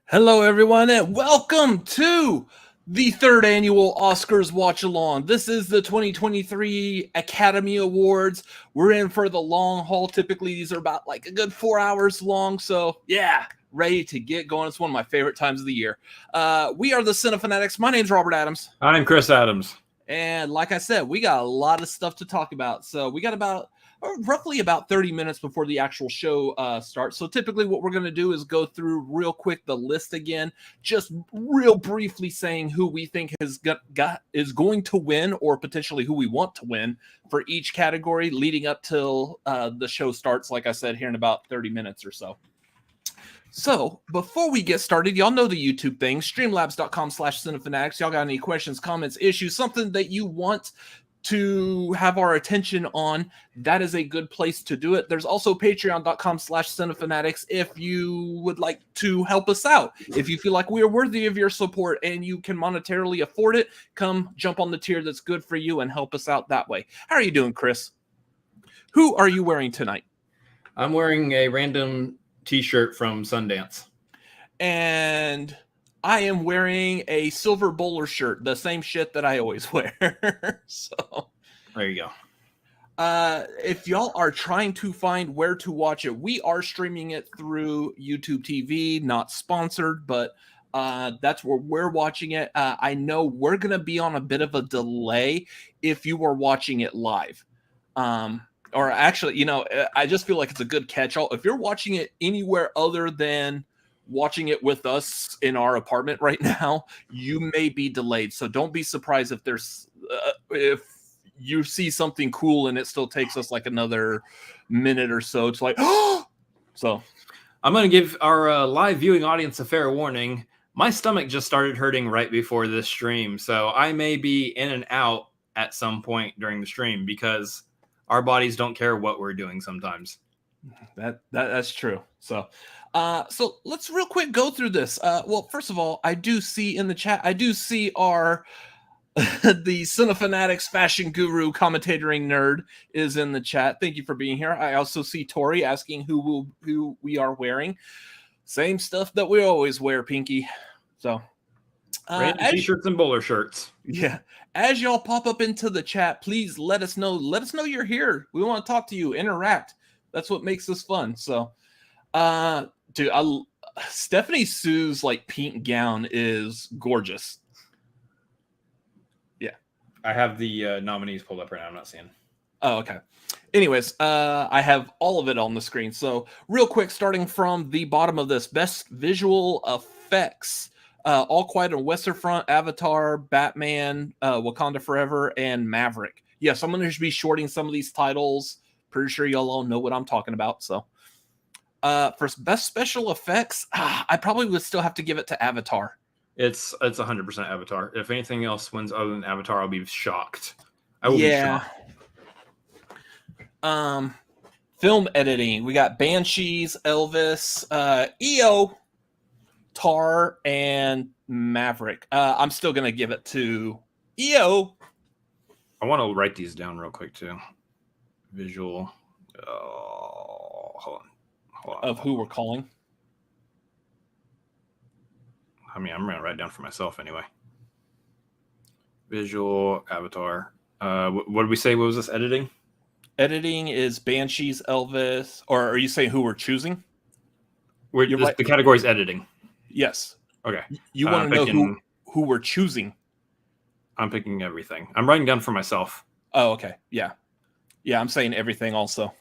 Hello, everyone, and welcome to the third annual Oscars Watchalong. This is the 2023 Academy Awards. We're in for the long haul. Typically, these are about like a good 4 hours long. So, yeah, ready to get going. It's one of my favorite times of the year. We are the Cinefanatics. My name's Robert Adams. I'm Chris Adams. And like I said, we got a lot of stuff to talk about. So, we got roughly about 30 minutes before the actual show starts. So typically what we're going to do is go through real quick the list again, just real briefly saying who we think is going to win or potentially who we want to win for each category leading up till the show starts, like I said, here in about 30 minutes or so. So, before we get started, y'all know the YouTube thing, streamlabs.com/cinefanatics. Y'all got any questions, comments, issues, something that you want to have our attention on, that is a good place to do it. There's also patreon.com/cinefanatics if you would like to help us out. If you feel like we are worthy of your support and you can monetarily afford it, come jump on the tier that's good for you and help us out that way. How are you doing, Chris? Who are you wearing tonight? I'm wearing a random t-shirt from Sundance. And I am wearing a silver bowler shirt, the same shit that I always wear. So there you go. If y'all are trying to find where to watch it, we are streaming it through YouTube TV, not sponsored, but that's where we're watching it. I know we're going to be on a bit of a delay if you are watching it live. Or actually, I just feel like it's a good catch-all. If you're watching it anywhere other than watching it with us in our apartment right now, you may be delayed. So don't be surprised if there's if you see something cool and it still takes us like another minute or so. It's like, oh! So I'm going to give our live viewing audience a fair warning. My stomach just started hurting right before this stream, so I may be in and out at some point during the stream because our bodies don't care what we're doing sometimes. That's true. So let's real quick go through this. Well, first of all, I do see in the chat, I do see our the Cinefanatics fashion guru Commentatoring Nerd is in the chat. Thank you for being here. I also see Tori asking who we are wearing. Same stuff that we always wear, Pinky. So random t-shirts and bowler shirts. Yeah. As y'all pop up into the chat, please let us know. Let us know you're here. We want to talk to you, interact. That's what makes this fun. So, dude, Stephanie Sue's like pink gown is gorgeous. Yeah, I have the nominees pulled up right now. I'm not seeing. Oh, okay. Anyways, I have all of it on the screen. So, real quick, starting from the bottom of this, best visual effects: All Quiet on the Western Front, Avatar, Batman, Wakanda Forever, and Maverick. Yes, I'm going to be shorting some of these titles. Pretty sure y'all all know what I'm talking about. So, for best special effects, I probably would still have to give it to Avatar. It's 100% Avatar. If anything else wins other than Avatar, I'll be shocked. I will be shocked. Film editing. We got Banshees, Elvis, EO, Tar, and Maverick. I'm still gonna give it to EO. I want to write these down real quick too. Visual. Hold on. Of who we're calling. I mean, I'm going to write down for myself anyway. Visual, Avatar. What did we say? What was this editing? Editing is Banshees, Elvis. Or are you saying who we're choosing? The category is editing. Yes. Okay. You want to know who we're choosing? I'm picking everything. I'm writing down for myself. Oh, okay. Yeah. Yeah, I'm saying everything also.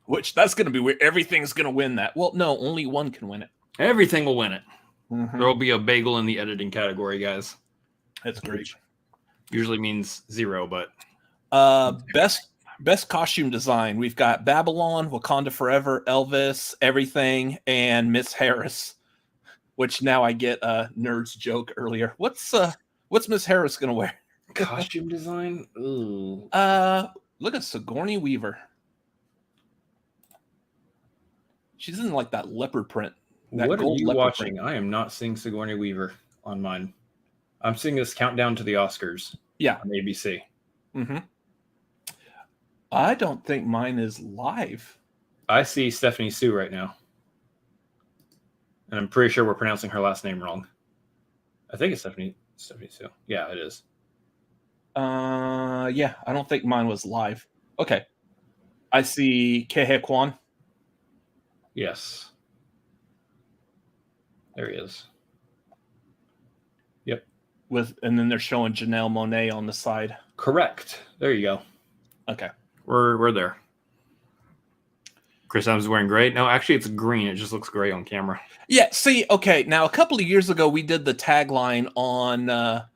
Which, that's going to be weird. Everything's going to win that. Well, no, only one can win it. Everything will win it. Mm-hmm. There will be a bagel in the editing category, guys. That's great. Which usually means 0, but... Best costume design. We've got Babylon, Wakanda Forever, Elvis, Everything, and Miss Harris. Which now I get a nerd's joke earlier. What's Miss Harris going to wear? Costume design? Ooh. Look at Sigourney Weaver. She's in like that leopard print. What are you watching? I am not seeing Sigourney Weaver on mine. I'm seeing this countdown to the Oscars. Yeah. On ABC. Mm-hmm. I don't think mine is live. I see Stephanie Sue right now. And I'm pretty sure we're pronouncing her last name wrong. I think it's Stephanie Sue. Yeah, it is. Yeah, I don't think mine was live. Okay. I see Kehe Kwan. Yes. There he is. Yep. And then they're showing Janelle Monáe on the side. Correct. There you go. Okay. We're there. Chris Evans is wearing gray. No, actually it's green. It just looks gray on camera. Yeah, see, okay, now a couple of years ago we did the tagline on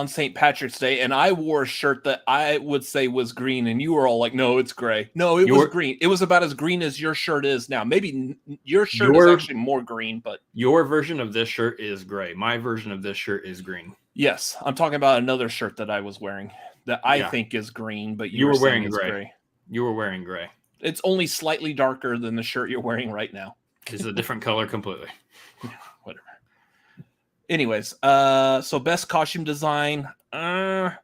St. Patrick's Day, and I wore a shirt that I would say was green, and you were all like, no, it's gray. No, it was green. It was about as green as your shirt is now. Maybe your shirt is actually more green, but... Your version of this shirt is gray. My version of this shirt is green. Yes, I'm talking about another shirt that I was wearing that I think is green, but you were wearing gray. You were wearing gray. It's only slightly darker than the shirt you're wearing right now. It's a different color completely. Whatever. Anyways, so best costume design, Babylon,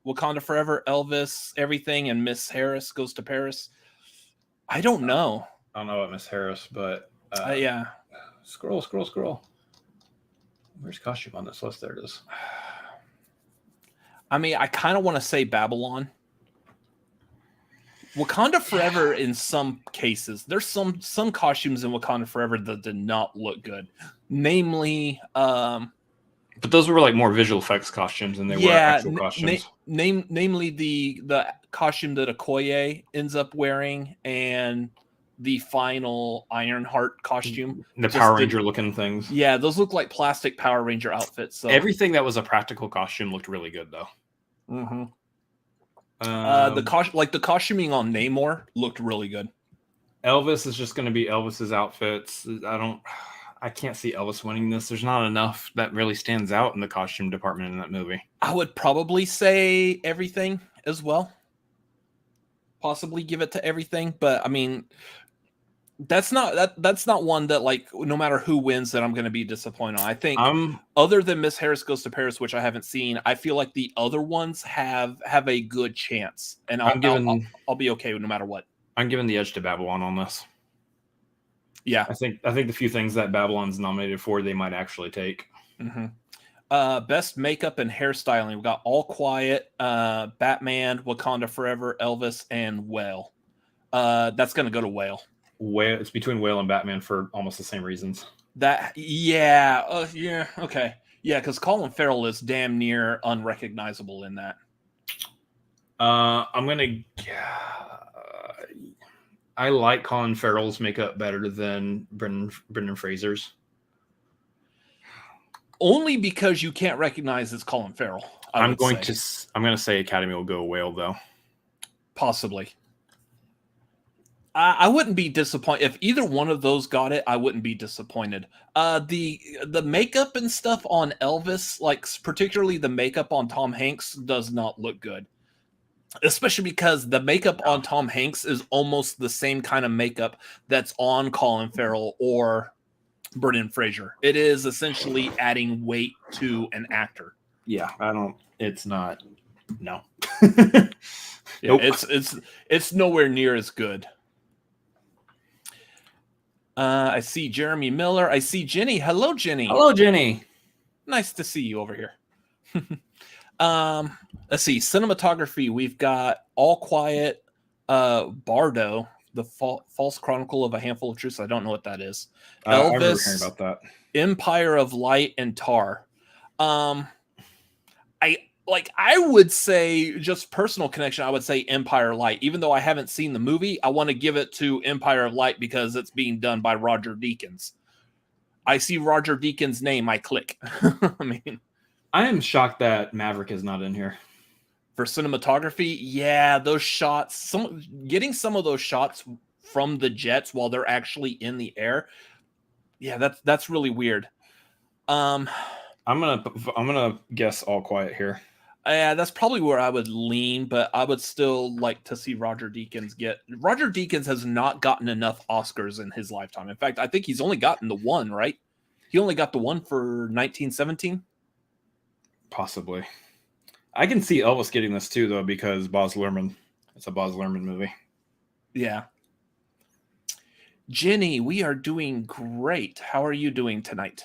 Wakanda Forever, Elvis, everything, and Miss Harris Goes to Paris. I don't know. I don't know about Miss Harris, but yeah. Scroll. Where's costume on this list? There it is. I mean, I kind of want to say Babylon. Wakanda Forever, in some cases, there's some costumes in Wakanda Forever that did not look good. Namely, but those were like more visual effects costumes than they were actual costumes. Namely, the costume that Okoye ends up wearing and the final Ironheart costume. The Power Ranger looking things. Yeah, those look like plastic Power Ranger outfits. So everything that was a practical costume looked really good, though. Mm-hmm. The costuming on Namor looked really good. Elvis is just going to be Elvis's outfits. I can't see Elvis winning this. There's not enough that really stands out in the costume department in that movie. I would probably say everything as well. Possibly give it to everything, but I mean, that's not one that, like, no matter who wins that I'm going to be disappointed on. I think other than Miss Harris Goes to Paris, which I haven't seen, I feel like the other ones have a good chance, and I'll be okay no matter what. I'm giving the edge to Babylon on this. Yeah, I think the few things that Babylon's nominated for, they might actually take. Mm-hmm. Best makeup and hairstyling, we got All Quiet, Batman, Wakanda Forever, Elvis, and Whale. That's going to go to Whale. It's between Whale and Batman for almost the same reasons. Okay, because Colin Farrell is damn near unrecognizable in that. I like Colin Farrell's makeup better than Brendan Fraser's. Only because you can't recognize it's Colin Farrell. I'm going to say Academy will go Whale, though. Possibly. I wouldn't be disappointed if either one of those got it. I wouldn't be disappointed. The makeup and stuff on Elvis, like particularly the makeup on Tom Hanks, does not look good. Especially because the makeup on Tom Hanks is almost the same kind of makeup that's on Colin Farrell or Brendan Fraser. It is essentially adding weight to an actor. Yeah, it's not. No. Nope. It's nowhere near as good. I see Jeremy Miller. I see Jenny. Hello, Jenny. Hello, Jenny. Nice to see you over here. Let's see. Cinematography. We've got All Quiet, Bardo, the False Chronicle of a Handful of Truths. I don't know what that is. I remember Elvis, hearing about that. Empire of Light, and Tar. I would say, just personal connection, I would say Empire Light. Even though I haven't seen the movie, I want to give it to Empire of Light because it's being done by Roger Deakins. I see Roger Deakins' name, I click. I am shocked that Maverick is not in here. For cinematography, yeah, those shots, getting some of those shots from the jets while they're actually in the air, yeah, that's really weird. I'm gonna guess All Quiet here. Yeah, that's probably where I would lean, but I would still like to see Roger Deakins get. Roger Deakins has not gotten enough Oscars in his lifetime. In fact, I think he's only gotten the one, right? He only got the one for 1917. Possibly. I can see Elvis getting this too, though, because Baz Luhrmann. It's a Baz Luhrmann movie. Yeah. Jenny, we are doing great. How are you doing tonight?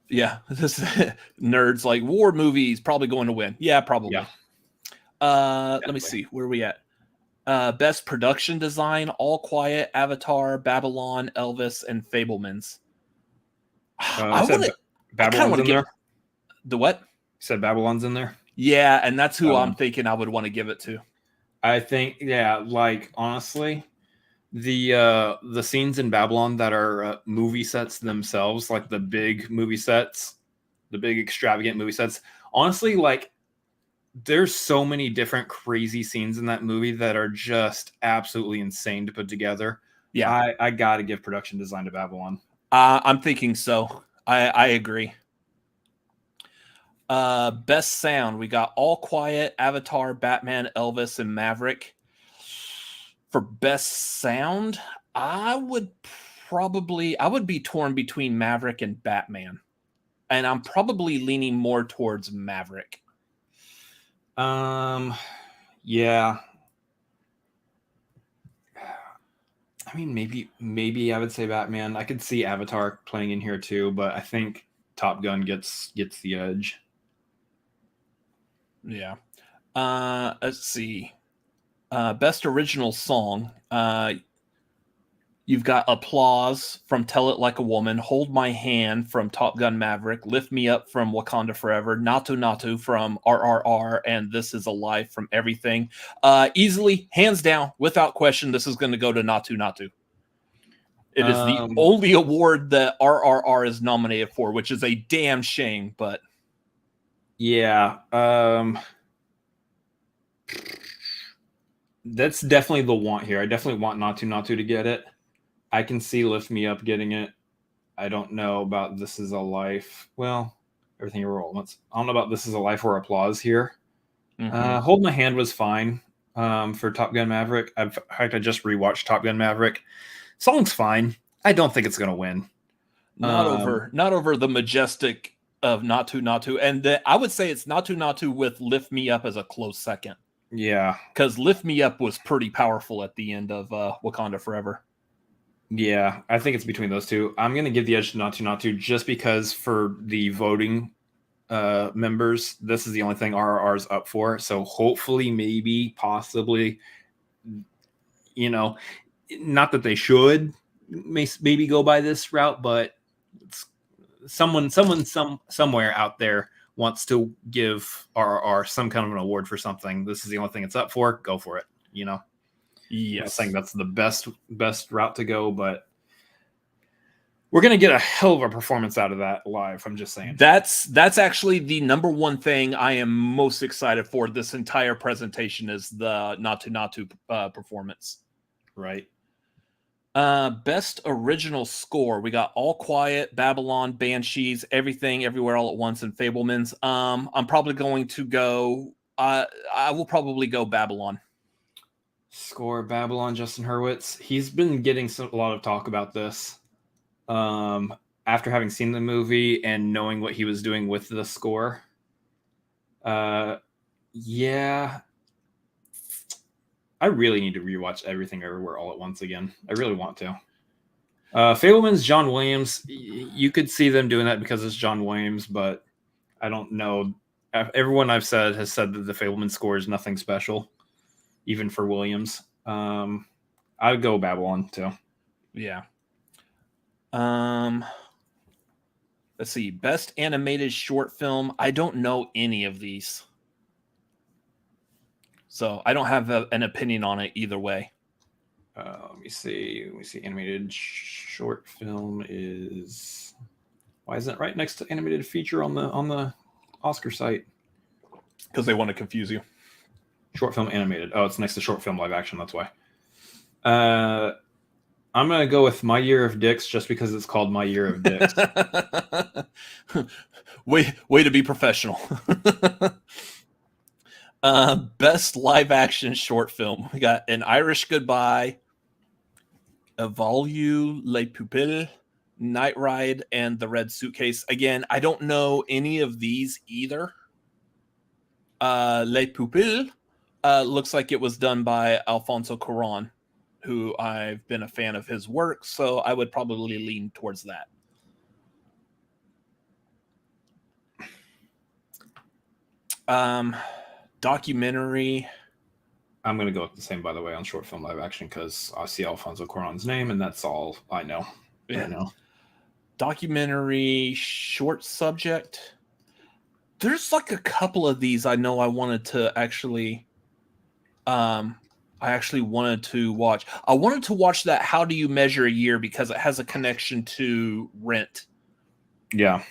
Yeah, this nerds like war movies probably going to win. Yeah, probably. Yeah, Let me see. Where are we at? Best production design: All Quiet, Avatar, Babylon, Elvis, and Fablemans. I want to. Babylon's in there. The what? You said Babylon's in there. Yeah, and that's who I'm thinking I would want to give it to. I think, yeah, like honestly, the scenes in Babylon that are movie sets themselves, like the big movie sets, the big extravagant movie sets. Honestly, like there's so many different crazy scenes in that movie that are just absolutely insane to put together. Yeah, I got to give production design to Babylon. I'm thinking so. I agree. Best sound, we got All Quiet, Avatar, Batman, Elvis, and Maverick. For best sound, I would be torn between Maverick and Batman, and I'm probably leaning more towards Maverick. Yeah. I mean, maybe I would say Batman. I could see Avatar playing in here too, but I think Top Gun gets the edge. Yeah. Let's see. Best original song. You've got Applause from Tell It Like a Woman, Hold My Hand from Top Gun Maverick, Lift Me Up from Wakanda Forever, Natu Natu from RRR, and This Is a Life from Everything. Easily, hands down, without question, this is going to go to Natu Natu. It is the only award that RRR is nominated for, which is a damn shame, but... Yeah. That's definitely the want here. I definitely want Natu Natu to get it. I can see Lift Me Up getting it. I don't know about This Is a Life. Well, everything you roll. I don't know about This Is a Life or Applause here. Mm-hmm. Hold My Hand was fine for Top Gun Maverick. In fact, I just rewatched Top Gun Maverick. Song's fine. I don't think it's going to win. Not over the majestic of Natu Natu. And I would say it's Natu Natu with Lift Me Up as a close second. Yeah. Because Lift Me Up was pretty powerful at the end of Wakanda Forever. Yeah, I think it's between those two. I'm going to give the edge to Natu Natu just because for the voting members, this is the only thing RRR is up for. So hopefully, maybe, possibly, not that they should maybe go by this route, but someone somewhere out there wants to give RRR some kind of an award for something. This is the only thing it's up for. Go for it. Yes. I'm saying that's the best route to go, but we're gonna get a hell of a performance out of that live. I'm just saying. That's actually the number one thing I am most excited for this entire presentation is the Natu Natu performance. Right. Best original score. We got All Quiet, Babylon, Banshees, Everything, Everywhere, All at Once, and Fablemans. I'm probably going to go. I will probably go Babylon. Score Babylon, Justin Hurwitz. He's been getting a lot of talk about this. After having seen the movie and knowing what he was doing with the score. Yeah. I really need to rewatch Everything Everywhere All at Once again. I really want to. Fableman's John Williams. You could see them doing that because it's John Williams, but I don't know. Everyone I've said has said that the Fableman score is nothing special, even for Williams. I'd go Babylon too. Yeah. Let's see. Best animated short film. I don't know any of these, so I don't have an opinion on it either way. Let me see. Animated short film is. Why isn't it right next to animated feature on the Oscar site? Because they want to confuse you. Short film animated. Oh, it's next to short film live action. That's why. I'm going to go with My Year of Dicks just because it's called My Year of Dicks. way to be professional. Best live action short film. We got An Irish Goodbye, Evolue, Les Pupilles, Night Ride, and The Red Suitcase. Again, I don't know any of these either. Les Pupilles Looks like it was done by Alfonso Cuarón, who I've been a fan of his work, so I would probably lean towards that. Documentary. I'm going to go with the same, by the way, on short film live action because I see Alfonso Cuarón's name, and that's all I know. Yeah. Documentary, short subject. There's like a couple of these I know I wanted to actually... I actually wanted to watch. I wanted to watch that How Do You Measure a Year because it has a connection to Rent. Yeah.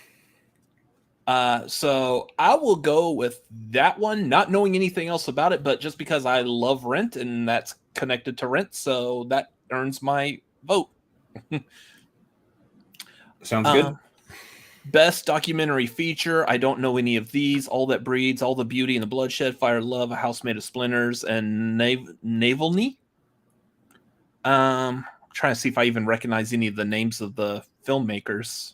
So I will go with that one, not knowing anything else about it, but just because I love Rent and that's connected to Rent, so that earns my vote. Sounds good. Best documentary feature. I don't know any of these. All That Breeds, All the Beauty and the Bloodshed, Fire Love, A House Made of Splinters, and Navalny. Trying to see if I even recognize any of the names of the filmmakers,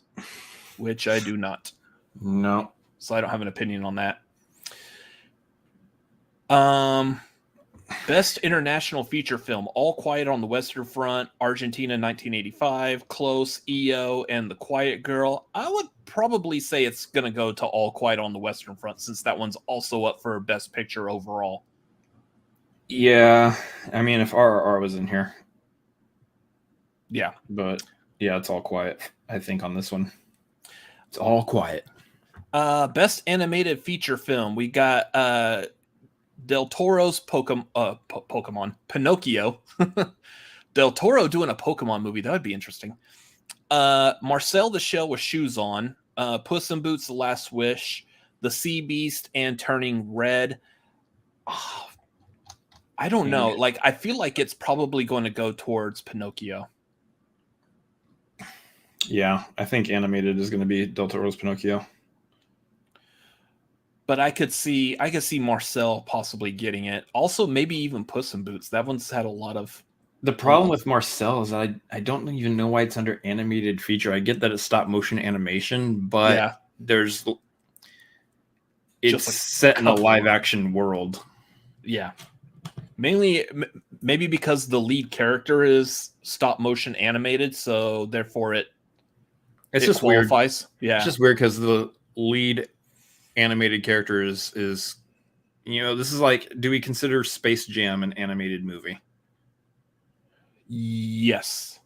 which I do not. No. So I don't have an opinion on that. Best international feature film. All Quiet on the Western Front, Argentina 1985, Close, EO, and The Quiet Girl. I would probably say it's going to go to All Quiet on the Western Front since that one's also up for Best Picture overall. Yeah. I mean, if RRR was in here. Yeah. But yeah, it's all quiet, I think, on this one. It's all quiet. Best animated feature film. We got Del Toro's Pokemon Pinocchio. Del Toro doing a Pokemon movie. That would be interesting. Marcel the Shell with Shoes On. Puss in Boots: The Last Wish. The Sea Beast and Turning Red. Oh, I don't know. Like, I feel like it's probably going to go towards Pinocchio. Yeah, I think animated is going to be Del Toro's Pinocchio. But I could see Marcel possibly getting it. Also, maybe even Puss in Boots. That one's had a lot of... The problem with Marcel is I don't even know why it's under animated feature. I get that it's stop motion animation, but it's like set in a live action world. Yeah. Mainly, maybe because the lead character is stop motion animated, so therefore it just qualifies. Weird. Yeah. It's just weird because the lead animated character is this is like, do we consider Space Jam an animated movie? Yes.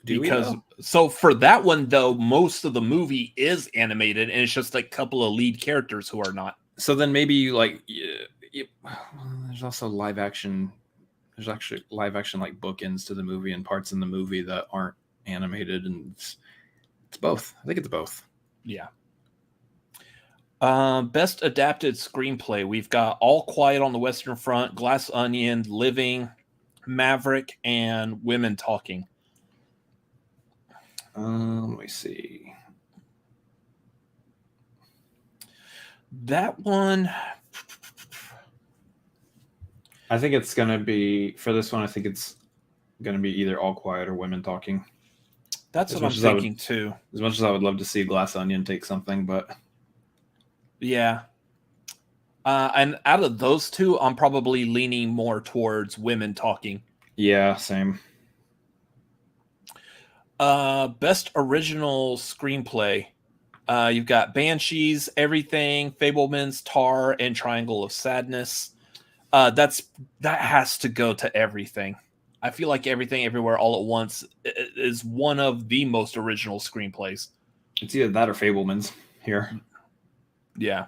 Because so for that one though, most of the movie is animated and it's just like a couple of lead characters who are not. So then maybe like there's also live action. There's actually live action like bookends to the movie and parts in the movie that aren't animated, and it's both. I think it's both. Yeah. Best adapted screenplay. We've got All Quiet on the Western Front, Glass Onion, Living, Maverick, and Women Talking. Let me see. That one, I think it's going to be, for this one, I think it's going to be either All Quiet or Women Talking. That's what I'm thinking too. As much as I would love to see Glass Onion take something, but... Yeah. And out of those two, I'm probably leaning more towards Women Talking. Yeah, same. Best original screenplay. You've got Banshees, Everything, Fabelmans, Tar, and Triangle of Sadness. That has to go to Everything. I feel like Everything Everywhere All at Once is one of the most original screenplays. It's either that or Fabelmans here. Yeah.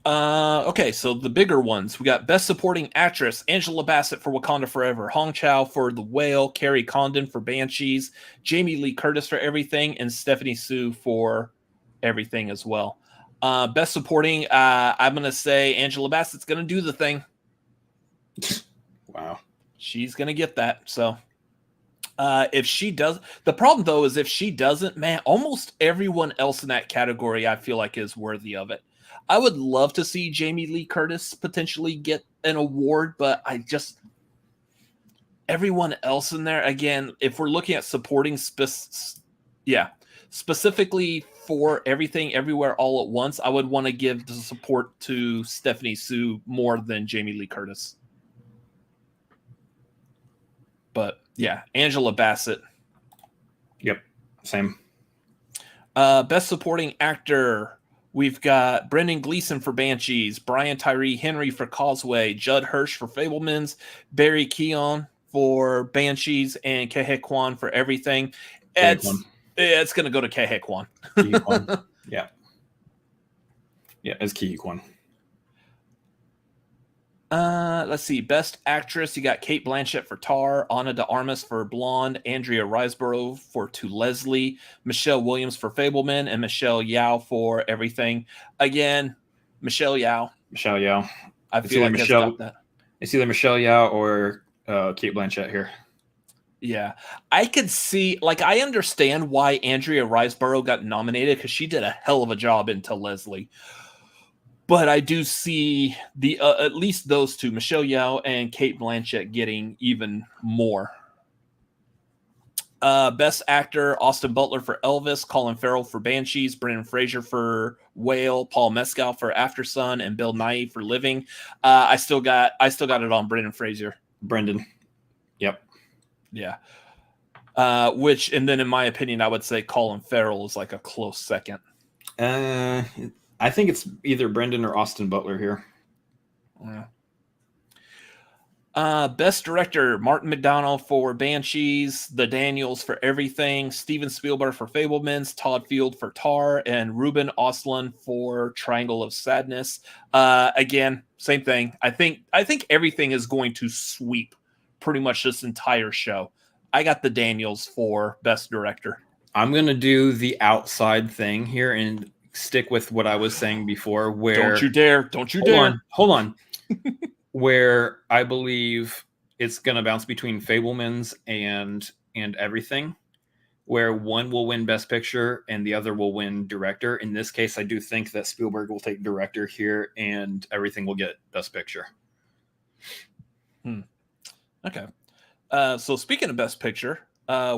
Okay, so the bigger ones. We got Best Supporting Actress, Angela Bassett for Wakanda Forever, Hong Chow for The Whale, Carrie Condon for Banshees, Jamie Lee Curtis for Everything, and Stephanie Sue for Everything as well. Best Supporting, I'm going to say Angela Bassett's going to do the thing. Wow. She's going to get that, so... if she does, the problem though is if she doesn't, man, almost everyone else in that category I feel like is worthy of it. I would love to see Jamie Lee Curtis potentially get an award, but everyone else in there, again, if we're looking at supporting specifically for Everything Everywhere All at Once, I would want to give the support to Stephanie Sue more than Jamie Lee Curtis. But yeah, Angela Bassett. Yep, same. Best Supporting Actor, we've got Brendan Gleeson for Banshees, Brian Tyree Henry for Causeway, Judd Hirsch for Fablemans, Barry Keoghan for Banshees, and Kehe Kwan for Everything. It's going to go to Kehe Kwan. Yeah. Yeah, it's Kehe Kwan. Let's see. Best Actress, you got Kate Blanchett for Tar, Ana de Armas for Blonde, Andrea Riseborough for To Leslie, Michelle Williams for Fableman, and Michelle Yeoh for Everything. Again, Michelle Yeoh. Michelle Yeoh. I feel like it's got that. It's either Michelle Yeoh or Kate Blanchett here. Yeah, I could see, I understand why Andrea Riseborough got nominated because she did a hell of a job in To Leslie. But I do see the at least those two, Michelle Yeoh and Kate Blanchett, getting even more. Best Actor, Austin Butler for Elvis, Colin Farrell for Banshees, Brendan Fraser for Whale, Paul Mescal for Aftersun, and Bill Nighy for Living. I still got it on Brendan Fraser. Brendan. Yep. Yeah. Which, and then in my opinion, I would say Colin Farrell is like a close second. I think it's either Brendan or Austin Butler here. Yeah. Best Director, Martin McDonagh for Banshees, The Daniels for Everything, Steven Spielberg for Fablemans, Todd Field for Tar, and Ruben Östlund for Triangle of Sadness. Again, same thing. I think Everything is going to sweep pretty much this entire show. I got The Daniels for Best Director. I'm going to do the outside thing here and stick with what I was saying before, where Don't you dare. Hold on. Where I believe it's going to bounce between Fablemans and Everything, where one will win Best Picture and the other will win Director. In this case, I do think that Spielberg will take Director here and Everything will get Best Picture. Okay. So speaking of Best Picture,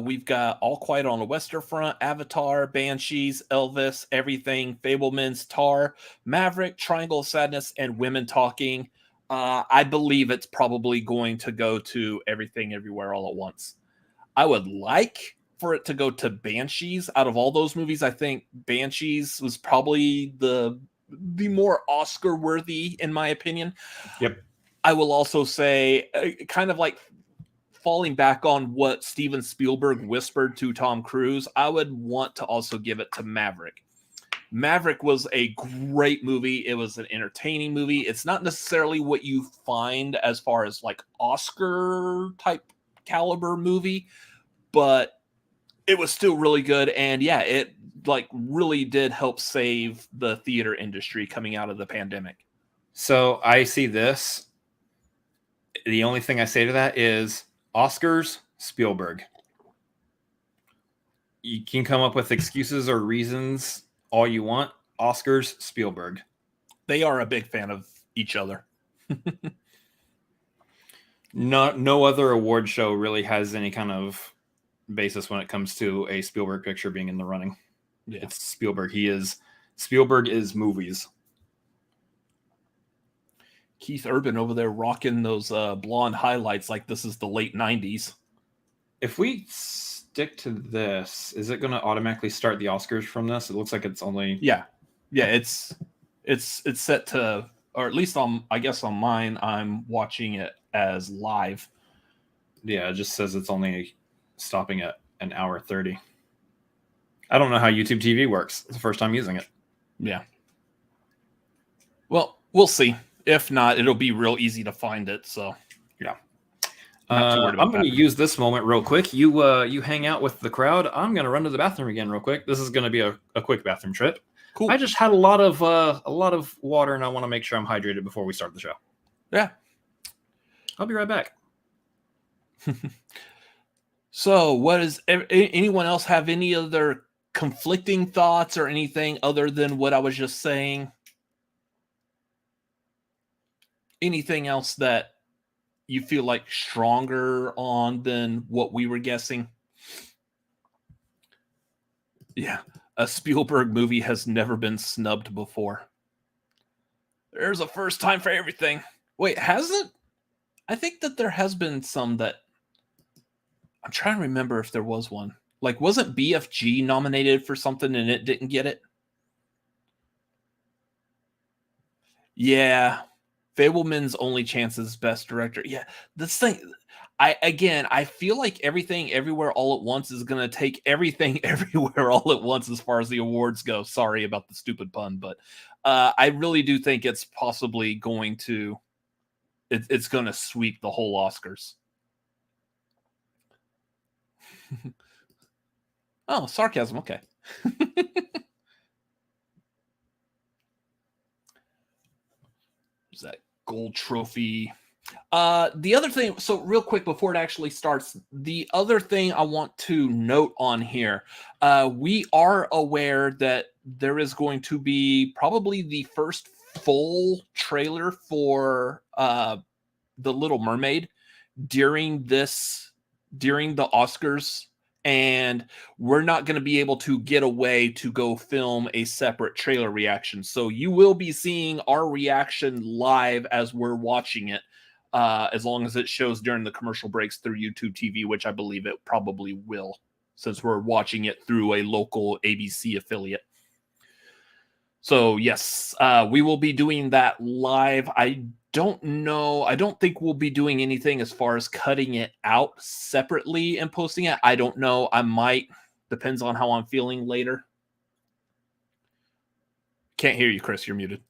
we've got All Quiet on the Western Front, Avatar, Banshees, Elvis, Everything, Fablemans, Tar, Maverick, Triangle of Sadness, and Women Talking. I believe it's probably going to go to Everything Everywhere All at Once. I would like for it to go to Banshees. Out of all those movies, I think Banshees was probably the more Oscar worthy, in my opinion. Yep. I will also say, kind of like falling back on what Steven Spielberg whispered to Tom Cruise, I would want to also give it to Maverick. Maverick was a great movie. It was an entertaining movie. It's not necessarily what you find as far as like Oscar type caliber movie, but it was still really good. And yeah, it like really did help save the theater industry coming out of the pandemic. So I see this. The only thing I say to that is Oscars, Spielberg. You can come up with excuses or reasons all you want. Oscars, Spielberg. They are a big fan of each other. No other award show really has any kind of basis when it comes to a Spielberg picture being in the running. Yeah. It's Spielberg. Spielberg is movies. Keith Urban over there rocking those blonde highlights like this is the late 90s. If we stick to this, is it going to automatically start the Oscars from this? It looks like it's only... Yeah, it's set to, or at least on mine, I'm watching it as live. Yeah, it just says it's only stopping at an hour 30. I don't know how YouTube TV works. It's the first time using it. Yeah. Well, we'll see. If not, it'll be real easy to find it. So, yeah. I'm going to use this moment real quick. You hang out with the crowd. I'm going to run to the bathroom again real quick. This is going to be a quick bathroom trip. Cool. I just had a lot of water, and I want to make sure I'm hydrated before we start the show. Yeah. I'll be right back. So, anyone else have any other conflicting thoughts or anything other than what I was just saying? Anything else that you feel like stronger on than what we were guessing? Yeah. A Spielberg movie has never been snubbed before. There's a first time for everything. Wait, has it? I think that there has been some that... I'm trying to remember if there was one. Like, wasn't BFG nominated for something and it didn't get it? Yeah. Fableman's Only Chance is Best Director. Yeah, this thing... I feel like Everything Everywhere All at Once is going to take Everything Everywhere All at Once as far as the awards go. Sorry about the stupid pun, but I really do think it's possibly going to... It's going to sweep the whole Oscars. Oh, sarcasm. Okay. Is that gold trophy? The other thing, so real quick before it actually starts, the other thing I want to note on here, we are aware that there is going to be probably the first full trailer for The Little Mermaid during the Oscars, and we're not going to be able to get away to go film a separate trailer reaction. So you will be seeing our reaction live as we're watching it, as long as it shows during the commercial breaks through YouTube TV, which I believe it probably will, since we're watching it through a local ABC affiliate. So yes, we will be doing that live. I don't know. I don't think we'll be doing anything as far as cutting it out separately and posting it. I don't know. I might. Depends on how I'm feeling later. Can't hear you, Chris. You're muted.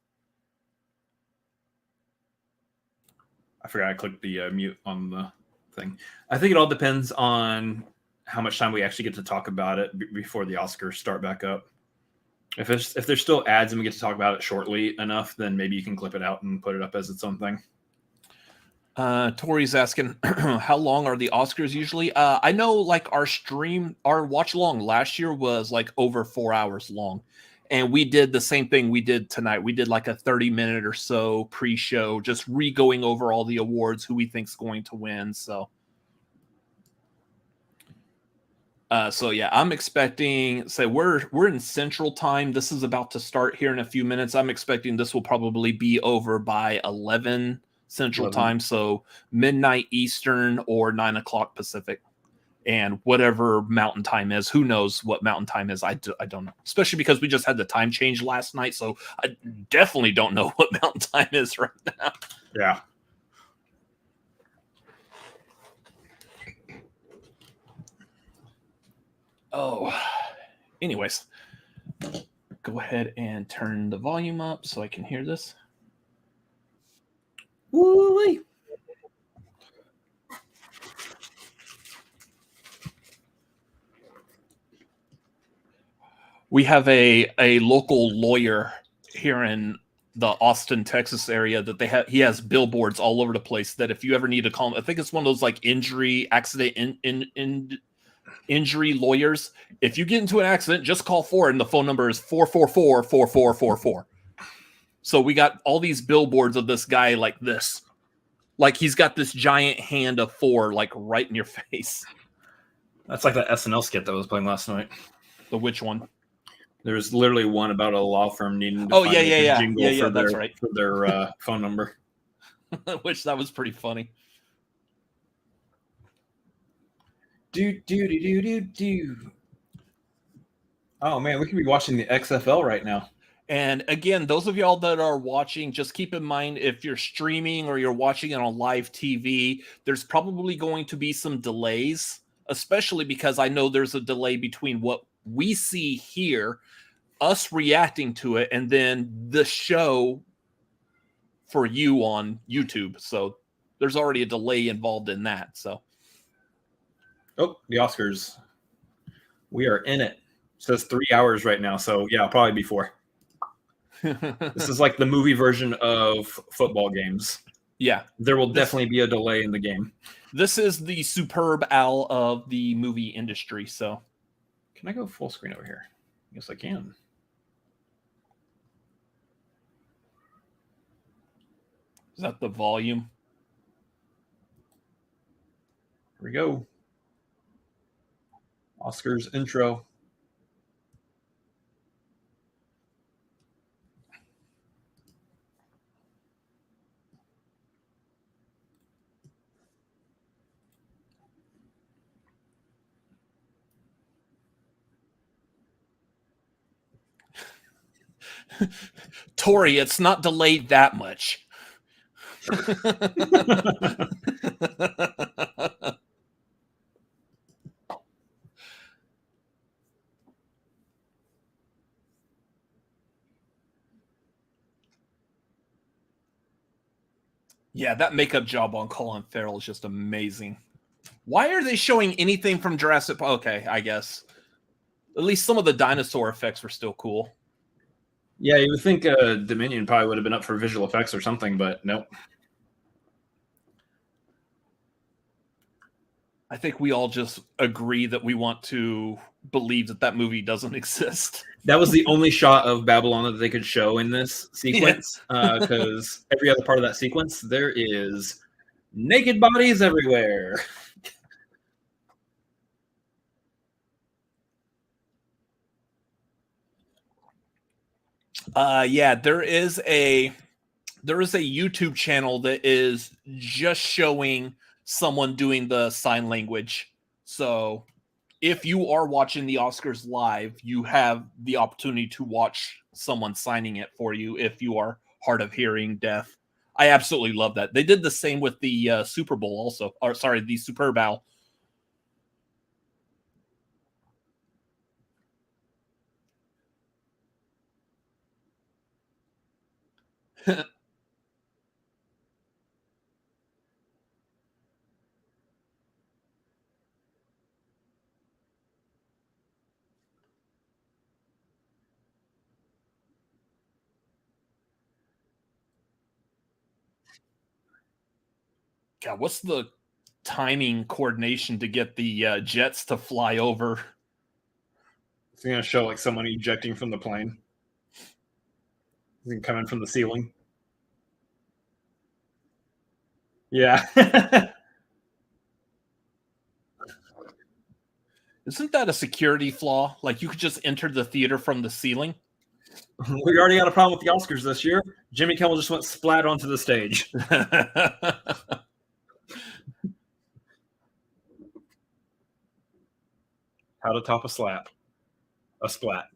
I forgot I clicked the mute on the thing. I think it all depends on how much time we actually get to talk about it before the Oscars start back up. If there's still ads and we get to talk about it shortly enough, then maybe you can clip it out and put it up as its own thing. Tori's asking, how long are the Oscars usually? I know like our watch along last year was like over 4 hours long. And we did the same thing we did tonight. We did like a 30-minute or so pre-show, just re-going over all the awards, who we think's going to win. So yeah, I'm expecting, say we're in Central Time. This is about to start here in a few minutes. I'm expecting this will probably be over by 11 Central Time. So midnight Eastern or 9 o'clock Pacific. And whatever Mountain Time is, who knows what Mountain Time is? I don't know, especially because we just had the time change last night. So I definitely don't know what Mountain Time is right now. Yeah. Oh, anyways, go ahead and turn the volume up so I can hear this. Woo-wee. We have a local lawyer here in the Austin, Texas area that he has billboards all over the place that if you ever need to call him, I think it's one of those like injury lawyers. If you get into an accident, just call 4 and the phone number is 444-4444. So we got all these billboards of this guy like this. Like he's got this giant hand of 4 like right in your face. That's like that SNL skit that was playing last night. The which one? There's literally one about a law firm needing to find a jingle for that's right. for their phone number. Which that was pretty funny. Do. Oh man, we could be watching the XFL right now. And again, those of y'all that are watching, just keep in mind if you're streaming or you're watching it on live TV, there's probably going to be some delays, especially because I know there's a delay between what we see here, us reacting to it, and then the show for you on YouTube. So there's already a delay involved in that. So, oh, the Oscars. We are in it. It says 3 hours right now. So yeah, probably before. This is like the movie version of football games. Yeah. There will definitely be a delay in the game. This is the Superb Owl of the movie industry. So can I go full screen over here? Yes, I can. Is that the volume? Here we go. Oscars intro. Tori, it's not delayed that much. Yeah, that makeup job on Colin Farrell is just amazing. Why are they showing anything from Jurassic Park? Okay, I guess. At least some of the dinosaur effects were still cool. Yeah, you would think Dominion probably would have been up for visual effects or something, but nope. I think we all just agree that we want to believe that that movie doesn't exist. That was the only shot of Babylon that they could show in this sequence, because every other part of that sequence, there is naked bodies everywhere. Yeah, there is a YouTube channel that is just showing someone doing the sign language. So if you are watching the Oscars live, you have the opportunity to watch someone signing it for you if you are hard of hearing, deaf. I absolutely love that. They did the same with the Super Bowl also. Or sorry, the Super Bowl. God, what's the timing coordination to get the jets to fly over? It's going to show like someone ejecting from the plane. It's coming from the ceiling. Yeah. Isn't that a security flaw? Like you could just enter the theater from the ceiling? We already got a problem with the Oscars this year. Jimmy Kimmel just went splat onto the stage. How to top a slap. A splat.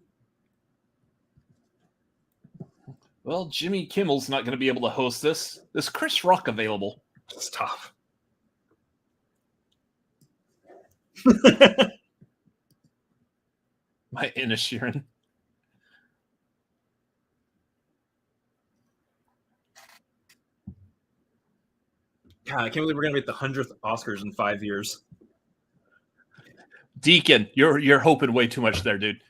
Well, Jimmy Kimmel's not going to be able to host this. Is Chris Rock available? Stop. My Inishirin. God, I can't believe we're going to be at the 100th Oscars in 5 years. Deacon, you're hoping way too much there, dude.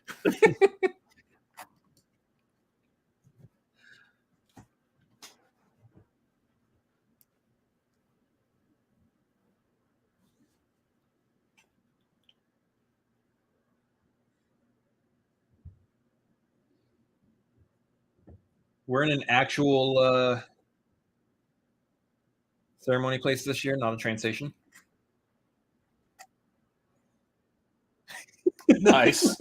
We're in an actual ceremony place this year, not a train station. Nice.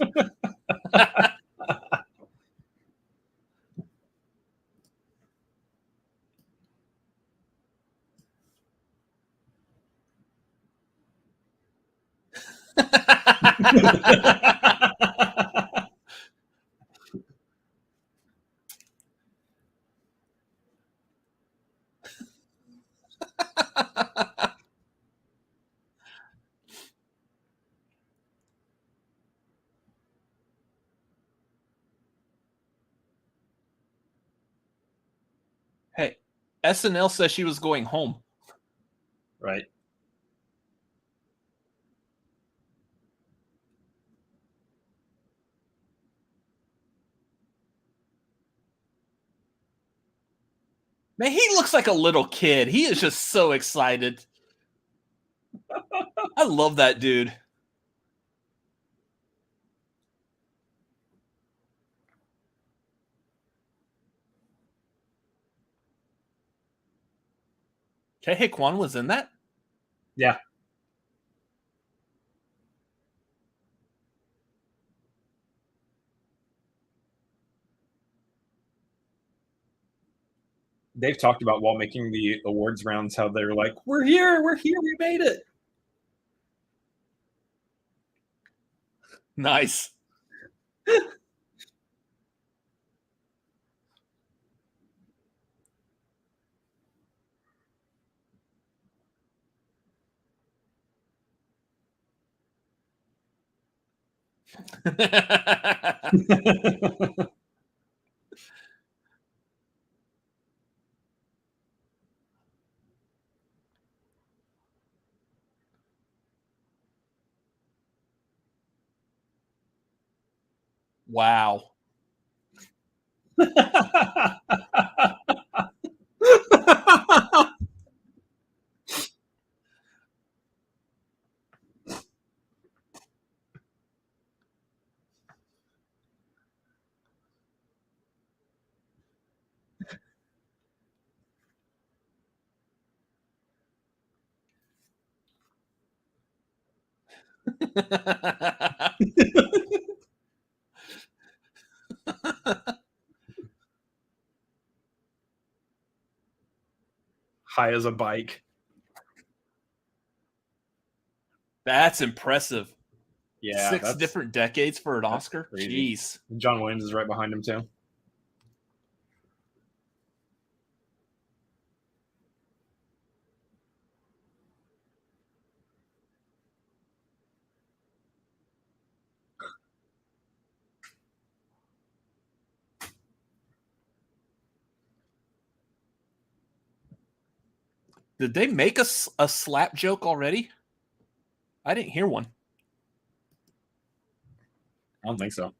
Hey, SNL says she was going home. Right. Man, he looks like a little kid. He is just so excited. I love that dude. Kei Kwan was in that? Yeah. They've talked about while making the awards rounds how they're like, we're here, we made it. Nice. Wow. High as a bike. That's impressive. Yeah, 6 different decades for an Oscar. crazy. Jeez. John Williams is right behind him too. Did they make a slap joke already? I didn't hear one. I don't think so.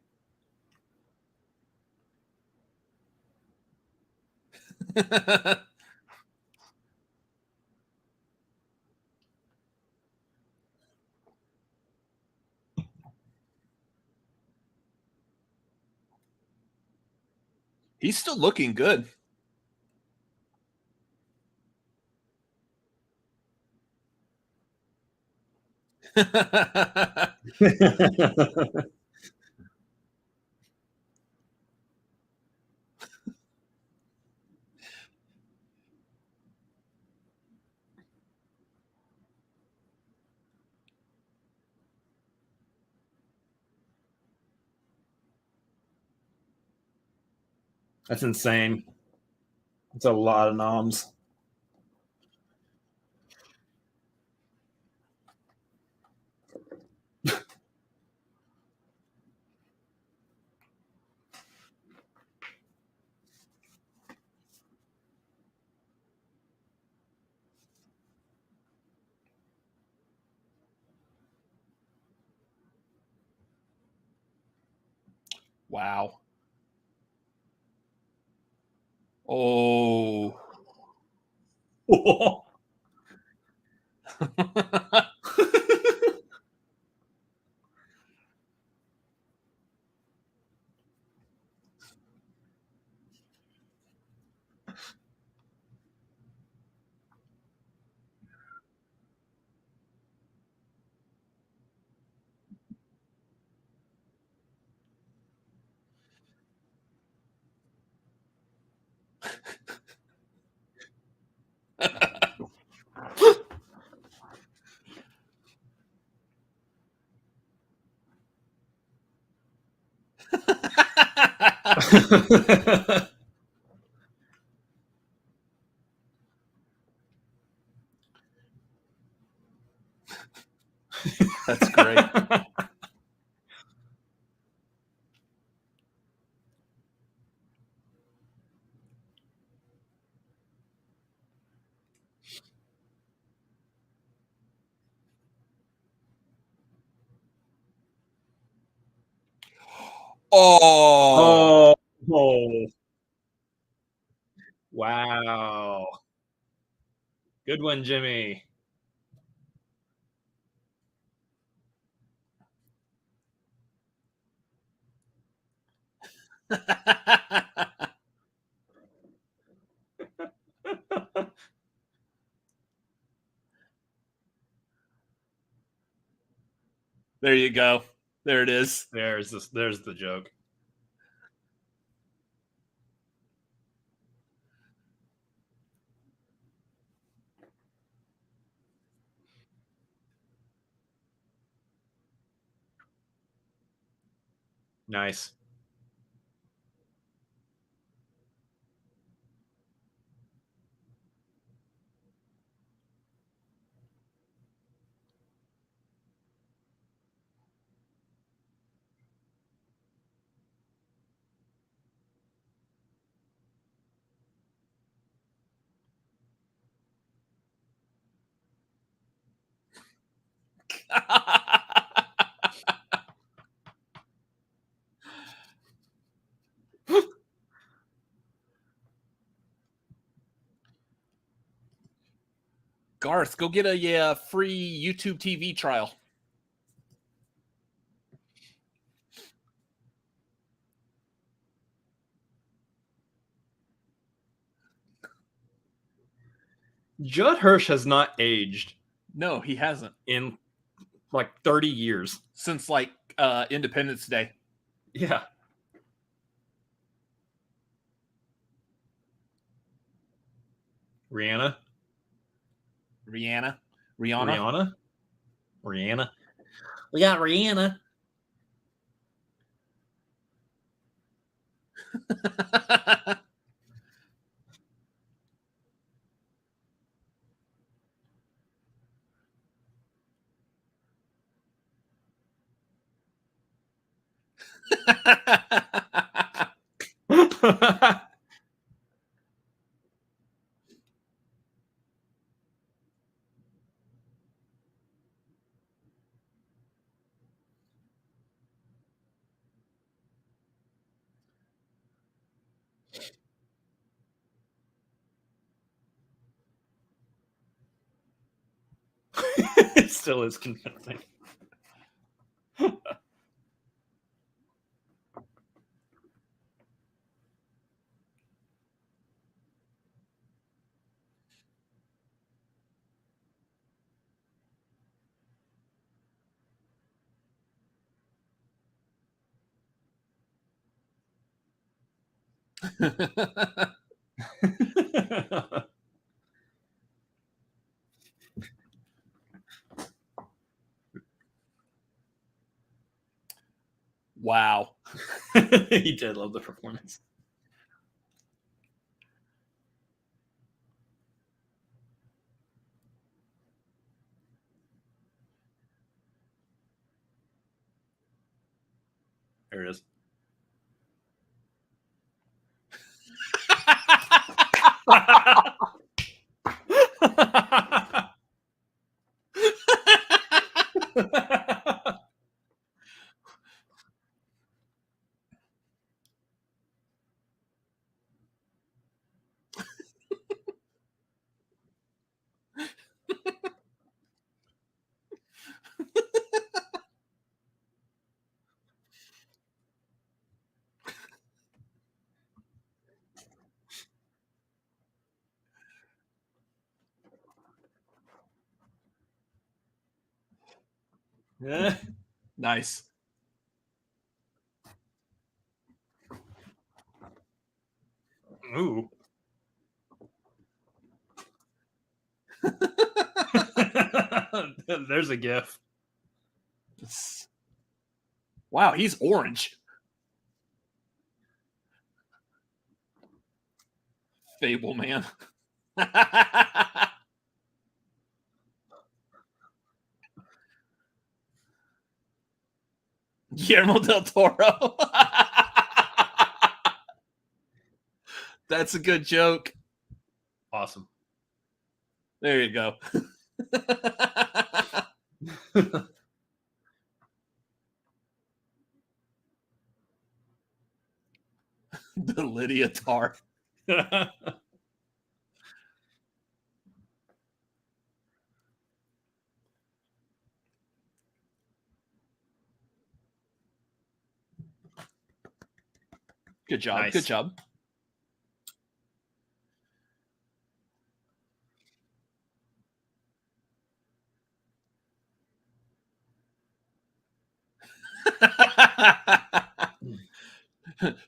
He's still looking good. That's insane. It's a lot of noms. Wow. Oh. That's great. Oh. Oh. Wow. Good one, Jimmy. There you go. There it is. There's the joke. Nice. Garth, go get a free YouTube TV trial. Judd Hirsch has not aged. No, he hasn't. In like 30 years. Since like Independence Day. Yeah. Rihanna. We got Rihanna. It still is convincing. Wow. He did love the performance. There it is. Yeah. Nice. Ooh. There's a gif. Wow, he's orange. Fable man. Guillermo del Toro. That's a good joke. Awesome. There you go. The Lydia Tar. Good job. Nice. Good job.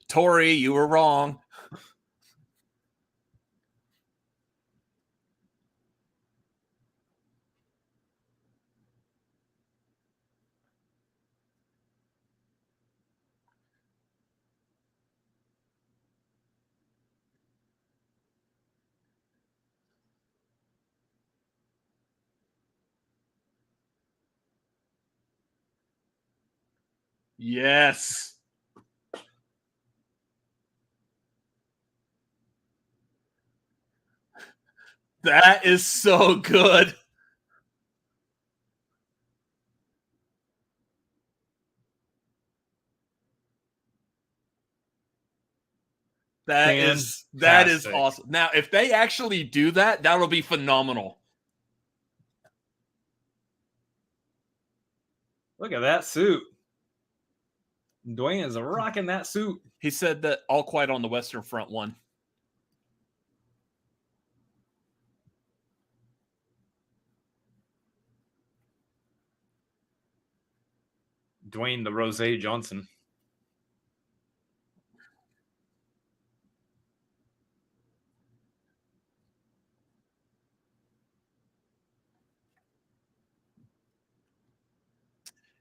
Tori, you were wrong. Yes. That is so good. That is awesome. Now, if they actually do that, that'll be phenomenal. Look at that suit. Dwayne is rocking that suit. He said that All Quiet on the Western Front won. Dwayne the Rose Johnson.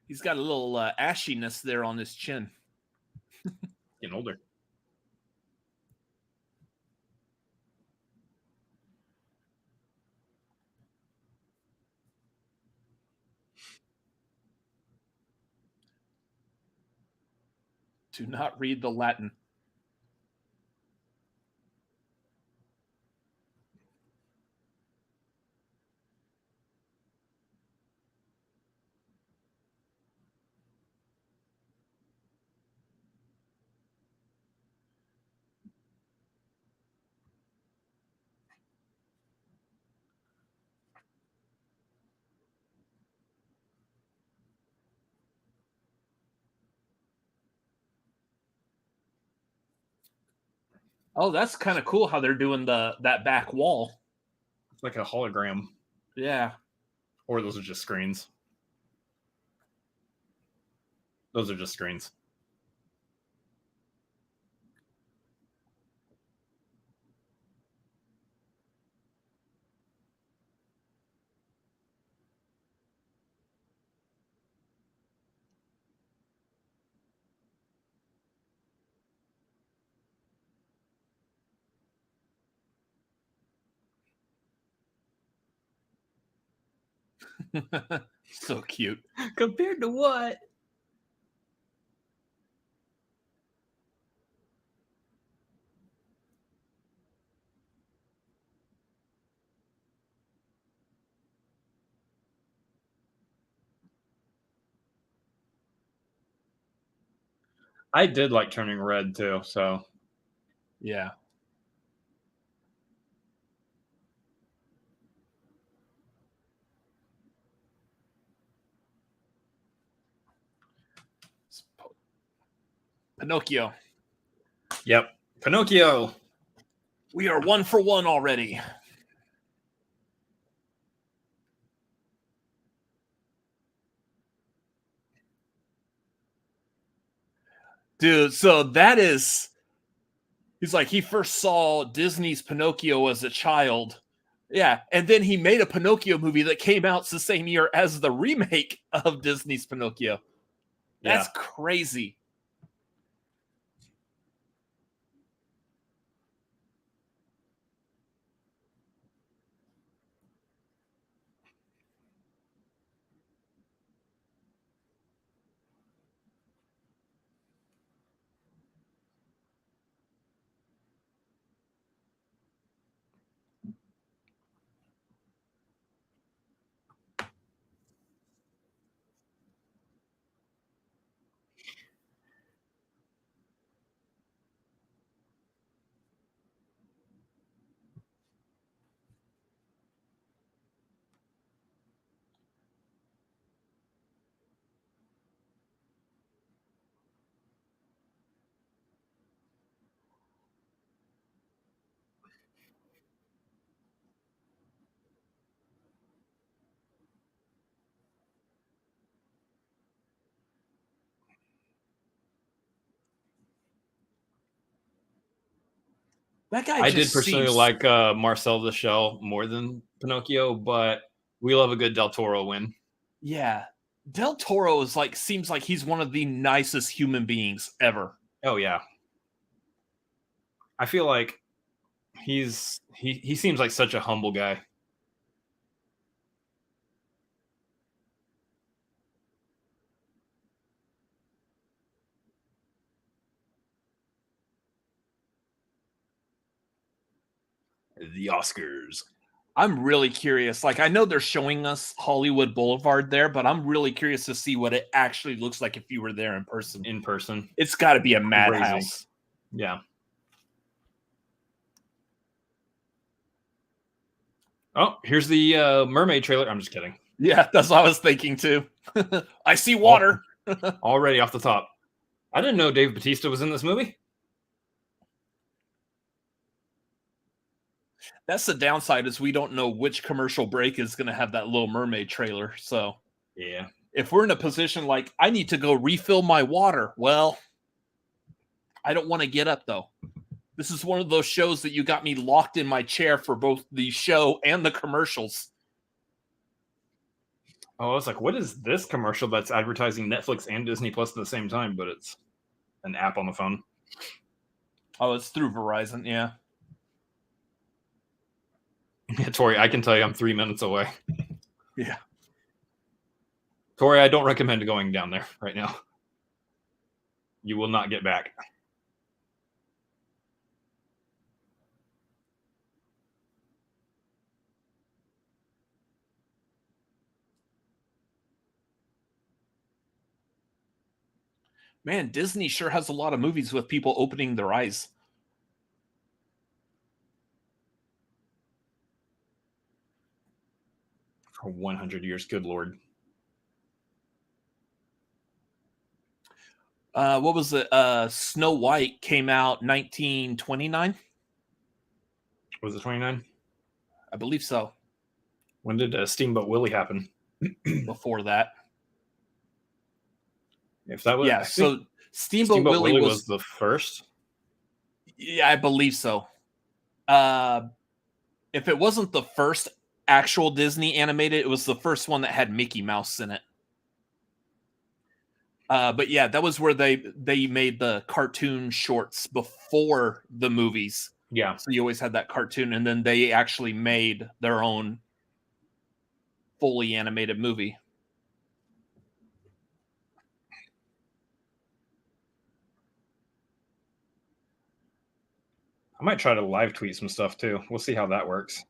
He's got a little ashiness there on his chin. Getting older. Do not read the Latin. Oh, that's kind of cool how they're doing that back wall. It's like a hologram. Yeah. Or those are just screens. Those are just screens. So cute. Compared to what? I did like Turning Red too, so yeah. Pinocchio. Yep. Pinocchio. We are 1 for 1 already. Dude, so that is... He's like, he first saw Disney's Pinocchio as a child. Yeah, and then he made a Pinocchio movie that came out the same year as the remake of Disney's Pinocchio. That's crazy. That guy I did personally like Marcel the Shell more than Pinocchio, but we love a good Del Toro win. Yeah. Del Toro is like, seems like he's one of the nicest human beings ever. Oh, yeah. I feel like he seems like such a humble guy. The Oscars. I'm really curious. Like, I know they're showing us Hollywood Boulevard there, but I'm really curious to see what it actually looks like if you were there in person. In person. It's got to be a madhouse. Yeah. Oh, here's the mermaid trailer. I'm just kidding. Yeah, that's what I was thinking too. I see water. Already off the top. I didn't know Dave Bautista was in this movie. That's the downside, is we don't know which commercial break is going to have that Little Mermaid trailer. So yeah, if we're in a position like I need to go refill my water, well, I don't want to get up though. This is one of those shows that you got me locked in my chair for both the show and the commercials. Oh, I was like, what is this commercial that's advertising Netflix and Disney Plus at the same time, but it's an app on the phone. Oh, it's through Verizon, yeah. Yeah, Tori, I can tell you I'm 3 minutes away. Yeah. Tori, I don't recommend going down there right now. You will not get back. Man, Disney sure has a lot of movies with people opening their eyes. For 100 years, good Lord. What was it? Snow White came out 1929? Was it 29? I believe so. When did Steamboat Willie happen? Before that. If that was, yeah, so Steamboat Willie was the first. Yeah, I believe so. If it wasn't the first actual Disney animated, it was the first one that had Mickey Mouse in it. But yeah, that was where they made the cartoon shorts before the movies. Yeah. So you always had that cartoon, and then they actually made their own fully animated movie. I might try to live tweet some stuff too. We'll see how that works.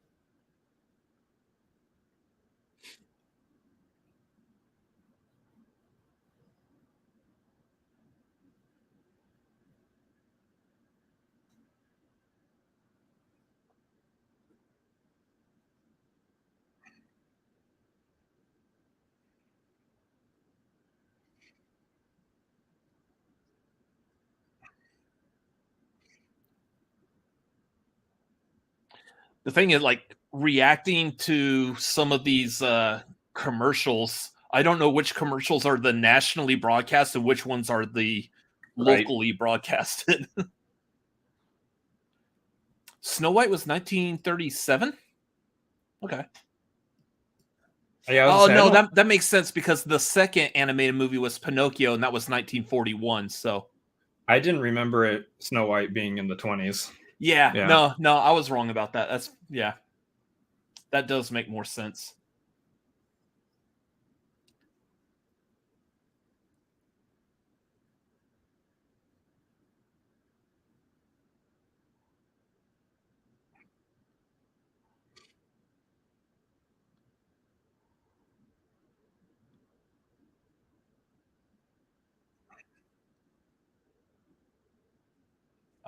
The thing is, like, reacting to some of these commercials, I don't know which commercials are the nationally broadcast and which ones are the locally broadcasted. Snow White was 1937? Okay. Yeah, no, that makes sense, because the second animated movie was Pinocchio, and that was 1941. So I didn't remember Snow White being in the 20s. Yeah, no, I was wrong about that. That does make more sense.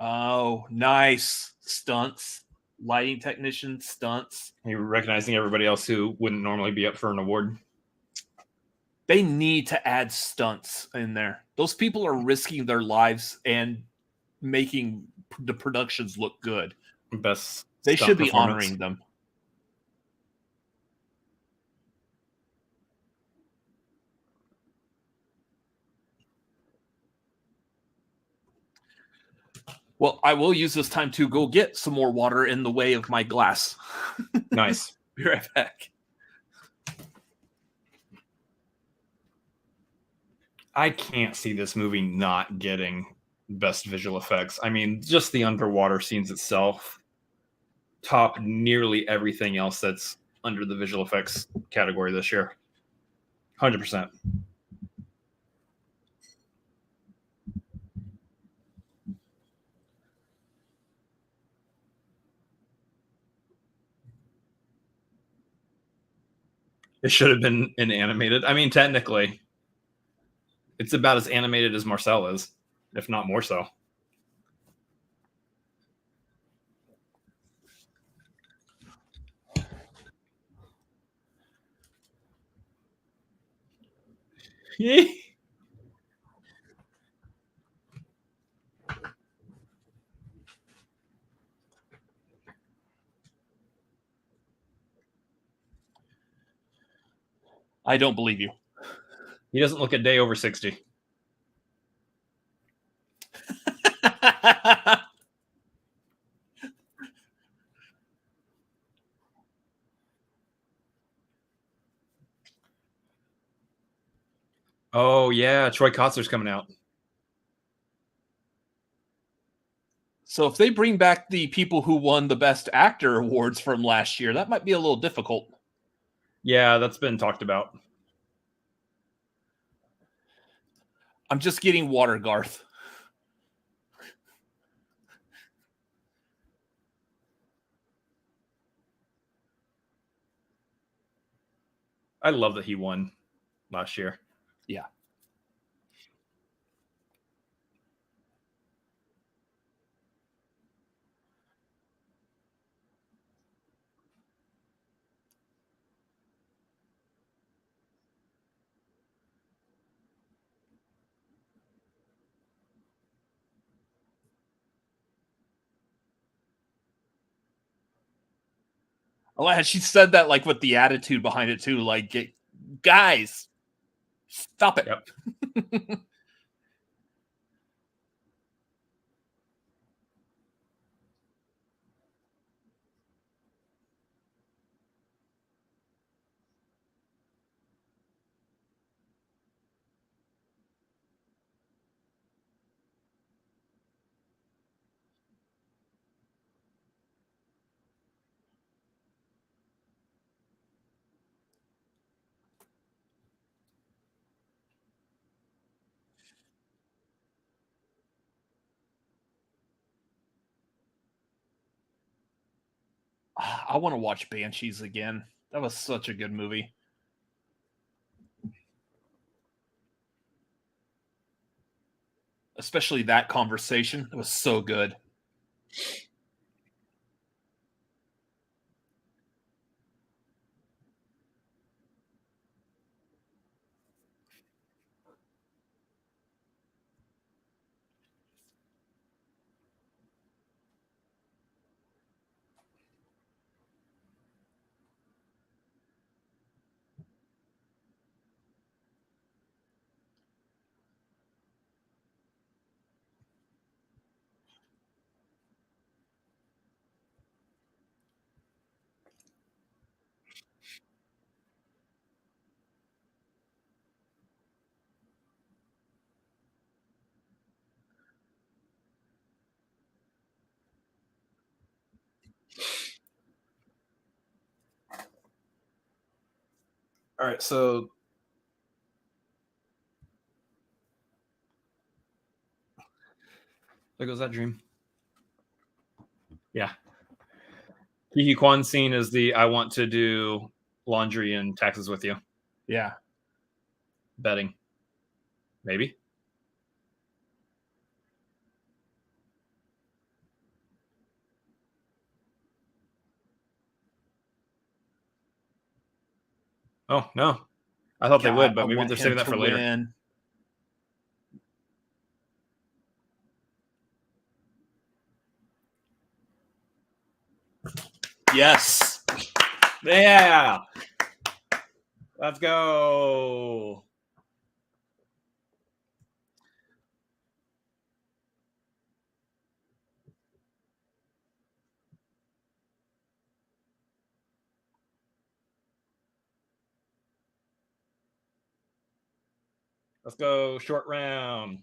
Oh, nice. Stunts. Lighting technician, stunts. You're recognizing everybody else who wouldn't normally be up for an award. They need to add stunts in there. Those people are risking their lives and making the productions look good. Best. They should be honoring them. Well, I will use this time to go get some more water in the way of my glass. Nice. Be right back. I can't see this movie not getting best visual effects. I mean, just the underwater scenes itself top nearly everything else that's under the visual effects category this year. 100%. It should have been an animated. I mean, technically, it's about as animated as Marcel is, if not more so. I don't believe you. He doesn't look a day over 60. Oh, yeah. Troy Kotzer's coming out. So if they bring back the people who won the Best Actor awards from last year, that might be a little difficult. Yeah, that's been talked about. I'm just getting water, Garth. I love that he won last year. Yeah. Oh, she said that like with the attitude behind it too. Like, guys, stop it. Yep. I want to watch Banshees again. That was such a good movie. Especially that conversation. It was so good. All right, so there goes that dream. Yeah. Kihi Kwan scene is the I want to do laundry and taxes with you. Yeah. Betting. Maybe. Oh, no. I thought they would, but maybe they're saving that for later. Win. Yes. Yeah. Let's go. Let's go short round.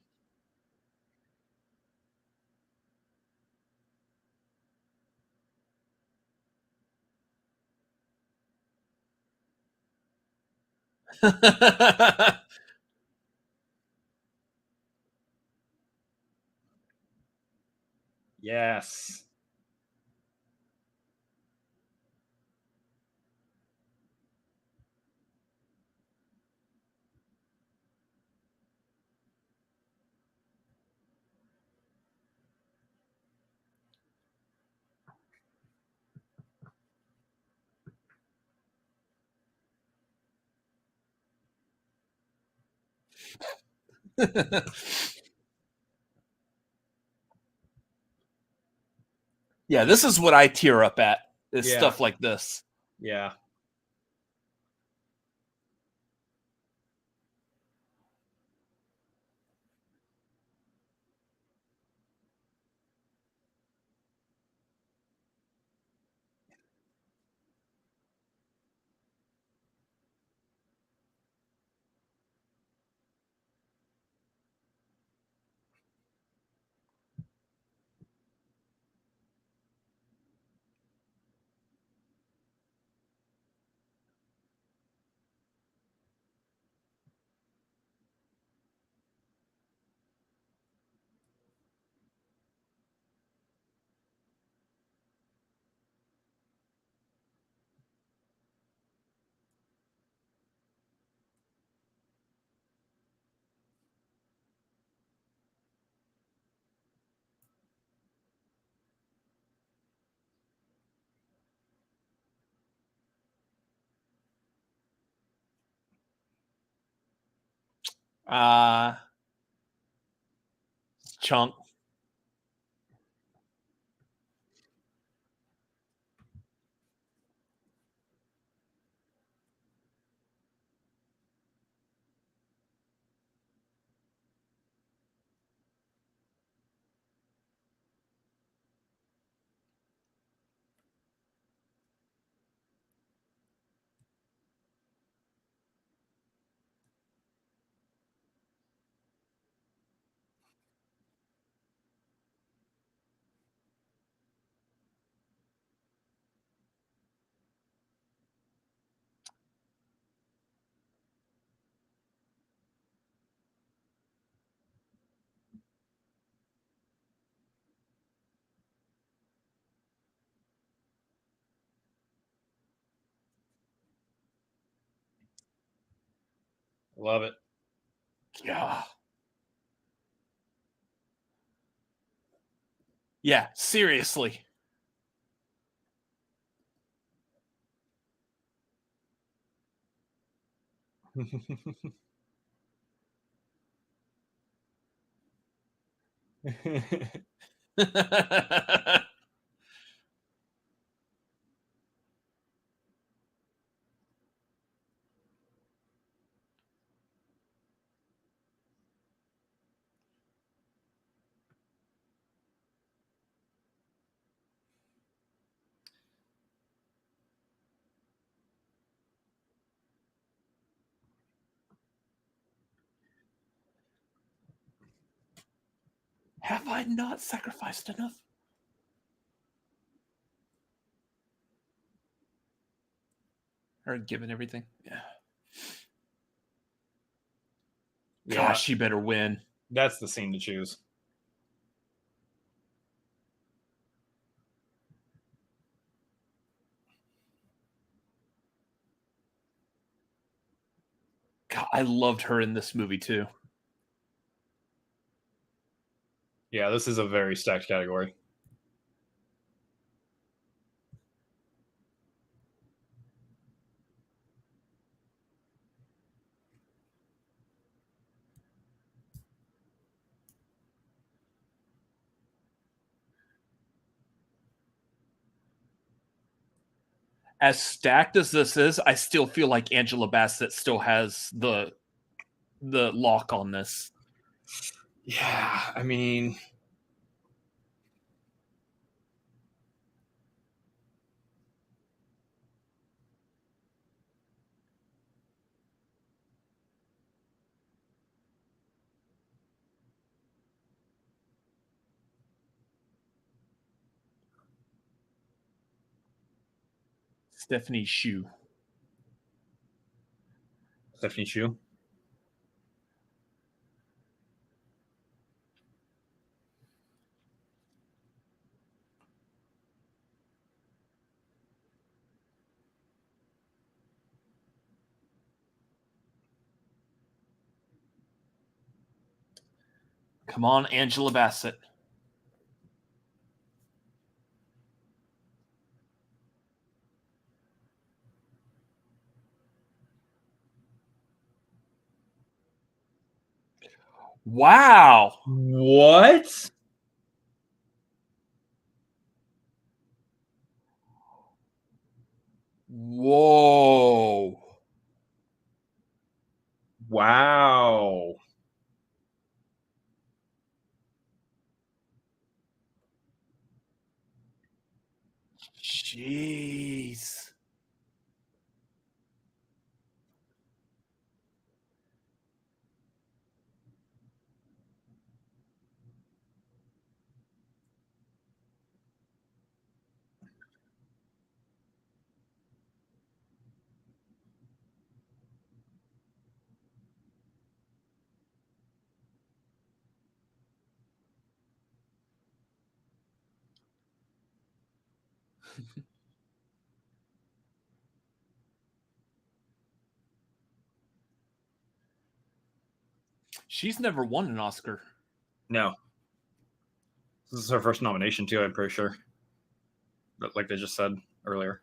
Yes. Yeah, this is what I tear up at, is Yeah. stuff like this. Yeah. Chunk. Love it. Yeah. Yeah, seriously. Have I not sacrificed enough? Or given everything? Yeah. Gosh, she better win. That's the scene to choose. God, I loved her in this movie too. Yeah, this is a very stacked category. As stacked as this is, I still feel like Angela Bassett still has the lock on this. Yeah, I mean, Stephanie Shu. Stephanie Shu. Come on, Angela Bassett. Wow. What? Whoa. Wow. Jeez. She's never won an Oscar. No. This is her first nomination, too, I'm pretty sure. But like they just said earlier.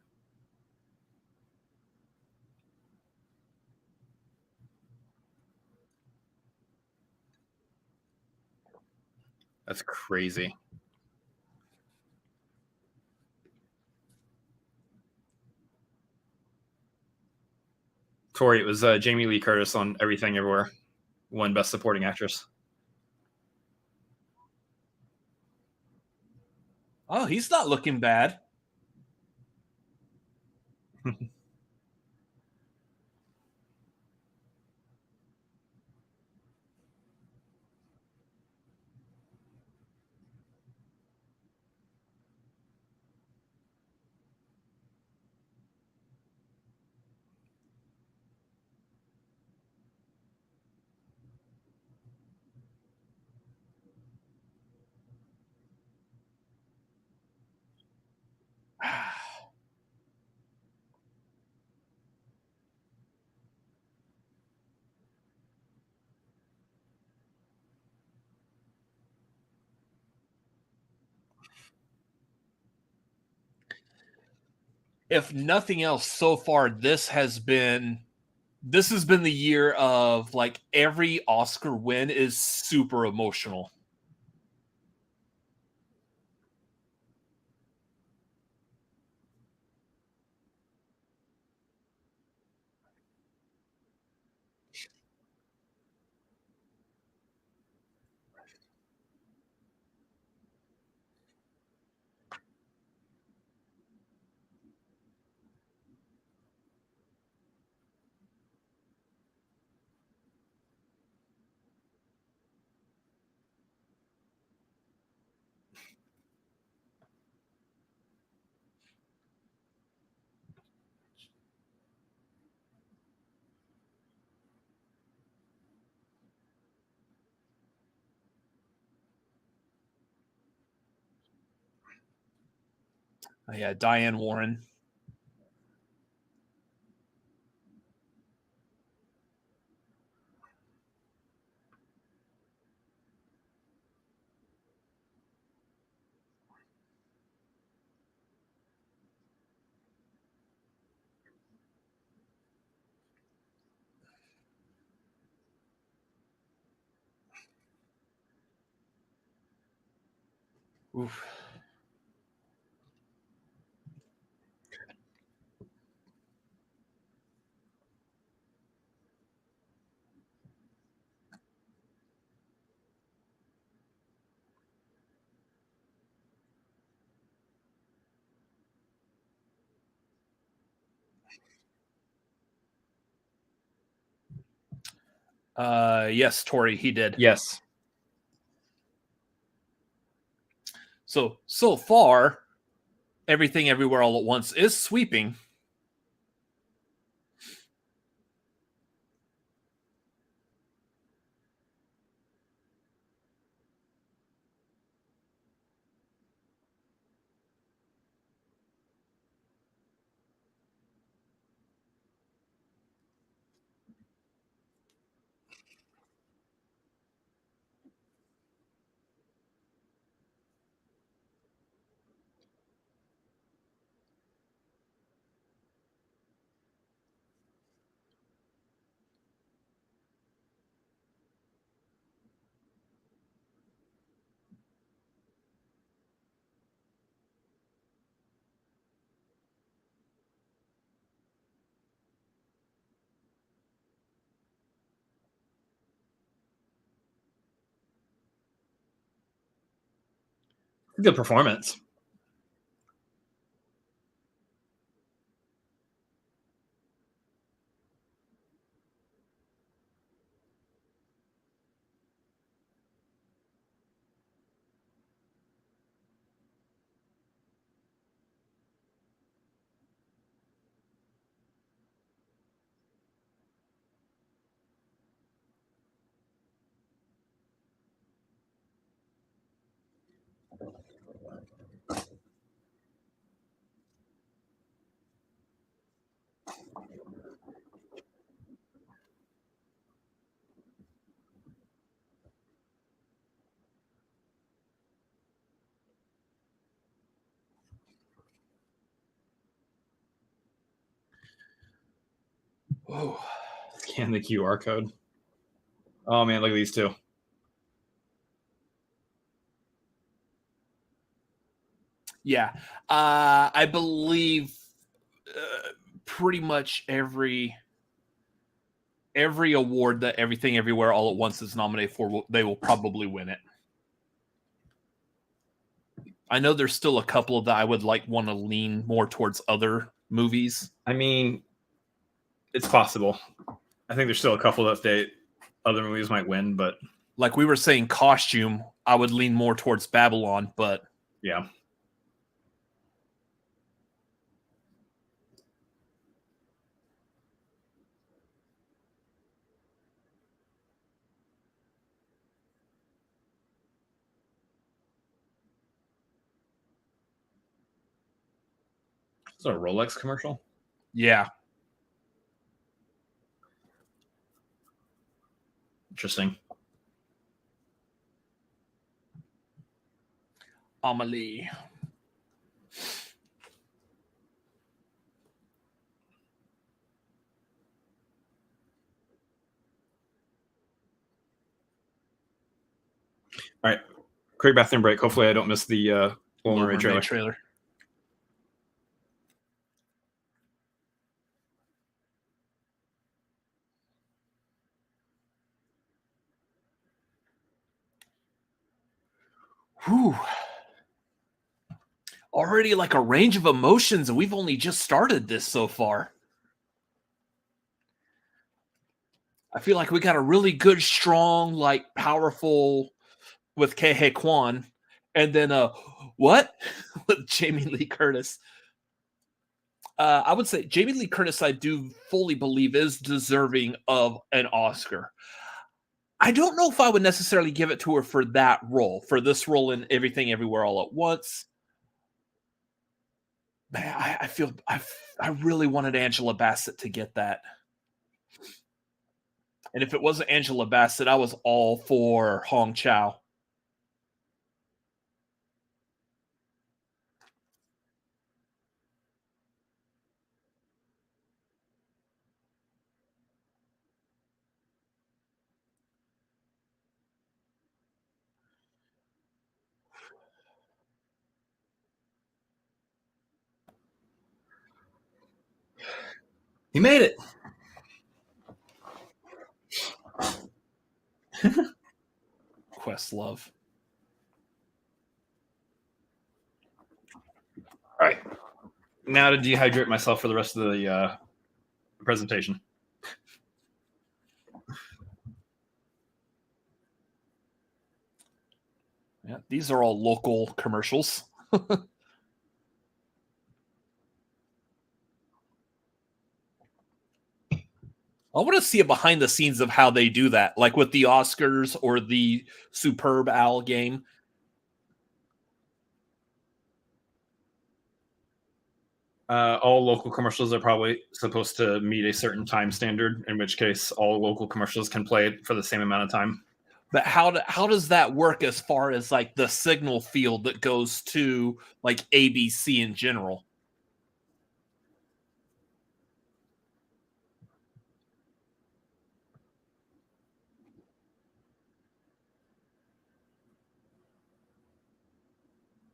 That's crazy. Tori, it was Jamie Lee Curtis on Everything Everywhere. Won Best Supporting Actress. Oh, he's not looking bad. If nothing else, so far this has been the year of like every Oscar win is super emotional. Yeah, Diane Warren. Oof. Yes, Tori, he did. Yes. So far, Everything Everywhere All at Once is sweeping. Good performance. Whoa. Scan the QR code. Oh man, look at these two. Yeah, I believe pretty much every award that Everything Everywhere All at Once is nominated for, they will probably win it. I know there's still a couple that I would want to lean more towards other movies. I mean, it's possible. I think there's still a couple that other movies might win, but like we were saying, costume, I would lean more towards Babylon, but yeah. Is that a Rolex commercial? Yeah. Interesting. Amelie. All right. Quick bathroom break. Hopefully I don't miss the Little Mermaid trailer. Whew. Already like a range of emotions, and we've only just started this so far. I feel like we got a really good, strong, like powerful with Kehe Kwan, and then what with Jamie Lee Curtis. I would say Jamie Lee Curtis, I do fully believe, is deserving of an Oscar. I don't know if I would necessarily give it to her for that role, for this role in Everything Everywhere All at Once. Man, I feel I really wanted Angela Bassett to get that. And if it wasn't Angela Bassett, I was all for Hong Chow. He made it. Questlove. All right. Now to dehydrate myself for the rest of the presentation. Yeah, these are all local commercials. I want to see a behind the scenes of how they do that, like with the Oscars or the Superb Owl game. All local commercials are probably supposed to meet a certain time standard, in which case all local commercials can play it for the same amount of time. But how does that work as far as like the signal field that goes to like ABC in general?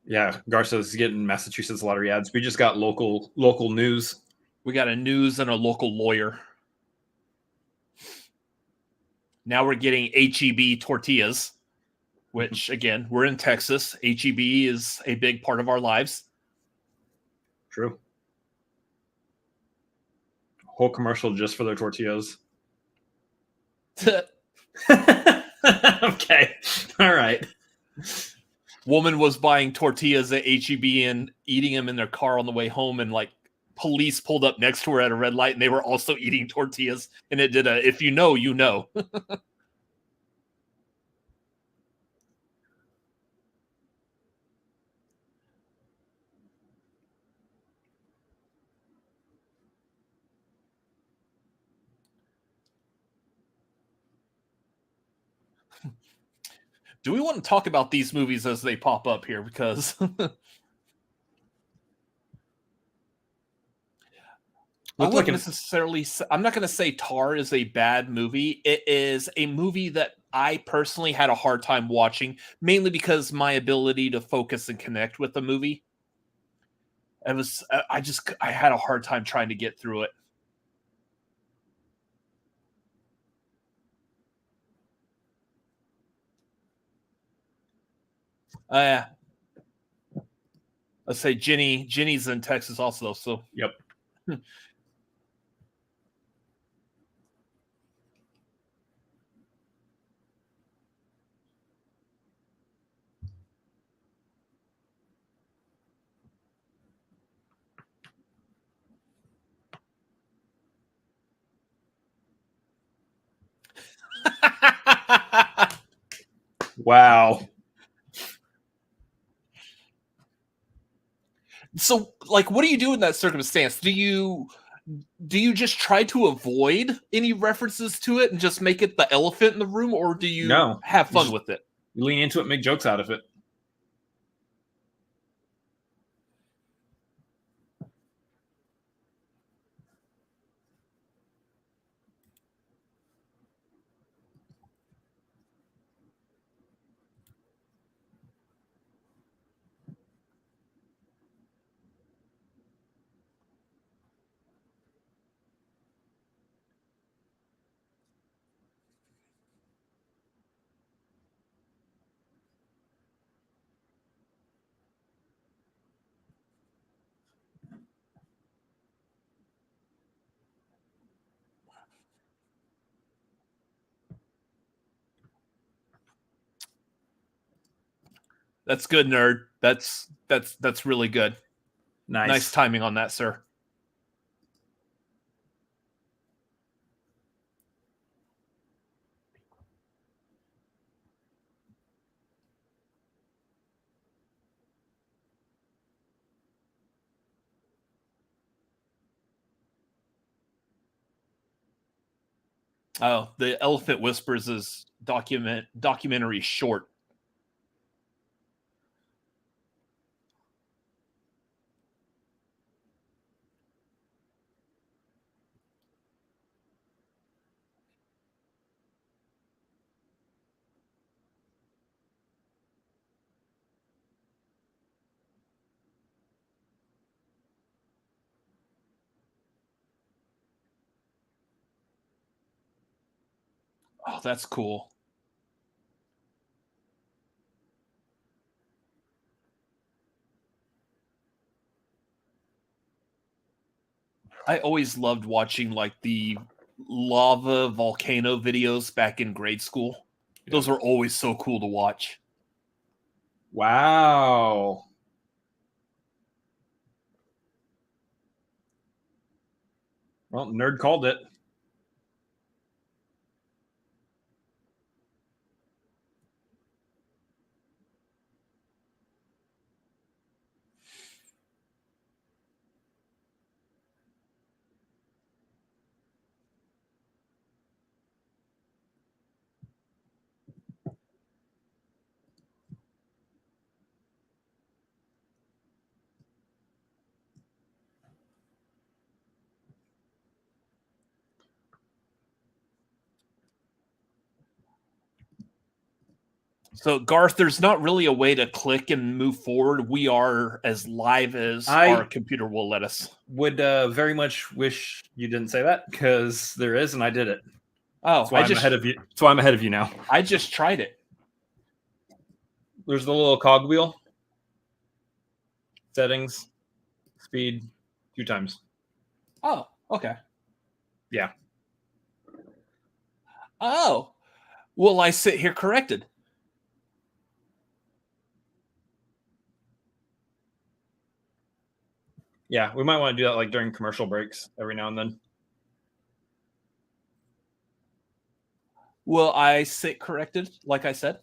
Yeah, Garza's getting Massachusetts lottery ads. We just got local news. We got a news and a local lawyer. Now we're getting HEB tortillas. which again, we're in Texas. HEB is a big part of our lives. True. Whole commercial just for their tortillas. Okay. All right. Woman was buying tortillas at HEB and eating them in their car on the way home, and like police pulled up next to her at a red light, and they were also eating tortillas. And it did if you know, you know. Do we want to talk about these movies as they pop up here? Because I'm not going to say Tar is a bad movie. It is a movie that I personally had a hard time watching, mainly because my ability to focus and connect with the movie. I had a hard time trying to get through it. Let's say Jenny's in Texas also. So yep. Wow. So, like, what do you do in that circumstance? Do you just try to avoid any references to it and just make it the elephant in the room, or do you have fun with it? You lean into it, make jokes out of it. That's good, nerd. That's really good. Nice timing on that, sir. Oh, the Elephant Whispers is documentary short. Oh, that's cool. I always loved watching like the lava volcano videos back in grade school. Yep. Those were always so cool to watch. Wow. Well, nerd called it. So, Garth, there's not really a way to click and move forward. We are as live as our computer will let us. Would very much wish you didn't say that, because there is, and I did it. Oh, I'm ahead of you. So I'm ahead of you now. I just tried it. There's the little cogwheel. Settings, speed, 2 times. Oh, okay. Yeah. Oh, well, I sit here corrected. Yeah, we might want to do that like during commercial breaks every now and then. Will I sit corrected, like I said?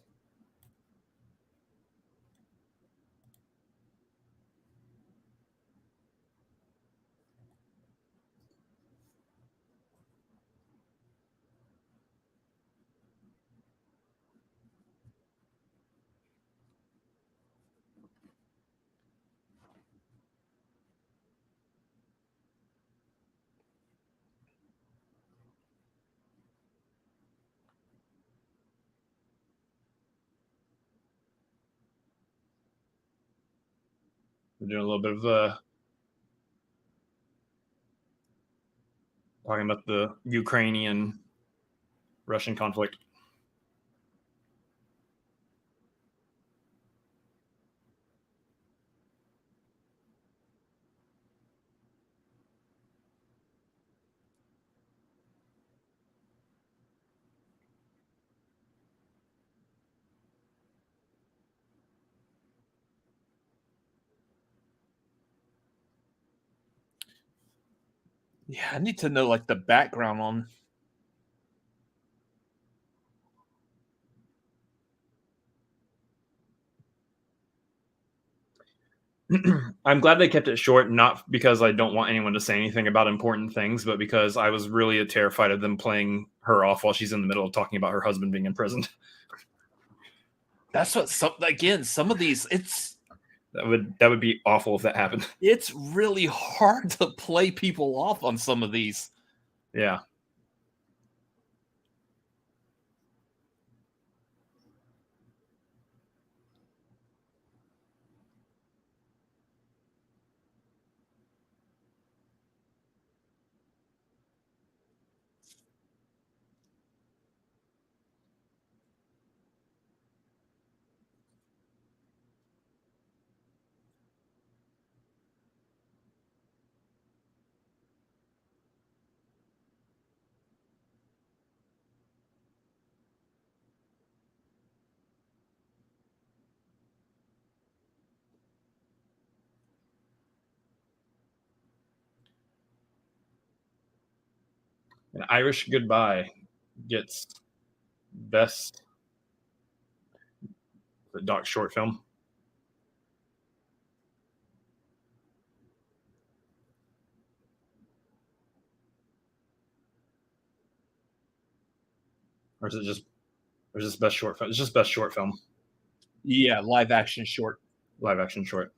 We're doing a little bit of talking about the Ukrainian-Russian conflict. Yeah, I need to know like the background on. I'm glad they kept it short, not because I don't want anyone to say anything about important things, but because I was really terrified of them playing her off while she's in the middle of talking about her husband being imprisoned. That's what some of these That would be awful if that happened. it's really hard to play people off on some of these. Yeah. An Irish Goodbye gets best doc short film. Or is this best short film? It's just best short film. Yeah, live action short. Live action short.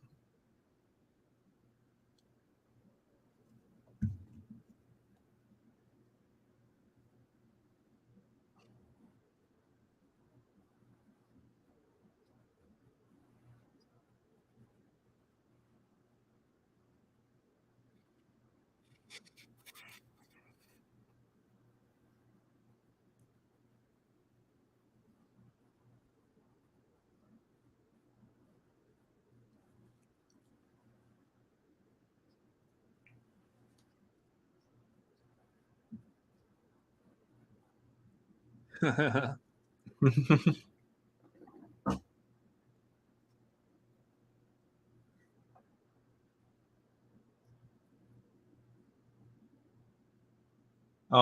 Oh,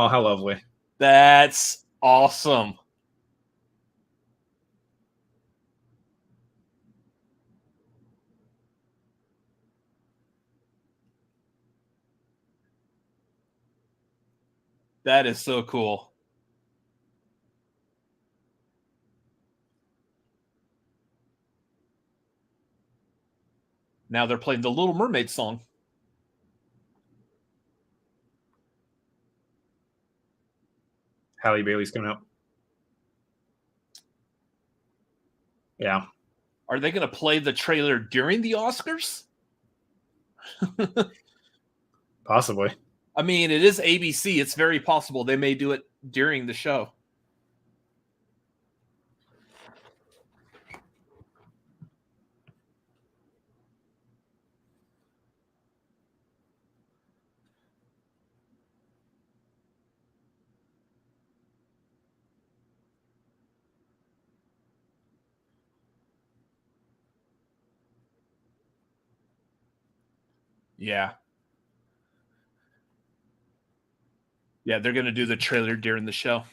how lovely. That's awesome. That is so cool. Now they're playing the Little Mermaid song. Halle Bailey's coming out. Yeah. Are they going to play the trailer during the Oscars? Possibly. I mean, it is ABC. It's very possible they may do it during the show. Yeah. Yeah, they're going to do the trailer during the show.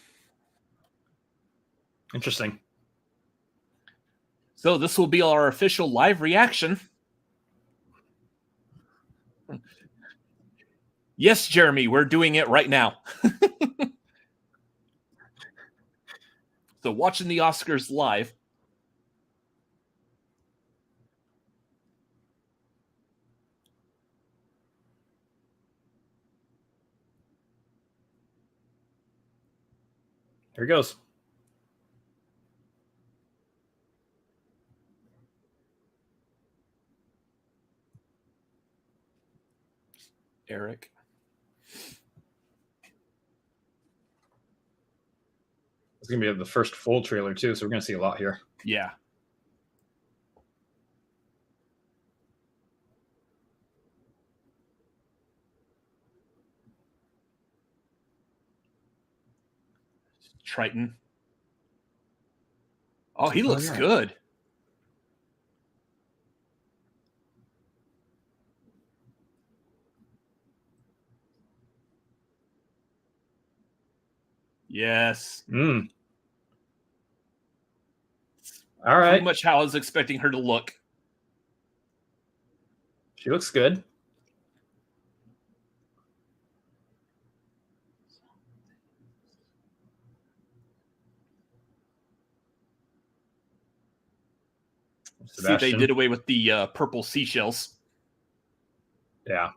Interesting. So this will be our official live reaction. Yes, Jeremy, we're doing it right now. So watching the Oscars live. Here he goes. Eric. It's going to be the first full trailer, too, so we're going to see a lot here. Yeah. Triton. Oh, he looks good. Yes. All right. Pretty much how I was expecting her to look. She looks good. Sebastian. See, they did away with the purple seashells. Yeah.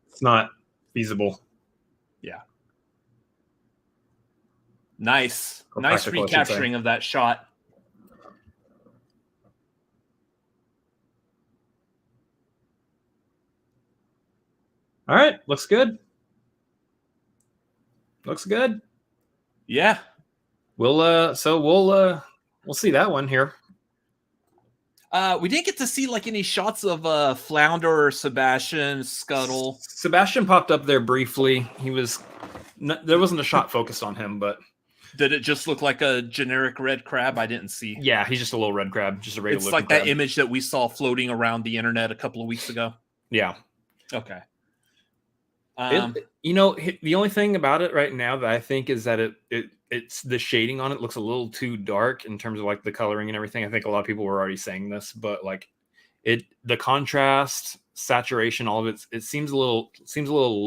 It's not feasible. Yeah. Nice. Nice recapturing of that shot. All right. Looks good. Looks good. Yeah. We'll see that one here. We didn't get to see like any shots of Flounder or Sebastian, Scuttle. Sebastian popped up there briefly. There wasn't a shot focused on him, but did it just look like a generic red crab? I didn't see. Yeah, he's just a little red crab, just a regular. It's like that image that we saw floating around the internet a couple of weeks ago. Yeah. Okay. The only thing about it right now that I think is that it's the shading on it looks a little too dark in terms of like the coloring and everything. I think a lot of people were already saying this, but like the contrast, saturation, all of it seems a little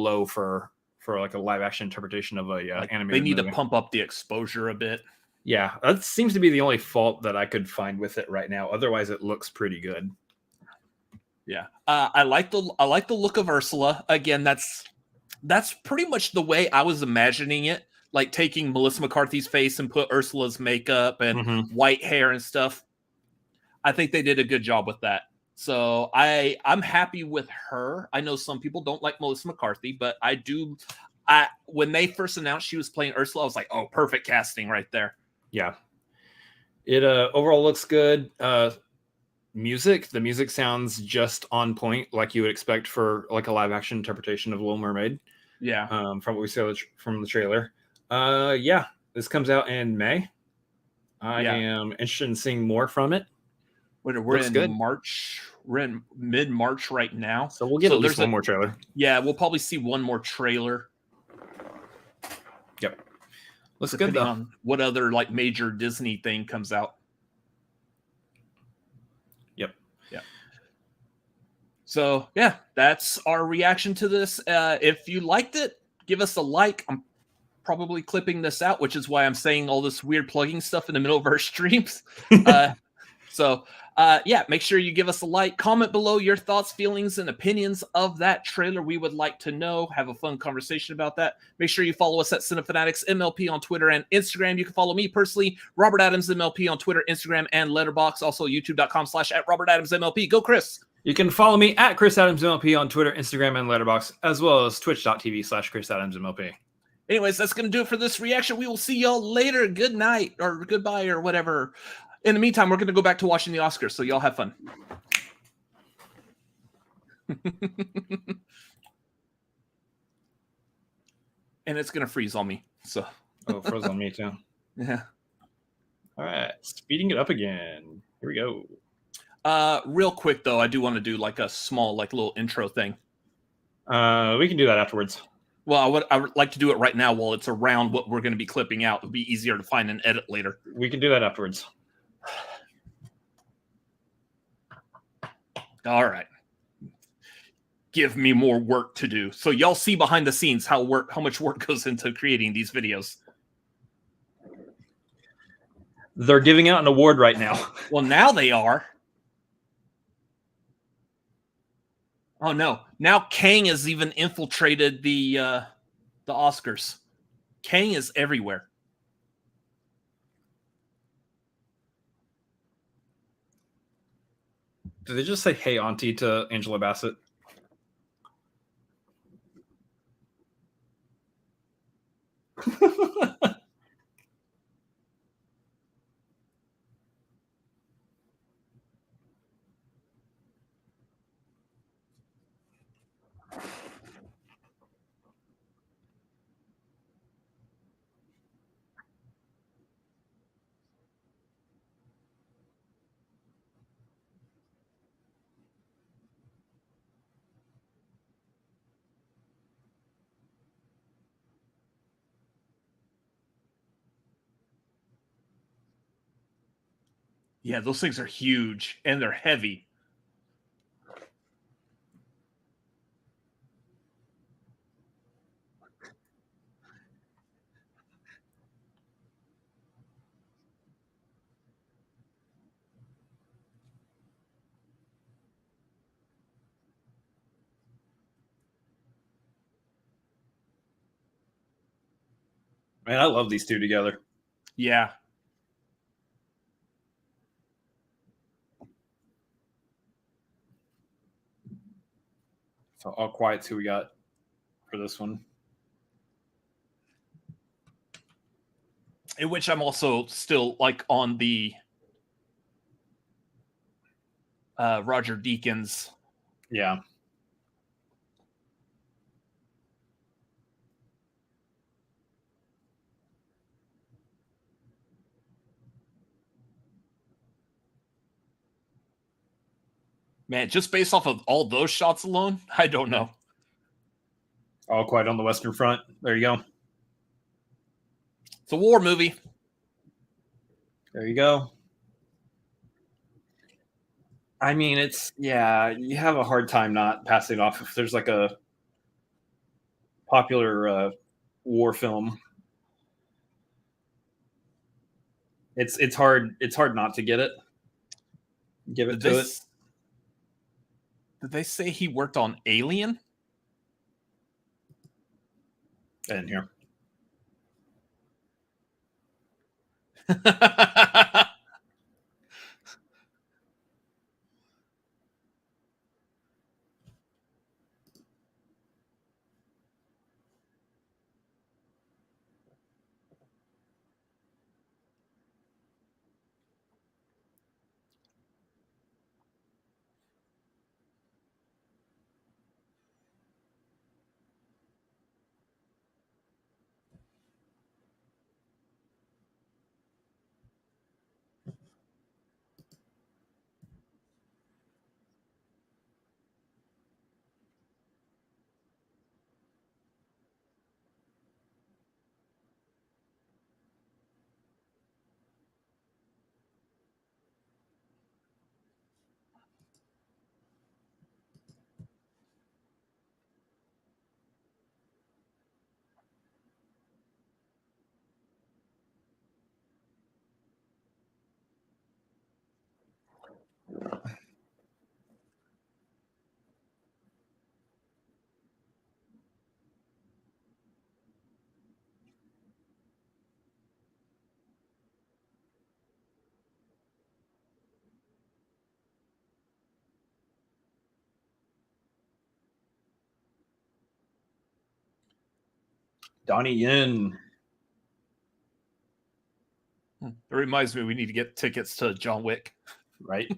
low for like a live action interpretation of a animated They need movie. to pump up the exposure a bit. Yeah, that seems to be the only fault that I could find with it right now. Otherwise, it looks pretty good. Yeah, I like the look of Ursula. Again, that's pretty much the way I was imagining it. Like taking Melissa McCarthy's face and put Ursula's makeup and white hair and stuff. I think they did a good job with that. So I'm happy with her. I know some people don't like Melissa McCarthy, but I do. When they first announced she was playing Ursula, I was like, oh, perfect casting right there. Yeah. It overall looks good. The music sounds just on point, like you would expect for like a live action interpretation of Little Mermaid. Yeah. From what we saw from the trailer. Yeah, this comes out in May. I am interested in seeing more from it. We're in March. We're in mid-March right now. So we'll get at least one more trailer. Yeah, we'll probably see one more trailer. Yep. Looks good though. On what other like major Disney thing comes out. Yep. Yeah. So yeah, that's our reaction to this. If you liked it, give us a like. I'm probably clipping this out, which is why I'm saying all this weird plugging stuff in the middle of our streams. Yeah, make sure you give us a like. Comment below your thoughts, feelings, and opinions of that trailer. We would like to know. Have a fun conversation about that. Make sure you follow us at Cinefanatics MLP on Twitter and Instagram. You can follow me personally, Robert Adams MLP on Twitter, Instagram, and Letterboxd. Also, youtube.com/@RobertAdamsMLP. Go, Chris. You can follow me at Chris Adams MLP on Twitter, Instagram, and Letterboxd, as well as twitch.tv/Chris Adams MLP. Anyways, that's going to do it for this reaction. We will see y'all later. Good night or goodbye or whatever. In the meantime, we're going to go back to watching the Oscars, so y'all have fun. And it's going to freeze on me. So. Oh, froze on me too. Yeah. All right. Speeding it up again. Here we go. Real quick though, I do want to do like a small, like little intro thing. We can do that afterwards. Well, I would like to do it right now while it's around what we're going to be clipping out. It'll be easier to find and edit later. We can do that afterwards. All right. Give me more work to do. So y'all see behind the scenes how much work goes into creating these videos. They're giving out an award right now. Well, now they are. Oh no! Now Kang has even infiltrated the Oscars. Kang is everywhere. Did they just say "Hey, Auntie" to Angela Bassett? Yeah, those things are huge and they're heavy. Man, I love these two together. Yeah. So All Quiet's who we got for this one. In which I'm also still like on the Roger Deakins. Yeah. Man, just based off of all those shots alone, I don't know. All Quiet on the Western Front. There you go. It's a war movie. There you go. I mean, you have a hard time not passing off if there's like a popular war film. It's hard not to get it. Give it to it. Did they say he worked on Alien? In here. Donnie Yen. It reminds me we need to get tickets to John Wick. Right?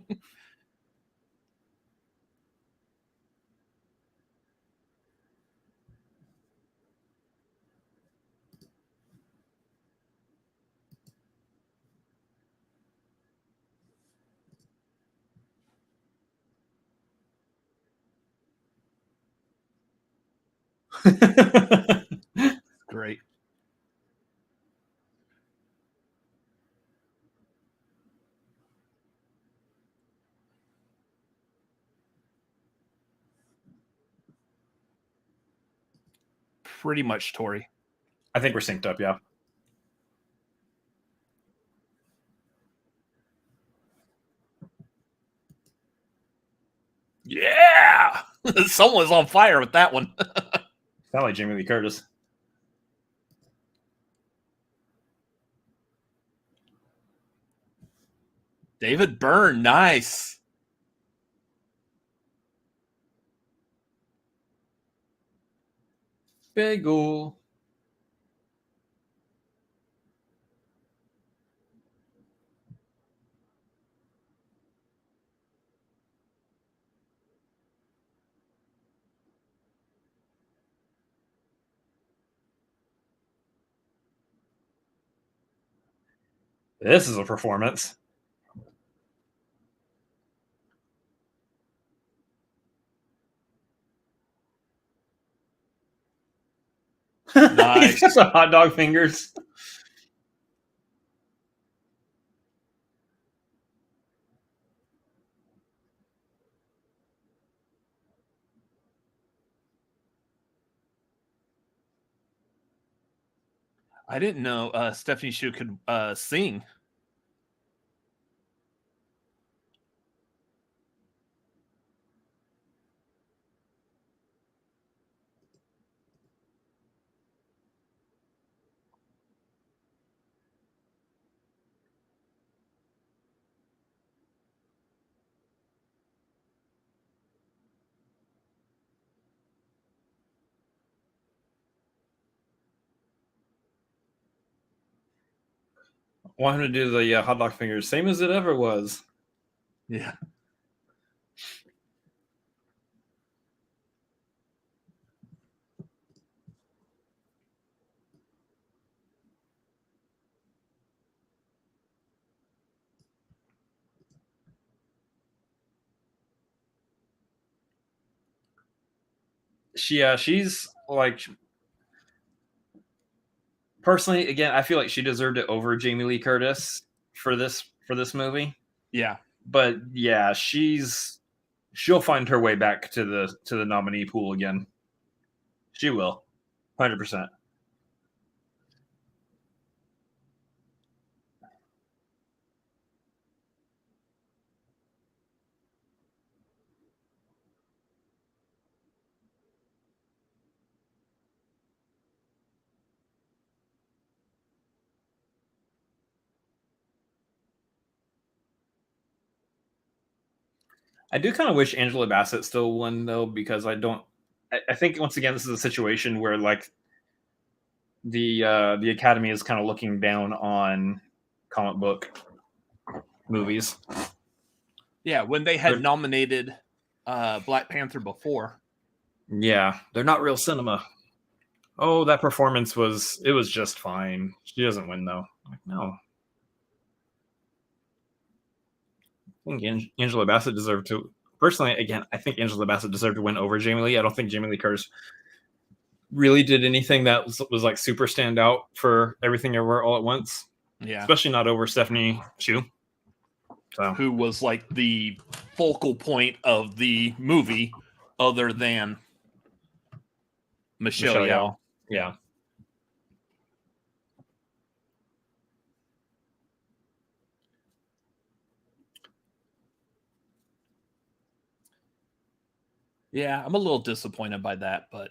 Great. Pretty much Tori. I think we're synced up, yeah. Yeah! Someone's on fire with that one. Sound like Jamie Lee Curtis. David Byrne, nice. Bagel. This is a performance. Nice. He's got some hot dog fingers. I didn't know Stephanie Shu could sing. Want him to do the hot dog fingers, same as it ever was. Yeah. She's like, personally, again, I feel like she deserved it over Jamie Lee Curtis for this movie. Yeah. But yeah, she'll find her way back to the nominee pool again. She will, 100%. I do kind of wish Angela Bassett still won though, because I think once again this is a situation where like the Academy is kind of looking down on comic book movies. Yeah, when they had nominated Black Panther before. Yeah, they're not real cinema. Oh, that performance was just fine. She doesn't win though. Like, no. I think Angela Bassett deserved to. Personally, again, I think Angela Bassett deserved to win over Jamie Lee. I don't think Jamie Lee Curtis really did anything that was like super stand out for Everything Everywhere All at Once. Yeah. Especially not over Stephanie Shu. So. Who was like the focal point of the movie other than Michelle Yeoh. Yeah. Yeah, I'm a little disappointed by that, but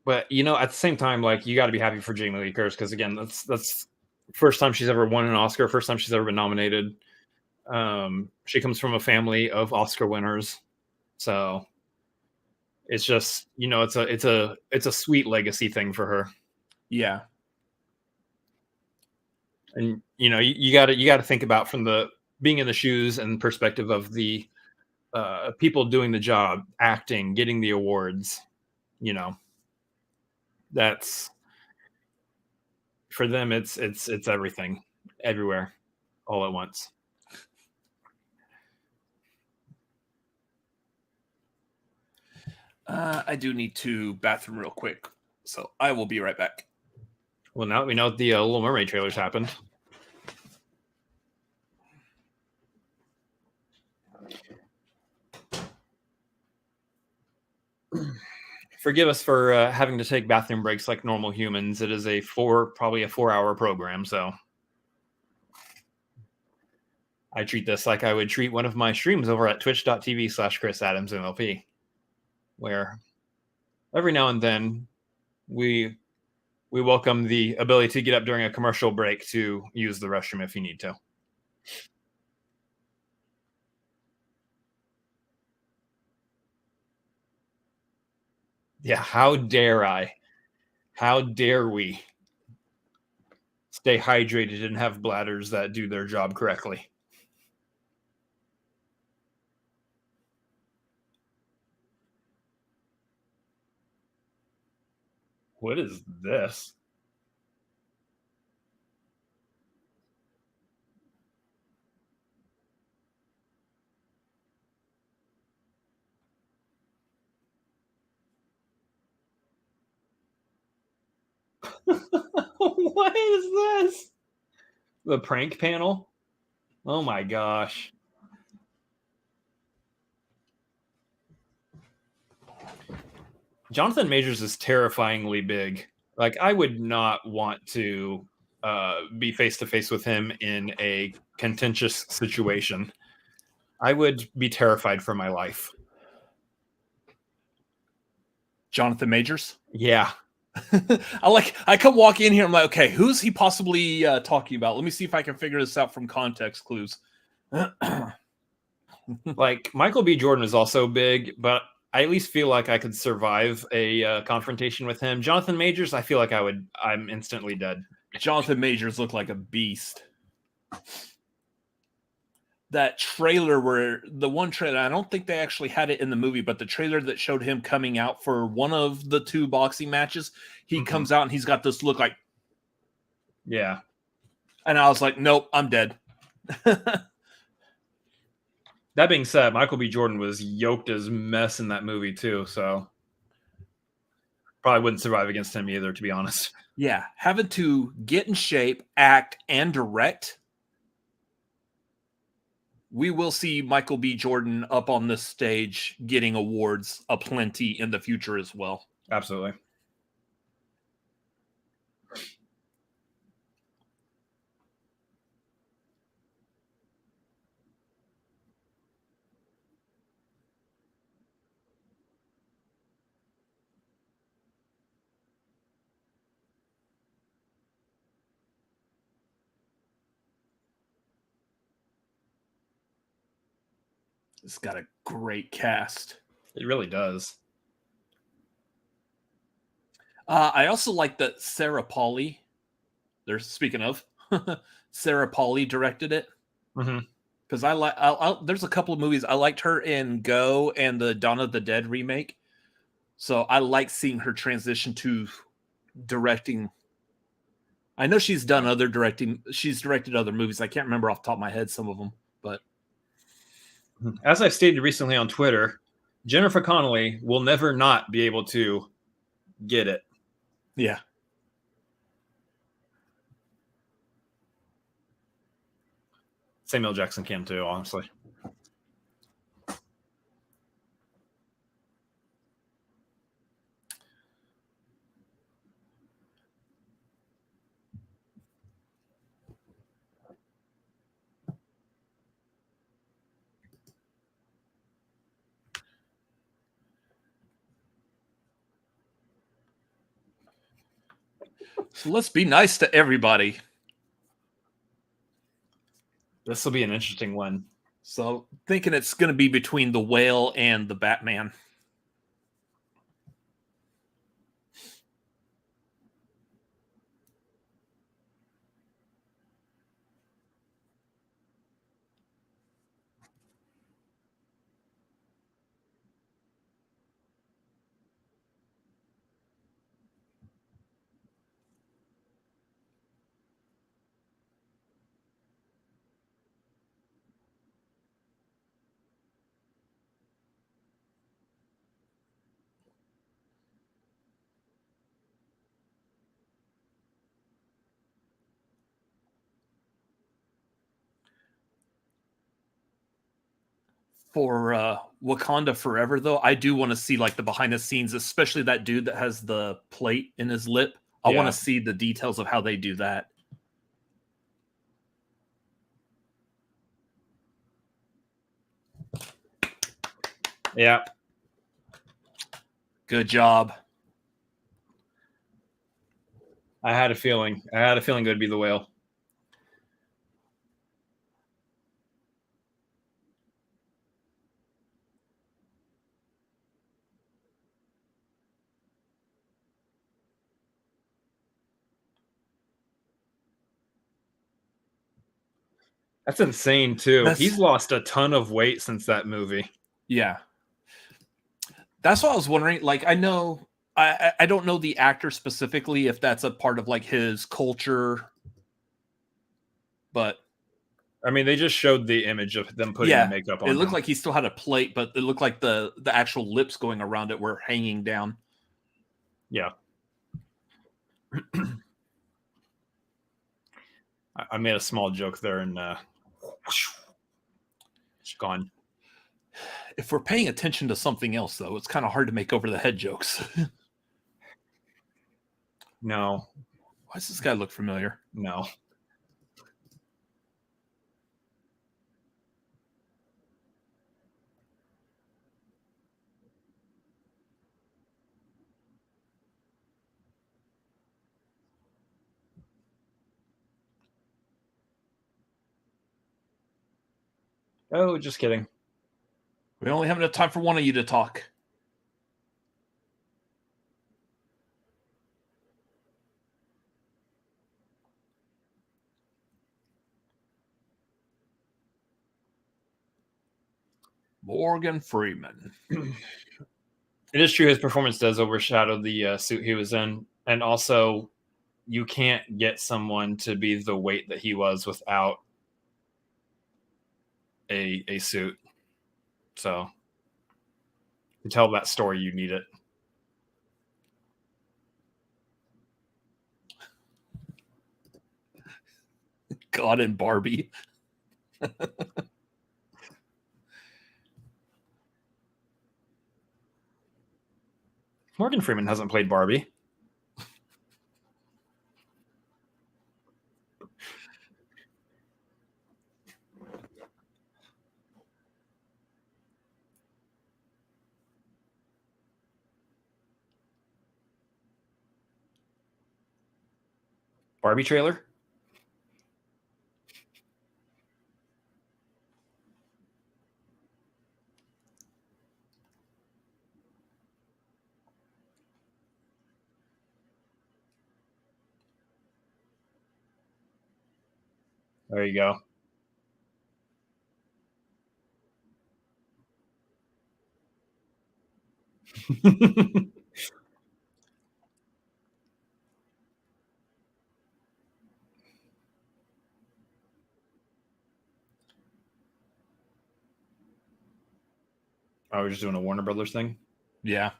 at the same time, like, you got to be happy for Jamie Lee Curtis because again, that's first time she's ever won an Oscar, first time she's ever been nominated. She comes from a family of Oscar winners, so it's just it's a sweet legacy thing for her. Yeah, and you got to think about from the being in the shoes and perspective of the people doing the job, acting, getting the awards. That's for them. It's everything, everywhere, all at once. I do need to bathroom real quick, so I will be right back. Well, now that we know the Little Mermaid trailers happened. Forgive us for having to take bathroom breaks like normal humans. It is probably a 4-hour program, so I treat this like I would treat one of my streams over at twitch.tv/ChrisAdamsMLP, where every now and then we welcome the ability to get up during a commercial break to use the restroom if you need to. Yeah, how dare I? How dare we stay hydrated and have bladders that do their job correctly? What is this? What is this? The prank panel? Oh my gosh. Jonathan Majors is terrifyingly big. Like, I would not want to be face to face with him in a contentious situation. I would be terrified for my life. Jonathan Majors? Yeah. I come walk in here, I'm like, okay, who's he possibly talking about? Let me see if I can figure this out from context clues. Like, Michael B. Jordan is also big, but I at least feel like I could survive a confrontation with him. Jonathan Majors, I feel like I'm instantly dead. Jonathan Majors looked like a beast. That trailer I don't think they actually had it in the movie, but the trailer that showed him coming out for one of the 2 boxing matches, he comes out and he's got this look like, yeah. And I was like, nope, I'm dead. That being said, Michael B. Jordan was yoked as mess in that movie too, so probably wouldn't survive against him either, to be honest. Yeah, having to get in shape, act, and direct. We will see Michael B. Jordan up on this stage getting awards aplenty in the future as well. Absolutely. It's got a great cast. It really does. I also like that Sarah Polley, speaking of, Sarah Polley directed it. Because there's a couple of movies I liked her in Go and the Dawn of the Dead remake. So I like seeing her transition to directing. I know she's done other directing. She's directed other movies. I can't remember off the top of my head some of them, but as I've stated recently on Twitter, Jennifer Connelly will never not be able to get it. Yeah. Samuel Jackson can too, honestly. So let's be nice to everybody. This will be an interesting one. So thinking it's going to be between the Whale and the Batman. For Wakanda Forever, though, I do want to see like the behind the scenes, especially that dude that has the plate in his lip. I want to see the details of how they do that. Yeah. Good job. I had a feeling. it would be the whale. That's insane, too. He's lost a ton of weight since that movie. Yeah. That's what I was wondering. Like, I know, I don't know the actor specifically, if that's a part of like his culture, but. I mean, they just showed the image of them putting the makeup on. It looked like he still had a plate, but it looked like the actual lips going around it were hanging down. Yeah. I made a small joke there, and it's gone. If we're paying attention to something else, though, it's kind of hard to make over the head jokes. No. Why does this guy look familiar? No. Oh, just kidding. We only have enough time for one of you to talk. Morgan Freeman. It is true his performance does overshadow the suit he was in. And also, you can't get someone to be the weight that he was without a suit. So, to tell that story, you need it. God and Barbie. Morgan Freeman hasn't played Barbie. Barbie trailer? There you go. Oh, we're just doing a Warner Brothers thing? Yeah.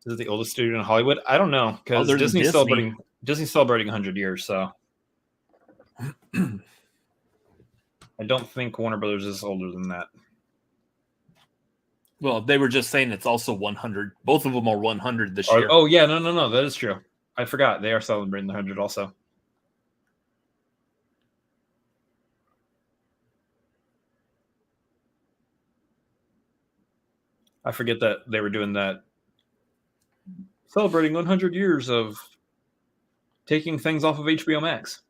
Is it the oldest studio in Hollywood? I don't know, because Disney's celebrating 100 years, so I don't think Warner Brothers is older than that. Well, they were just saying it's also 100. Both of them are 100 this year. Oh, yeah, no, that is true. I forgot. They are celebrating the 100 also. I forget that they were doing that. Celebrating 100 years of taking things off of HBO Max.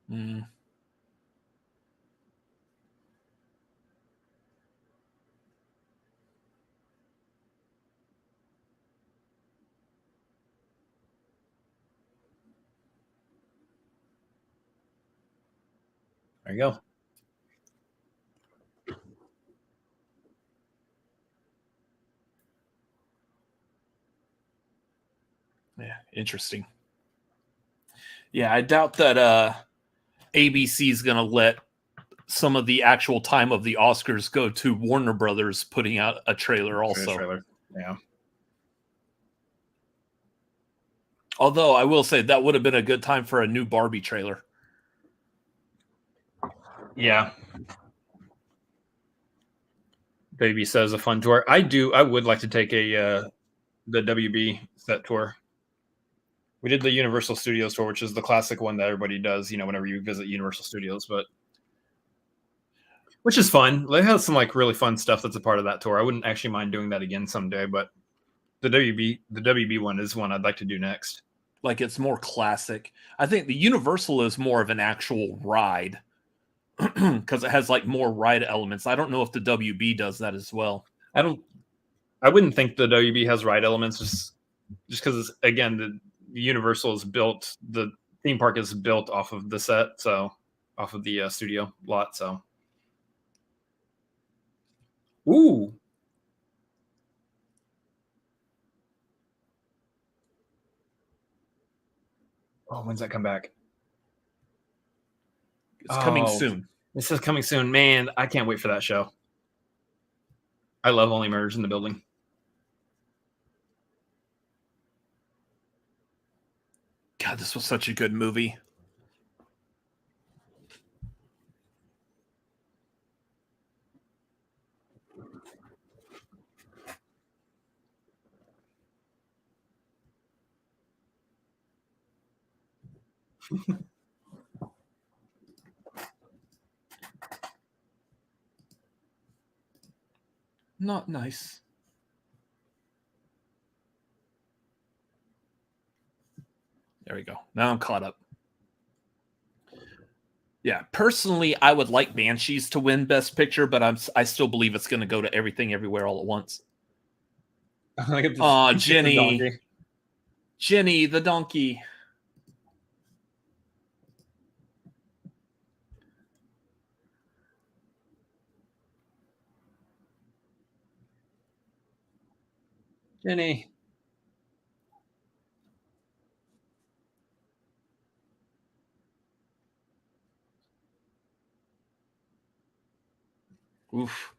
Mm. There you go. Yeah, interesting. Yeah, I doubt that ABC is going to let some of the actual time of the Oscars go to Warner Brothers putting out a trailer also. Yeah. Although I will say that would have been a good time for a new Barbie trailer. Yeah. Baby says a fun tour. I would like to take the WB set tour. We did the Universal Studios tour, which is the classic one that everybody does, whenever you visit Universal Studios, which is fun. They have some really fun stuff that's a part of that tour. I wouldn't actually mind doing that again someday, but the WB one is one I'd like to do next. It's more classic. I think the Universal is more of an actual ride because it has more ride elements. I don't know if the WB does that as well. I wouldn't think the WB has ride elements just because, again, the Universal is built, the theme park is built off of the set, so off of the studio lot. So, ooh, oh, when's that come back? It's coming soon. This is coming soon, man. I can't wait for that show. I love Only Murders in the Building. God, this was such a good movie. Not nice. There we go. Now I'm caught up. Yeah, personally, I would like Banshees to win Best Picture, but I still believe it's going to go to Everything Everywhere All at Once. Oh, Jenny. Jenny, the donkey. Jenny. Oof.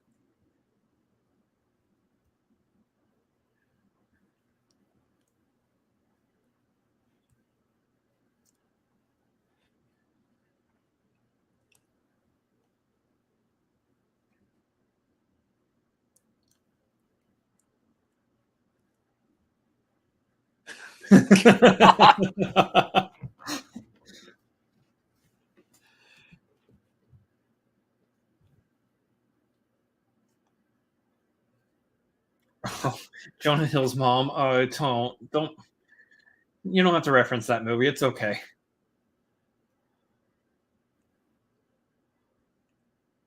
Jonah Hill's mom. Oh, don't. You don't have to reference that movie. It's okay.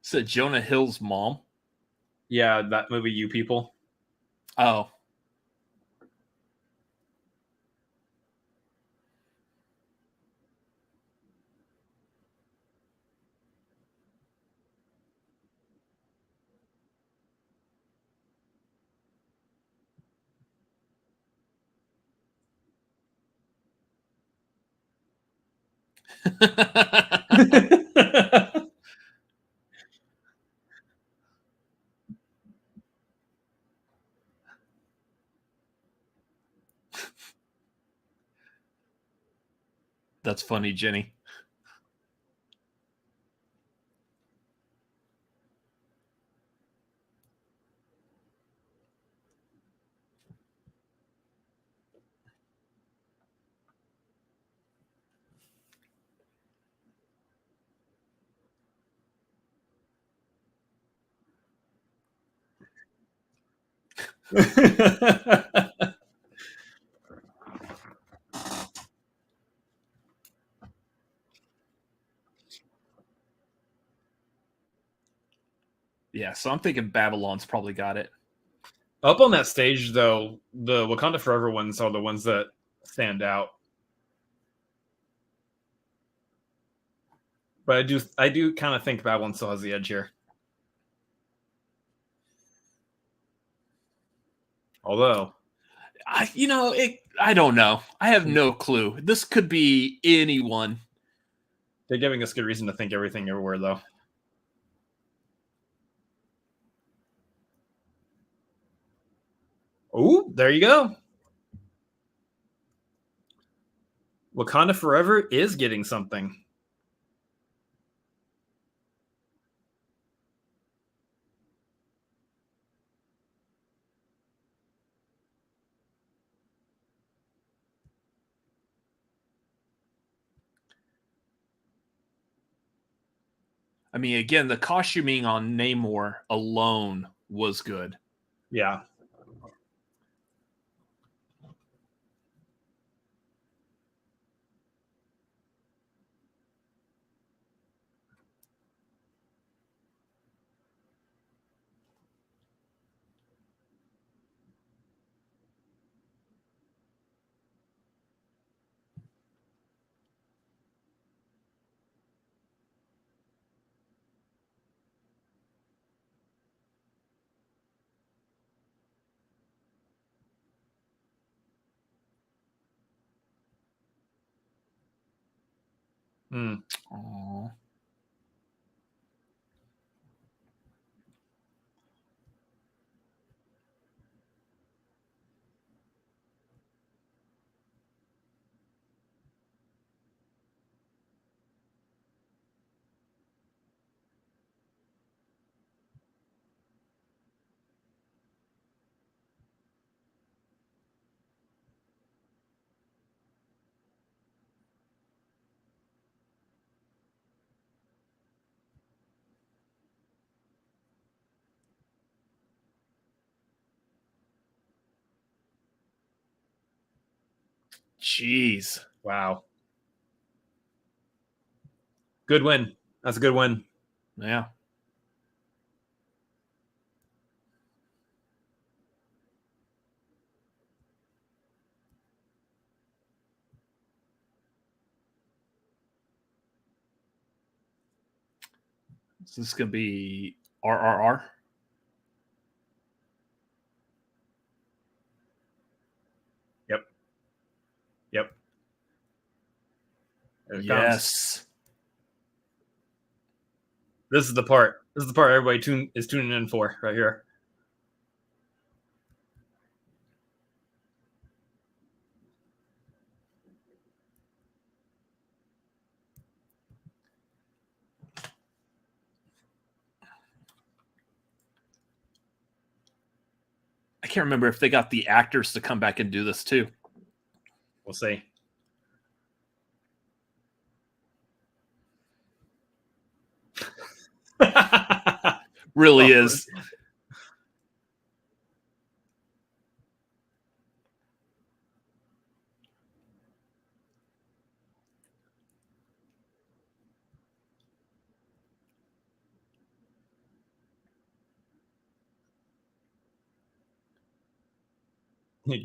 Said Jonah Hill's mom. Yeah, that movie, You People. Oh. That's funny, Jenny. Yeah, so I'm thinking Babylon's probably got it. Up on that stage, though, the Wakanda Forever ones are the ones that stand out. But I do kind of think Babylon still has the edge here. Although, I don't know. I have no clue. This could be anyone. They're giving us good reason to think Everything Everywhere, though. Oh, there you go. Wakanda Forever is getting something. I mean, again, the costuming on Namor alone was good. Yeah. Aww. Jeez. Wow. Good win. That's a good win. Yeah. Is this going to be RRR? Yep. There it Yes. comes. This is the part. This is the part everybody is tuning in for right here. I can't remember if they got the actors to come back and do this too. We'll see. Really is.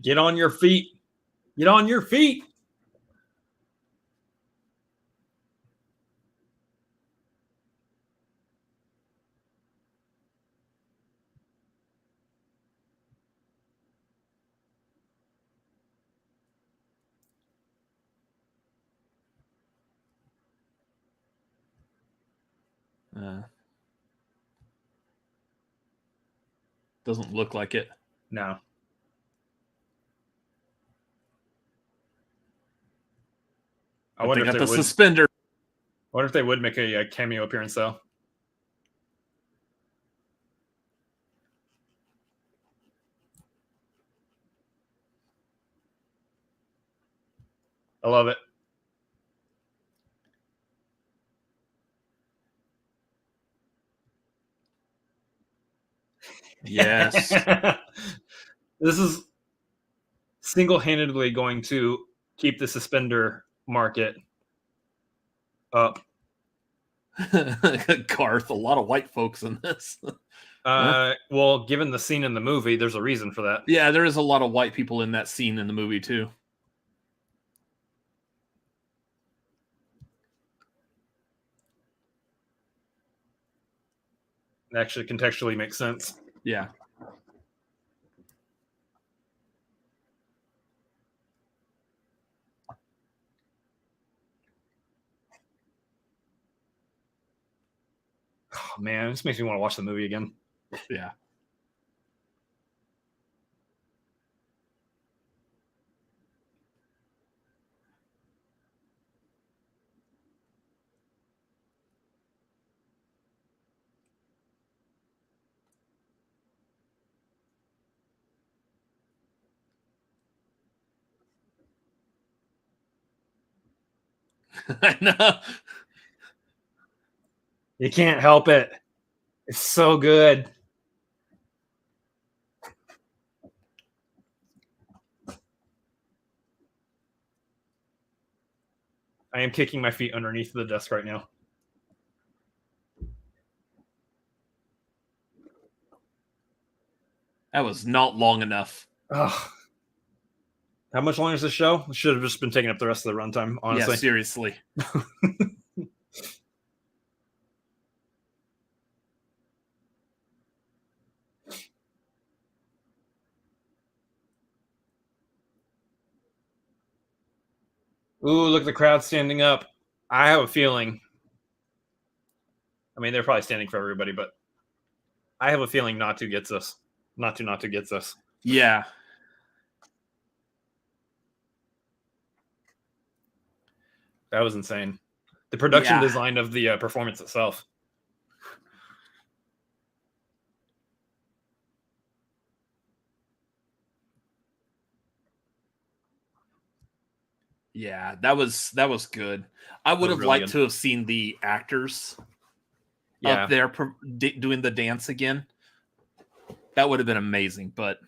Get on your feet. Get on your feet. Doesn't look like it. No. I wonder they if got they the would. suspender. I wonder if they would make a cameo appearance though. I love it. Yes. This is single-handedly going to keep the suspender market up. Garth, a lot of white folks in this. Well, given the scene in the movie, there's a reason for that. Yeah, there is a lot of white people in that scene in the movie too. actually contextually makes sense. Yeah. Oh, man, this makes me want to watch the movie again. Yeah. I know. You can't help it. It's so good. I am kicking my feet underneath the desk right now. That was not long enough. Ugh. How much longer is the show? It should have just been taking up the rest of the runtime, honestly. Yeah, seriously. Ooh, look at the crowd standing up. I have a feeling. I mean, they're probably standing for everybody, but I have a feeling Natu gets this. Natu gets this. Yeah. That was insane. The production design of the performance itself. Yeah, that was good. I would have really liked good. to have seen the actors up there doing the dance again. That would have been amazing, but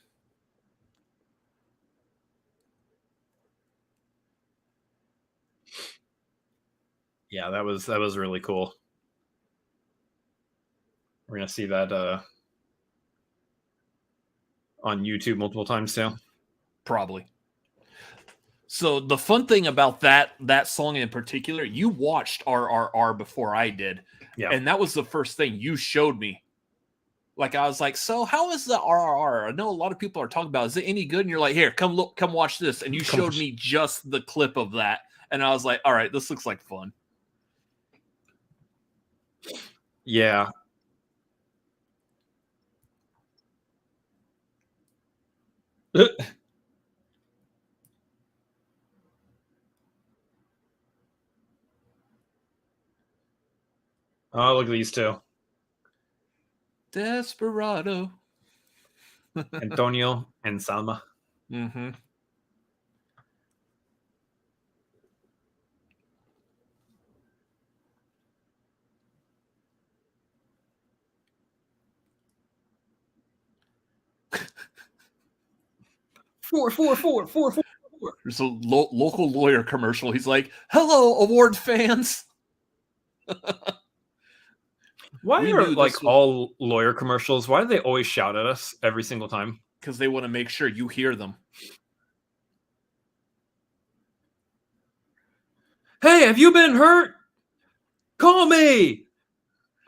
yeah, that was really cool. We're gonna see that on YouTube multiple times too. Probably. So the fun thing about that song in particular, you watched RRR before I did. Yeah. And that was the first thing you showed me. Like, I was like, so how is the RRR? I know a lot of people are talking about, is it any good? And you're like, here, come watch this. And you showed me just the clip of that. And I was like, all right, this looks like fun. Yeah. Oh, look at these two. Desperado. Antonio and Salma. Mm-hmm. Four. There's a local lawyer commercial. He's like, hello, award fans. Why are like all lawyer commercials? Why do they always shout at us every single time? Because they want to make sure you hear them. Hey, have you been hurt? Call me.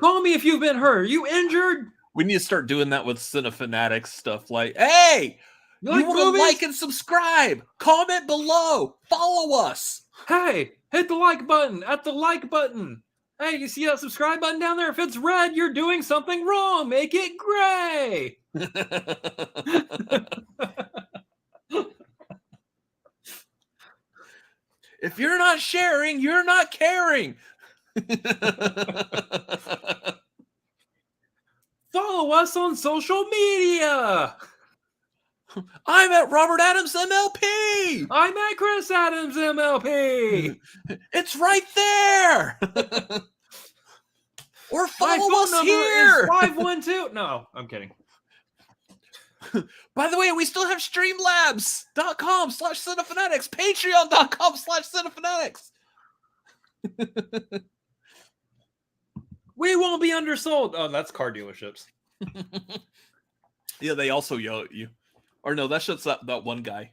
Call me if you've been hurt. Are you injured? We need to start doing that with Cinefanatics stuff. Like, hey, you want to like and subscribe? Comment below. Follow us. Hey, hit the like button at the like button. Hey, you see that subscribe button down there? If it's red, you're doing something wrong. Make it gray. If you're not sharing, you're not caring. Follow us on social media. I'm at Robert Adams MLP. I'm at Chris Adams MLP. It's right there. Or follow us here. 512. No, I'm kidding. By the way, we still have streamlabs.com/Cinefanatics, patreon.com/Cinefanatics. We won't be undersold. Oh, that's car dealerships. Yeah, they also yell at you. Or no, that's just that one guy.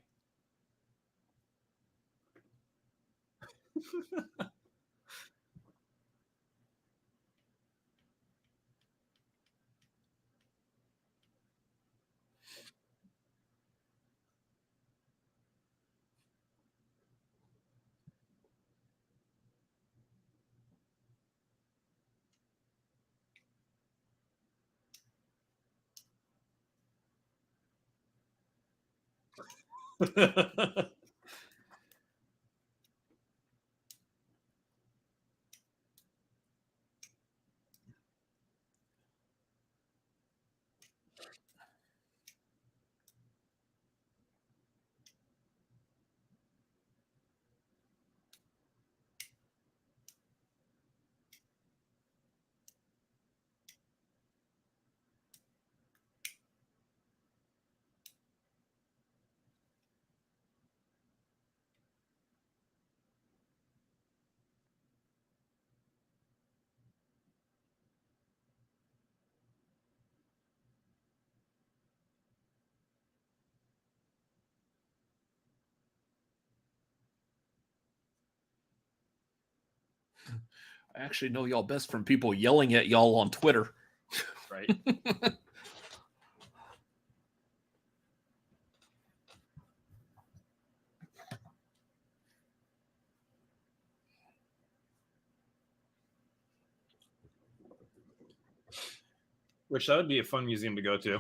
I actually know y'all best from people yelling at y'all on Twitter. Right. Which that would be a fun museum to go to.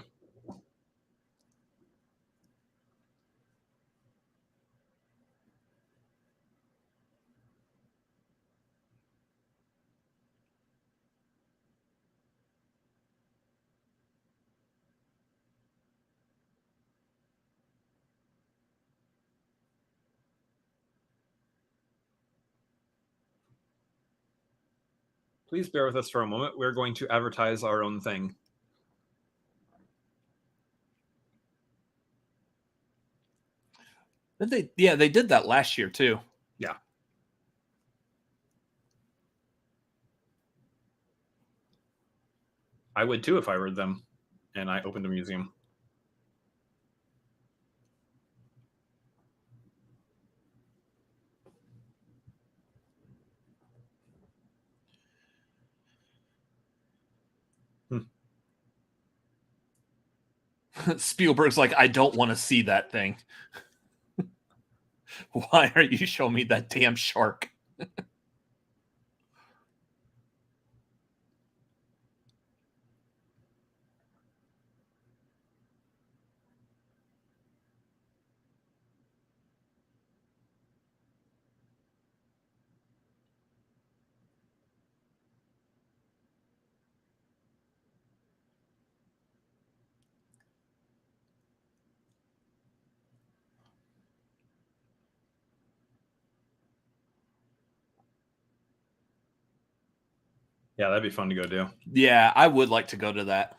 Please bear with us for a moment. We're going to advertise our own thing. They did that last year too. Yeah. I would too if I were them and I opened a museum. Spielberg's like, I don't want to see that thing. Why are you showing me that damn shark? Yeah, that'd be fun to go do. Yeah, I would like to go to that.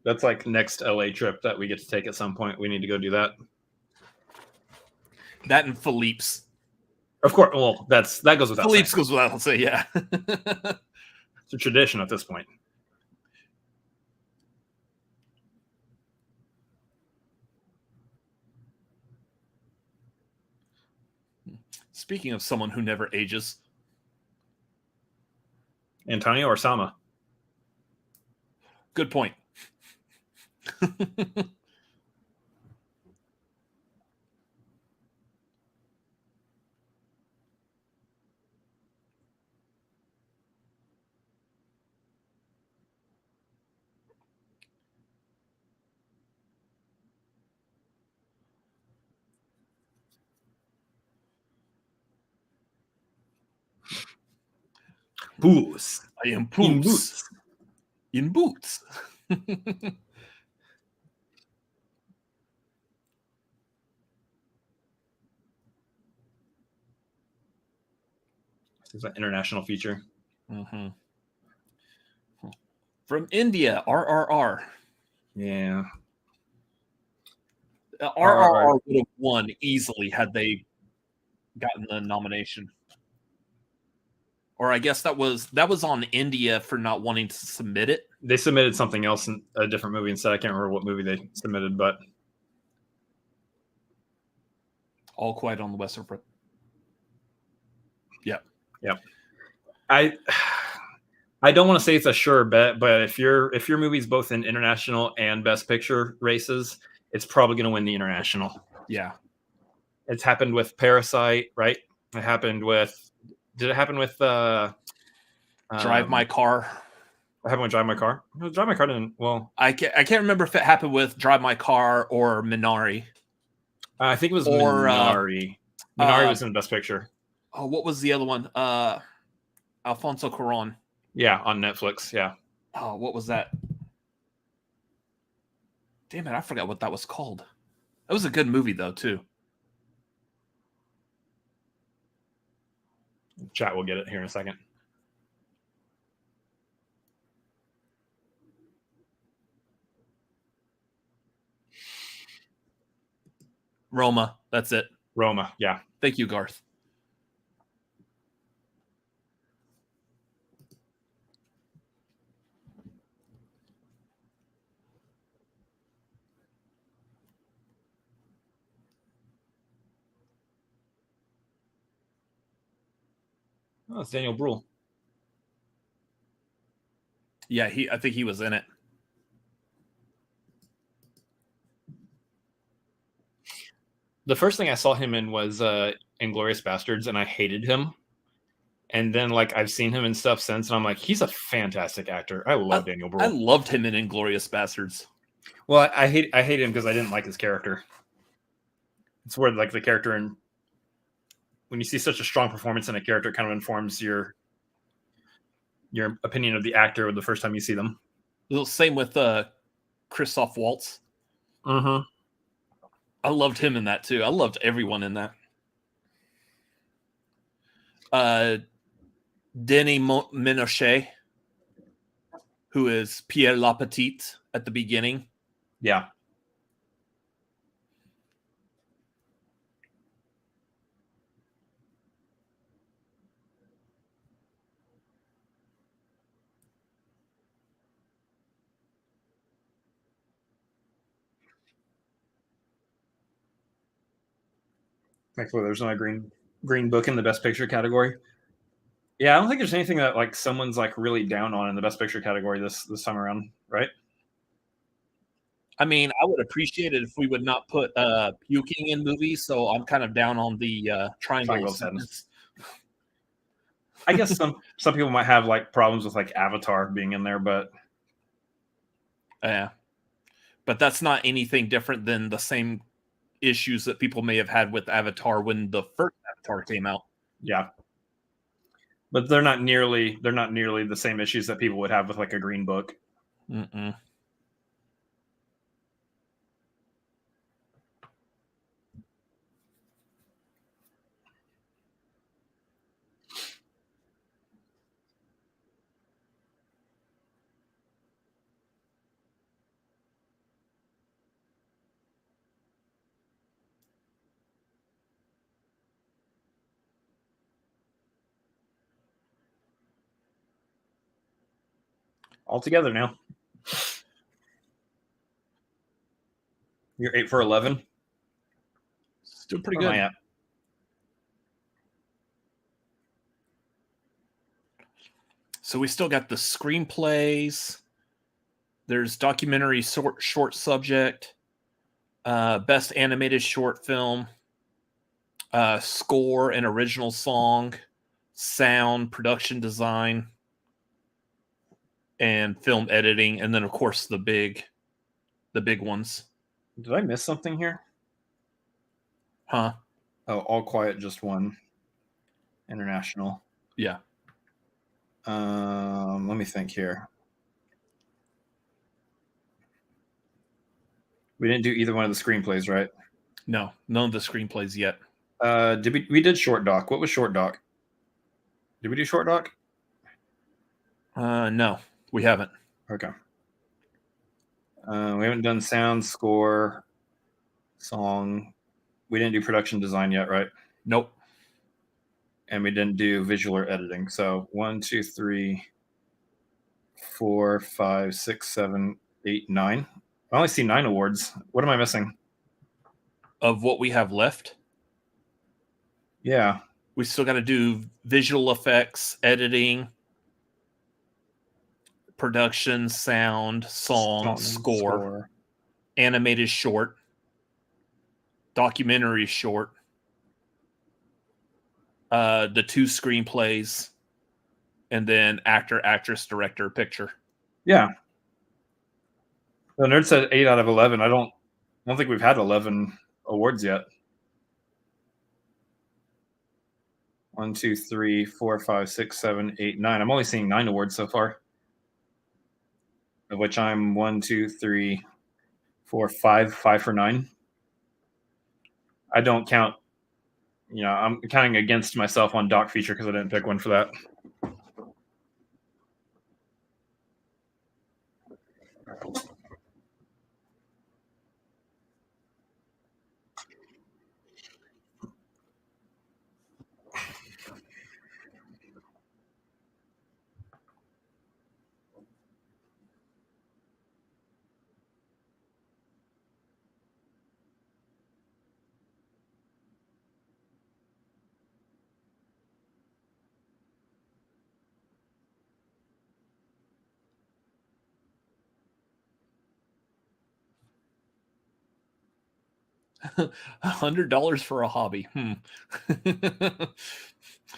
That's like next LA trip that we get to take at some point. We need to go do that. That and Philippe's. Of course. Well, that goes without Philippe's saying. goes without saying, yeah. It's a tradition at this point. Speaking of someone who never ages. Antonio or Sama? Good point. Boots. I am In Boots. In Boots. This is an international feature. Mm-hmm. From India, RRR. Yeah. RRR would have won easily had they gotten the nomination. Or I guess that was on India for not wanting to submit it. They submitted something else in a different movie instead. I can't remember what movie they submitted, but All Quiet on the Western Front. Yep. I don't want to say it's a sure bet, but if your movie's both in international and Best Picture races, it's probably going to win the international. Yeah. It's happened with Parasite, right? It happened with. Did it happen with Drive My Car? What happened with Drive My Car? No, Drive My Car didn't. Well, I can't remember if it happened with Drive My Car or Minari. I think it was Or, Minari. Minari was in the Best Picture. Oh, what was the other one? Alfonso Cuarón. Yeah, on Netflix. Yeah. Oh, what was that? Damn it, I forgot what that was called. It was a good movie, though, too. Chat will get it here in a second. Roma. That's it. Roma. Yeah. Thank you, Garth. Oh, it's Daniel Bruhl. Yeah, I think he was in it. The first thing I saw him in was Inglourious Bastards, and I hated him. And then, like, I've seen him in stuff since, and I'm like, he's a fantastic actor. I love Daniel Bruhl. I loved him in Inglourious Bastards. Well, I hate him because I didn't like his character. It's where, like, the character, and when you see such a strong performance in a character, it kind of informs your opinion of the actor the first time you see them. Same with Christoph Waltz. Mm-hmm. I loved him in that too. I loved everyone in that. Denis Ménochet, who is Pierre Lapetite at the beginning. Yeah. Thankfully, there's not a green book in the Best Picture category. Yeah, I don't think there's anything that like someone's like really down on in the Best Picture category this time around, right? I mean, I would appreciate it if we would not put puking in movies, so I'm kind of down on the triangle of sadness. I guess some people might have like problems with like Avatar being in there, but yeah, but that's not anything different than the same issues that people may have had with Avatar when the first Avatar came out. Yeah, but they're not nearly the same issues that people would have with like a Green Book. Mm-mm. All together now. You're 8 for 11. Still pretty good. Where am I at? So we still got the screenplays. There's documentary short subject, best animated short film, score and original song, sound, production design, and film editing, and then of course the big ones. Did I miss something here? Huh? Oh, All Quiet Just One. International. Yeah. Let me think here. We didn't do either one of the screenplays, right? No, none of the screenplays yet. We did Short Doc. What was Short Doc? Did we do Short Doc? No, we haven't. Okay. We haven't done sound, score, song. We didn't do production design yet, right? Nope. And we didn't do visual or editing. So 1, 2, 3, 4, 5, 6, 7, 8, 9. I only see 9 awards. What am I missing? Of what we have left? Yeah. We still got to do visual effects, editing, production, sound, song, score, animated short, documentary short, the 2 screenplays, and then actor, actress, director, picture. Yeah. The nerd said 8 out of 11. I don't think we've had 11 awards yet. 1, 2, 3, 4, 5, 6, 7, 8, 9. I'm only seeing 9 awards so far, of which I'm 1, 2, 3, 4, 5 for 9. I don't count. I'm counting against myself on doc feature because I didn't pick one for that. $100 for a hobby.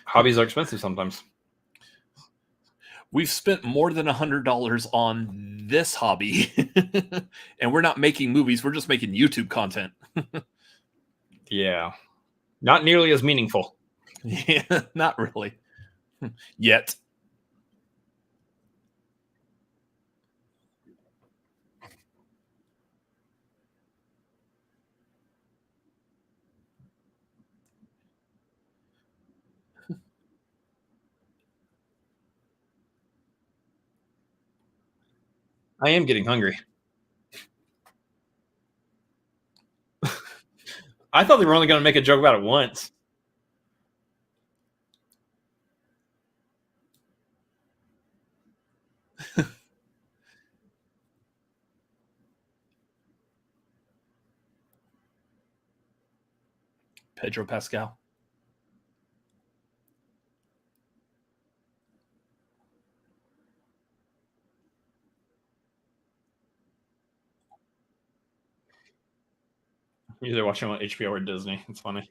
Hobbies are expensive sometimes. We've spent more than $100 on this hobby, and we're not making movies. We're just making YouTube content. Yeah. Not nearly as meaningful. Yeah, not really. Yet. I am getting hungry. I thought they were only going to make a joke about it once. Pedro Pascal. Either watching on HBO or Disney. It's funny.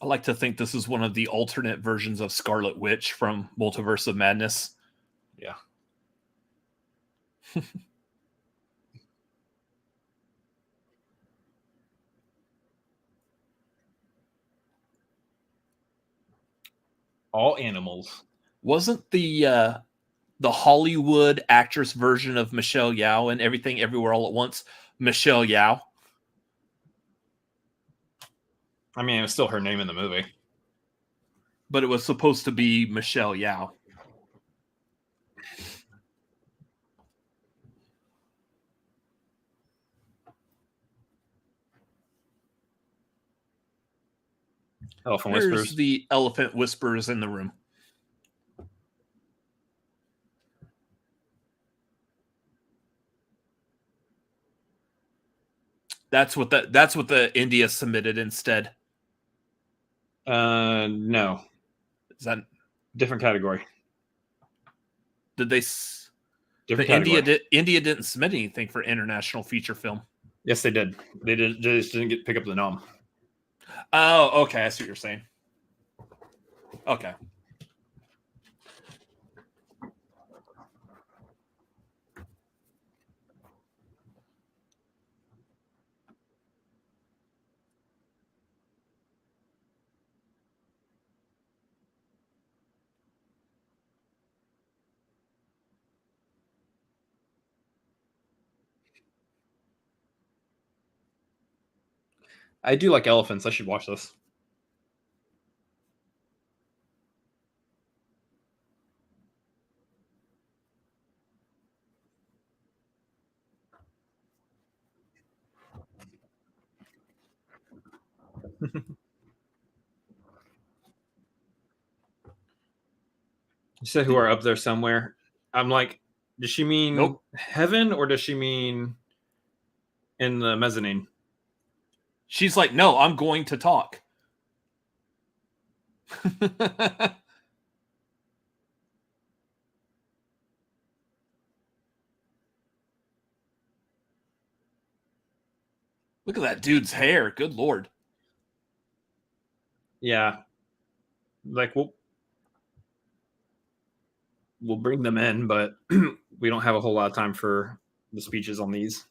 I like to think this is one of the alternate versions of Scarlet Witch from Multiverse of Madness. Yeah. All animals. Wasn't the Hollywood actress version of Michelle Yeoh and Everything Everywhere All at Once Michelle Yeoh? I mean, it was still her name in the movie. But it was supposed to be Michelle Yeoh. Elephant There's Whispers. the elephant whispers in the room. That's what the India submitted instead. No. Is that different category? Did they? Different category. India didn't submit anything for international feature film. Yes, they did. They just didn't pick up the nom. Oh, okay. I see what you're saying. Okay. I do like elephants. I should watch this. You said who are up there somewhere. I'm like, does she mean Nope. heaven or does she mean in the mezzanine? She's like, no, I'm going to talk. Look at that dude's hair. Good Lord. Yeah. Like we'll bring them in, but we don't have a whole lot of time for the speeches on these.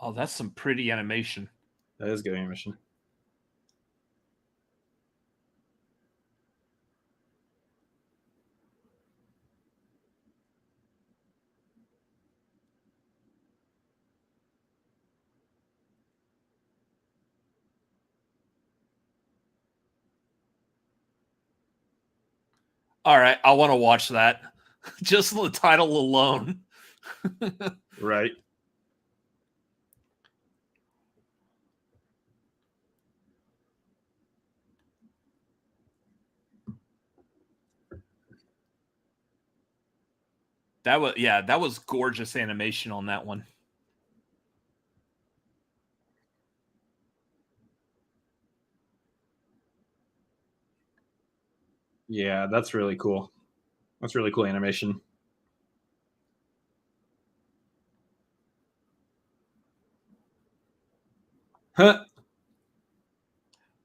Oh, that's some pretty animation. That is good animation. All right, I want to watch that. Just the title alone. Right. That was gorgeous animation on that one. Yeah, that's really cool. That's really cool animation. Huh.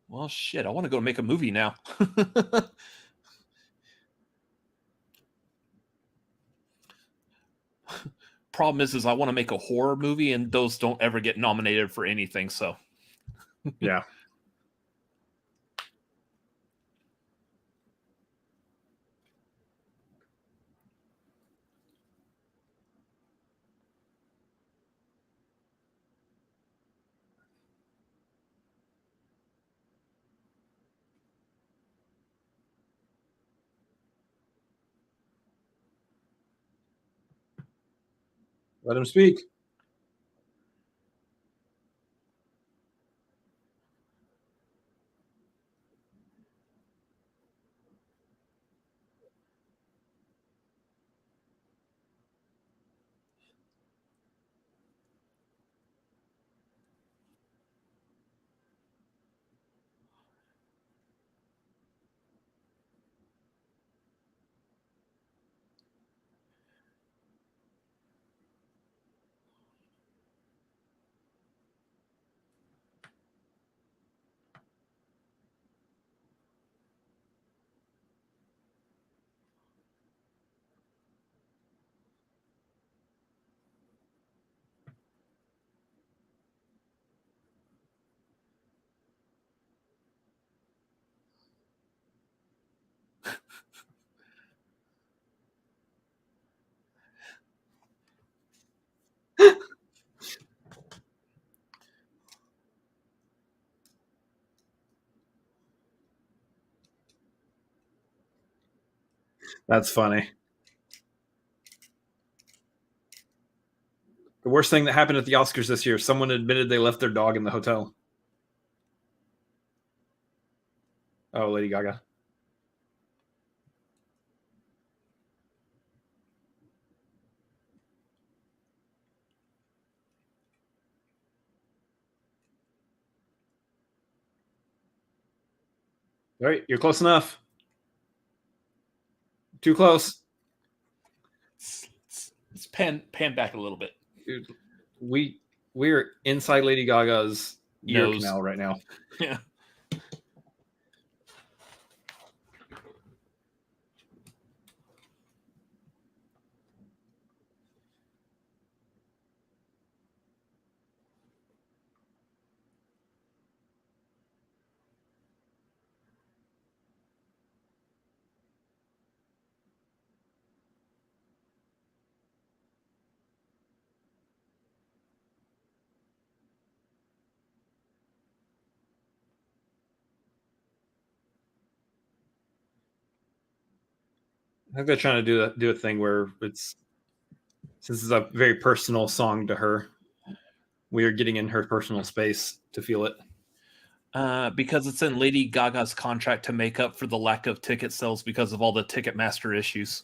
Well, shit, I want to go make a movie now. Problem is I want to make a horror movie, and those don't ever get nominated for anything, so. Yeah. Let him speak. That's funny. The worst thing that happened at the Oscars this year, someone admitted they left their dog in the hotel. Oh, Lady Gaga. All right, you're close enough. Too close. Let's pan back a little bit. Dude, we're inside Lady Gaga's ear Nose. canal right now. Yeah. I think they're trying to do a thing where it's, since it's a very personal song to her, we are getting in her personal space to feel it. Because it's in Lady Gaga's contract to make up for the lack of ticket sales because of all the Ticketmaster issues.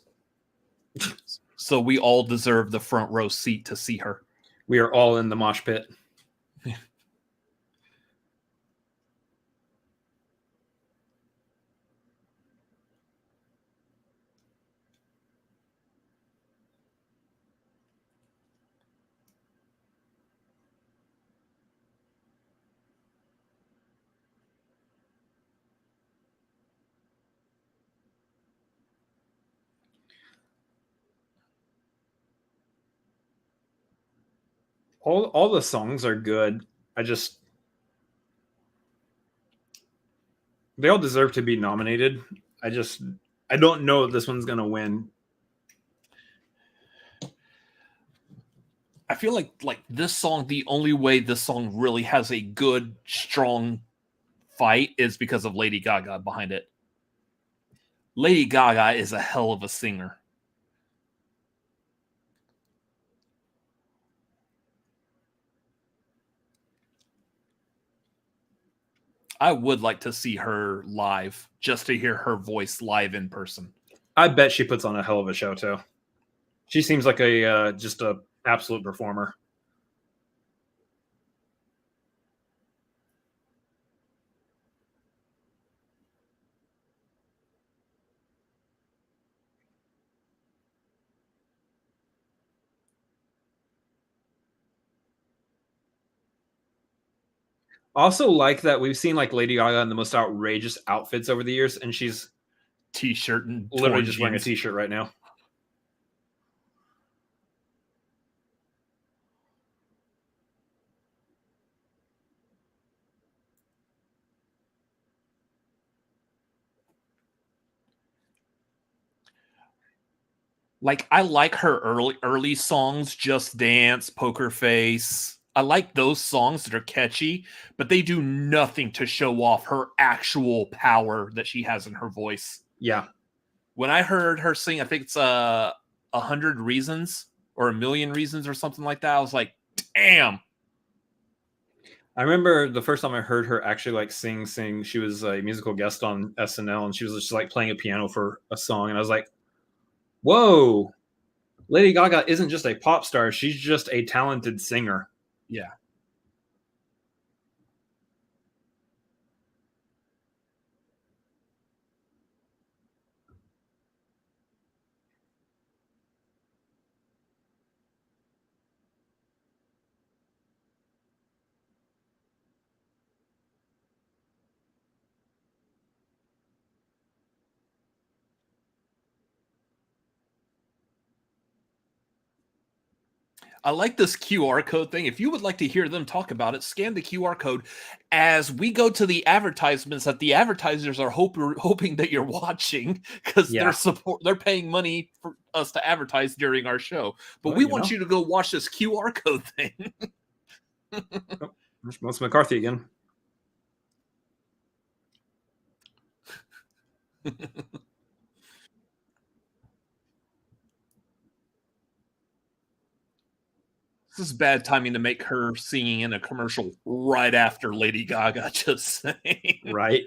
So we all deserve the front row seat to see her. We are all in the mosh pit. All the songs are good. They all deserve to be nominated. I don't know if this one's gonna win. I feel like this song, the only way this song really has a good, strong fight is because of Lady Gaga behind it. Lady Gaga is a hell of a singer. I would like to see her live, just to hear her voice live in person. I bet she puts on a hell of a show too. She seems like just a absolute performer. Also, like that we've seen like Lady Gaga in the most outrageous outfits over the years, and she's T-shirt and literally just wearing a jeans. T-shirt right now. Like, I like her early songs, Just Dance, Poker Face. I like those songs that are catchy, but they do nothing to show off her actual power that she has in her voice. Yeah. When I heard her sing, I think it's 100 Reasons or A Million Reasons or something like that, I was like, damn. I remember the first time I heard her actually like sing. She was a musical guest on SNL, and she was just like playing a piano for a song, and I was like, "Whoa, Lady Gaga isn't just a pop star; she's just a talented singer." Yeah. I like this QR code thing. If you would like to hear them talk about it, scan the QR code as we go to the advertisements that the advertisers are hoping that you're watching, because they're paying money for us to advertise during our show. But we want you to go watch this QR code thing. There's Melissa McCarthy again. This is bad timing to make her singing in a commercial right after Lady Gaga just sang. Right.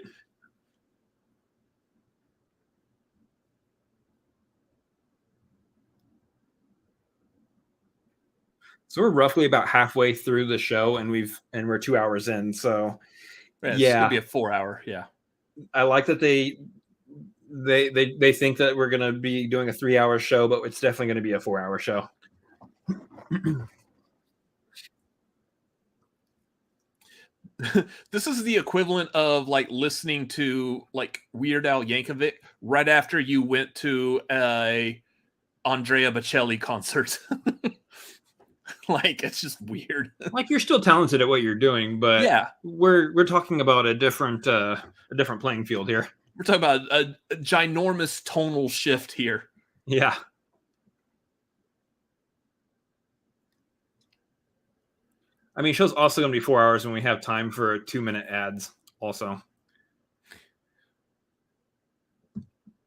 So we're roughly about halfway through the show, and we're 2 hours in. So It's gonna be a 4 hour. Yeah. I like that they think that we're gonna be doing a 3 hour show, but it's definitely gonna be a 4 hour show. This is the equivalent of like listening to like Weird Al Yankovic right after you went to a Andrea Bocelli concert. Like, it's just weird. Like, you're still talented at what you're doing, but yeah, we're talking about a different playing field here. We're talking about a ginormous tonal shift here. Yeah. I mean, show's also going to be 4 hours when we have time for 2-minute ads also.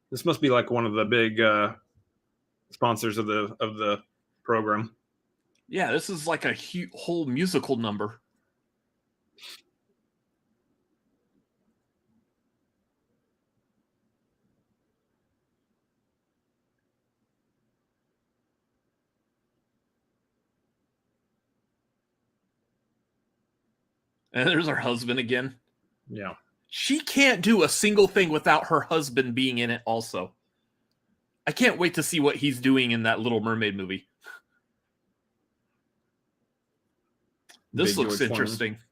This must be like one of the big sponsors of the program. Yeah, this is like a whole musical number. And there's her husband again. Yeah. She can't do a single thing without her husband being in it also. I can't wait to see what he's doing in that Little Mermaid movie. This Big looks George interesting. Foreman.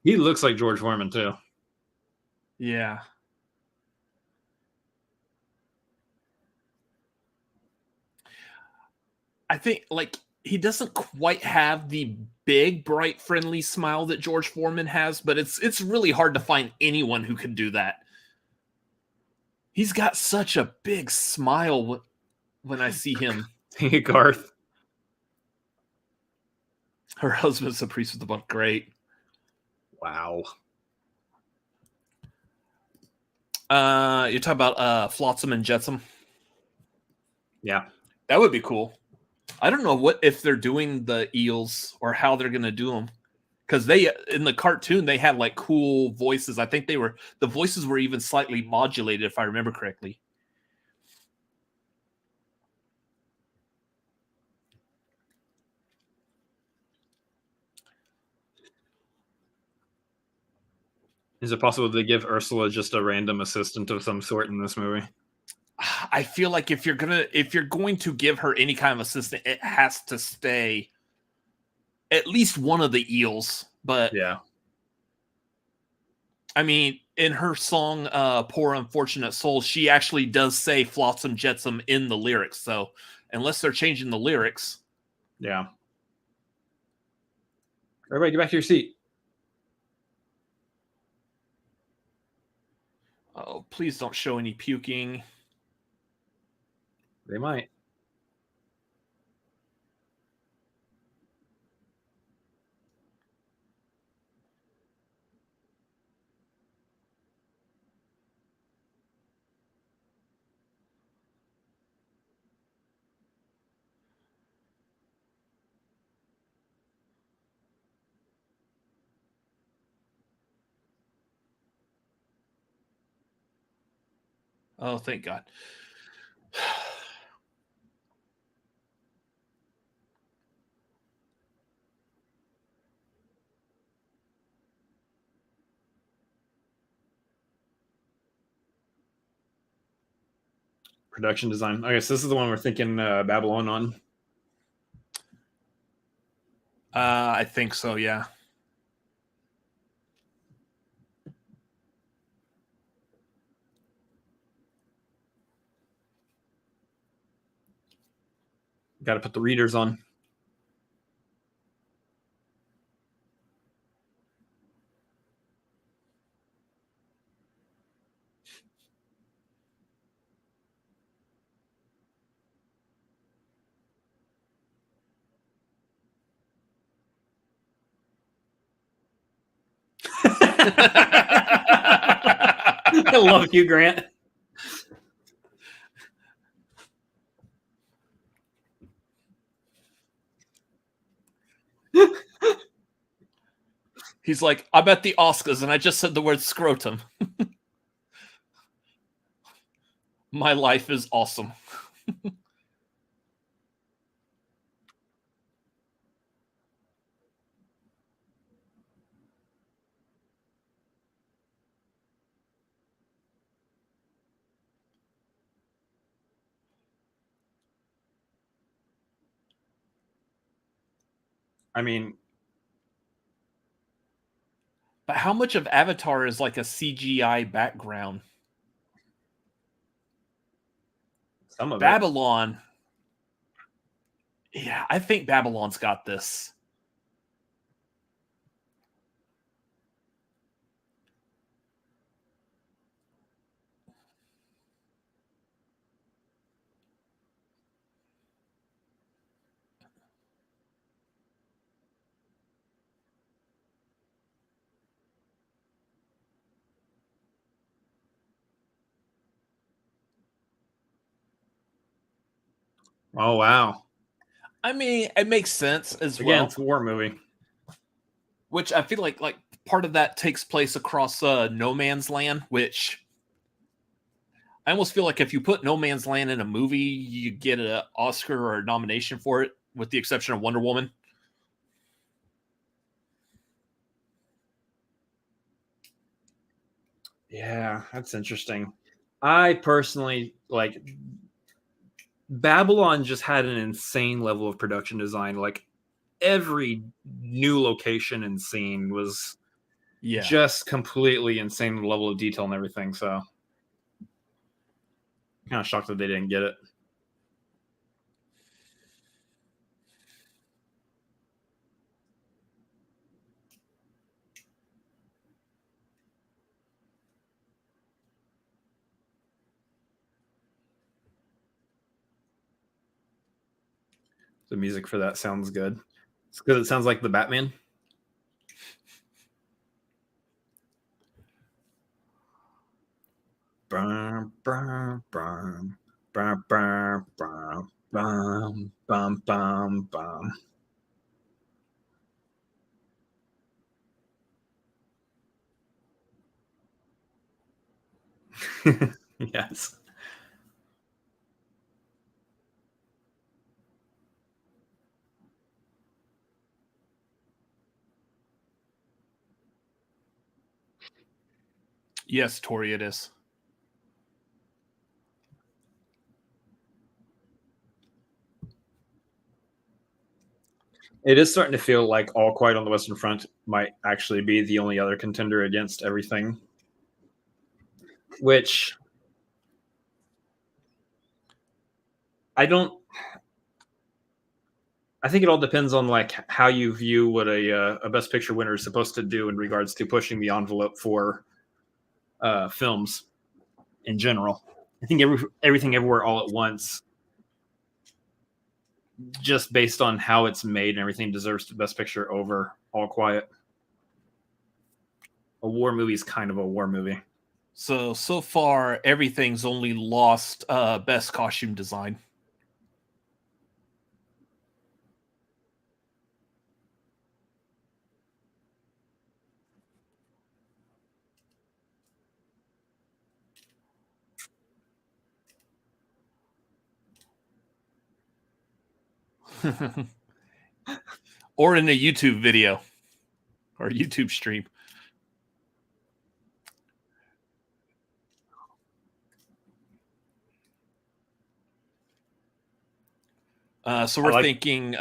He looks like George Foreman too. Yeah. I think like he doesn't quite have the big, bright, friendly smile that George Foreman has, but it's really hard to find anyone who can do that. He's got such a big smile when I see him. Hey, Garth. Her husband's a priest with the book. Great. Wow. You're talking about Flotsam and Jetsam? Yeah. That would be cool. I don't know what if they're doing the eels or how they're going to do them. Because they in the cartoon they had like cool voices. I think the voices were even slightly modulated if I remember correctly. Is it possible to give Ursula just a random assistant of some sort in this movie? I feel like if you're going to give her any kind of assistant, it has to stay at least one of the eels. But yeah, I mean, in her song "Poor Unfortunate Soul," she actually does say "Flotsam Jetsam" in the lyrics. So unless they're changing the lyrics, yeah. Everybody, get back to your seat. Oh, please don't show any puking. They might. Oh, thank God. Production design. I guess this is the one we're thinking Babylon on. I think so, yeah. Got to put the readers on. I love you, Grant. He's like, I'm at the Oscars and I just said the word scrotum. My life is awesome. I mean, but how much of Avatar is like a CGI background? some of Babylon. Yeah, I think Babylon's got this. Oh, wow. I mean, it makes sense as Again, well. it's a war movie. which I feel like part of that takes place across No Man's Land, which I almost feel like if you put No Man's Land in a movie, you get an Oscar or a nomination for it, with the exception of Wonder Woman. Yeah, that's interesting. I personally like Babylon just had an insane level of production design. Like every new location and scene was just completely insane level of detail and everything. So kind of shocked that they didn't get it. The music for that sounds good. It's because it sounds like the Batman. Bum, bum, bum, bum, bum, bum, bum, bum, bum, bum. Yes. Yes, Tori, it is. It is starting to feel like All Quiet on the Western Front might actually be the only other contender against everything. Which I think it all depends on like how you view what a Best Picture winner is supposed to do in regards to pushing the envelope for films in general. I think everything everywhere all at once, just based on how it's made and everything, deserves the Best Picture over All Quiet. A war movie is kind of a war movie. So far, everything's only lost Best Costume Design. Or in a YouTube video or YouTube stream. So we're thinking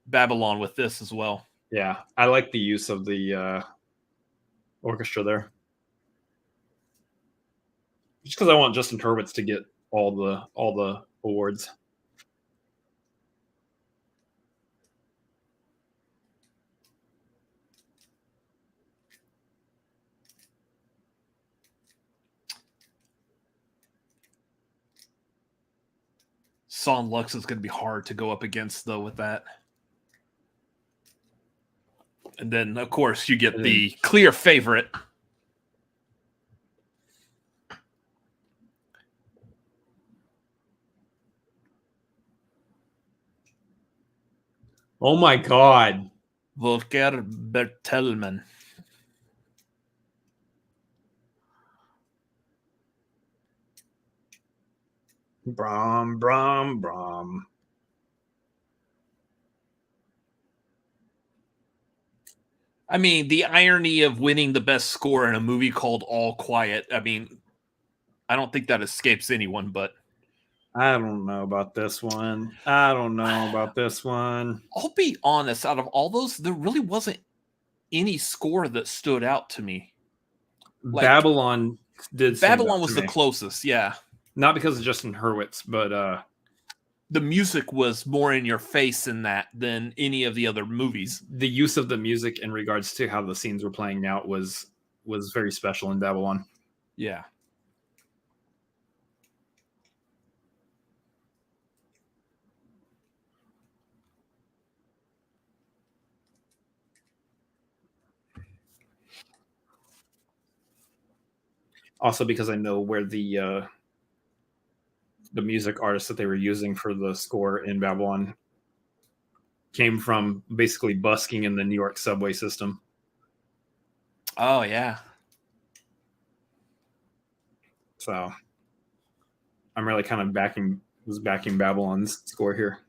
Babylon with this as well. Yeah, I like the use of the orchestra there. Just because I want Justin Hurwitz to get all the awards. Son Lux is going to be hard to go up against, though, with that. And then, of course, you get the clear favorite. Oh my God. Volker Bertelmann. Brom, brom, brom. I mean, the irony of winning the best score in a movie called All Quiet. I mean, I don't think that escapes anyone, but I don't know about this one. I'll be honest, out of all those, there really wasn't any score that stood out to me. Like, Babylon did. Babylon was the closest, yeah. Not because of Justin Hurwitz, but the music was more in your face in that than any of the other movies. The use of the music in regards to how the scenes were playing out was very special in Babylon. Yeah. Also because I know where the music artist that they were using for the score in Babylon came from basically busking in the New York subway system. Oh yeah. So I'm really kind of backing Babylon's score here.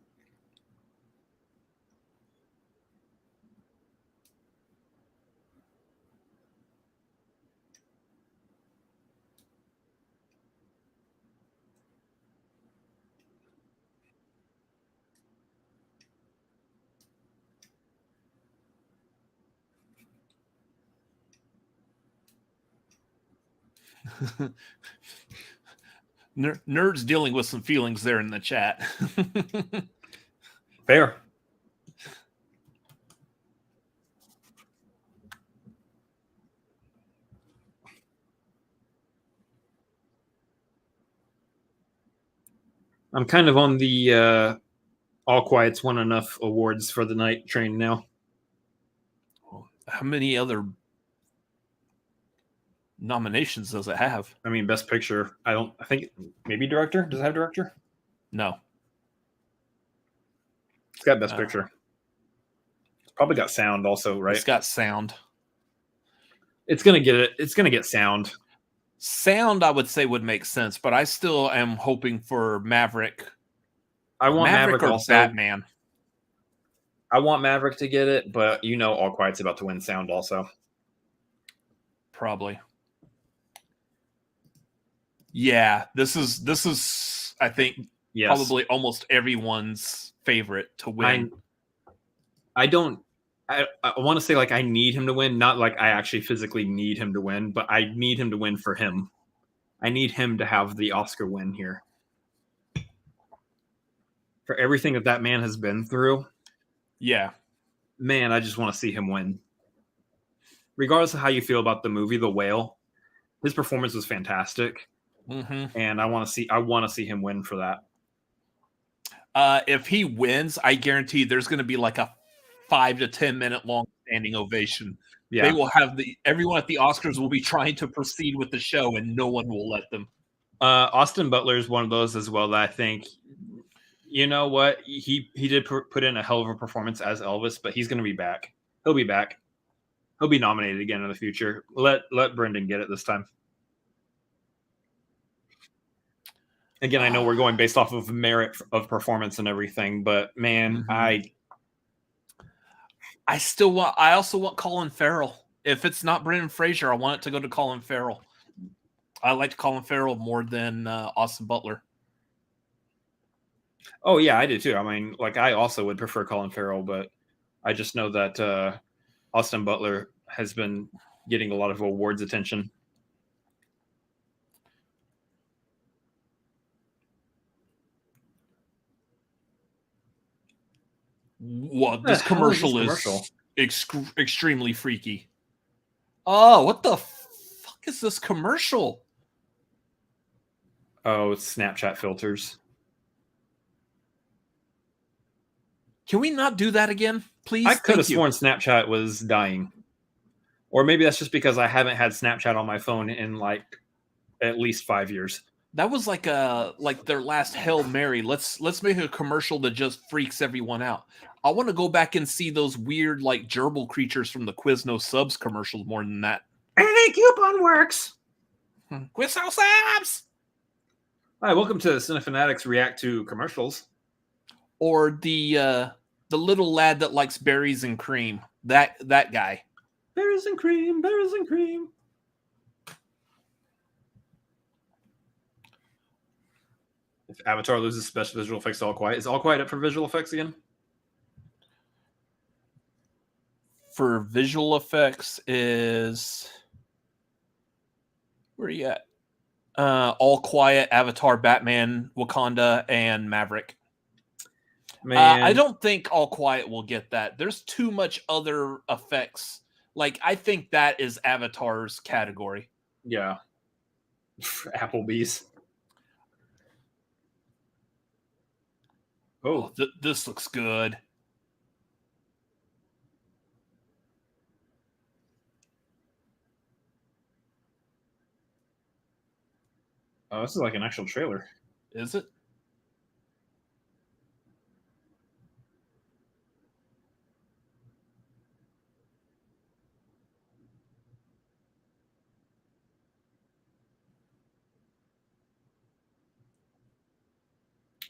Nerd's dealing with some feelings there in the chat. Fair. I'm kind of on the All Quiet's won enough awards for the night train now. How many other nominations does it have? I mean, Best Picture. I think maybe Director. Does it have Director? No. It's got Best Picture. It's probably got Sound also, right? It's got Sound. It's gonna get it. It's gonna get Sound. Sound, I would say, would make sense, but I still am hoping for Maverick. I want Maverick or also. Batman. I want Maverick to get it, but All Quiet's about to win Sound also. Probably. Yeah, this is I think probably almost everyone's favorite to win. I want to say like I need him to win, not like I actually physically need him to win, but I need him to win for him. I need him to have the Oscar win here. For everything that man has been through. Yeah. Man, I just want to see him win. Regardless of how you feel about the movie The Whale, his performance was fantastic. Mm-hmm. And I want to see him win for that. If he wins, I guarantee there's going to be like a 5 to 10 minute long standing ovation. Yeah. They will have everyone at the Oscars will be trying to proceed with the show, and no one will let them. Austin Butler is one of those as well that I think, you know what, he did put in a hell of a performance as Elvis, but he's going to be back. He'll be back. He'll be nominated again in the future. Let Brendan get it this time. Again, I know we're going based off of merit of performance and everything, but man, mm-hmm. I also want Colin Farrell. If it's not Brendan Fraser, I want it to go to Colin Farrell. I liked Colin Farrell more than Austin Butler. Oh yeah, I do too. I mean, like I also would prefer Colin Farrell, but I just know that Austin Butler has been getting a lot of awards attention. What this commercial is extremely freaky. Oh, what the fuck is this commercial? Oh, it's Snapchat filters. Can we not do that again, please? I could have sworn Snapchat was dying. Or maybe that's just because I haven't had Snapchat on my phone in like at least 5 years. That was like their last Hail Mary. Let's make a commercial that just freaks everyone out. I want to go back and see those weird like gerbil creatures from the Quiznos Subs commercials more than that. Any coupon works. Quiznos Subs. Hi, welcome to Cinefanatics React to Commercials. Or the little lad that likes berries and cream. That guy. Berries and cream, berries and cream. If Avatar loses special visual effects to All Quiet, is All Quiet up for visual effects again? For visual effects is... Where are you at? All Quiet, Avatar, Batman, Wakanda, and Maverick. Man. I don't think All Quiet will get that. There's too much other effects. Like, I think that is Avatar's category. Yeah. Applebee's. Oh, this looks good. Oh, this is like an actual trailer. Is it?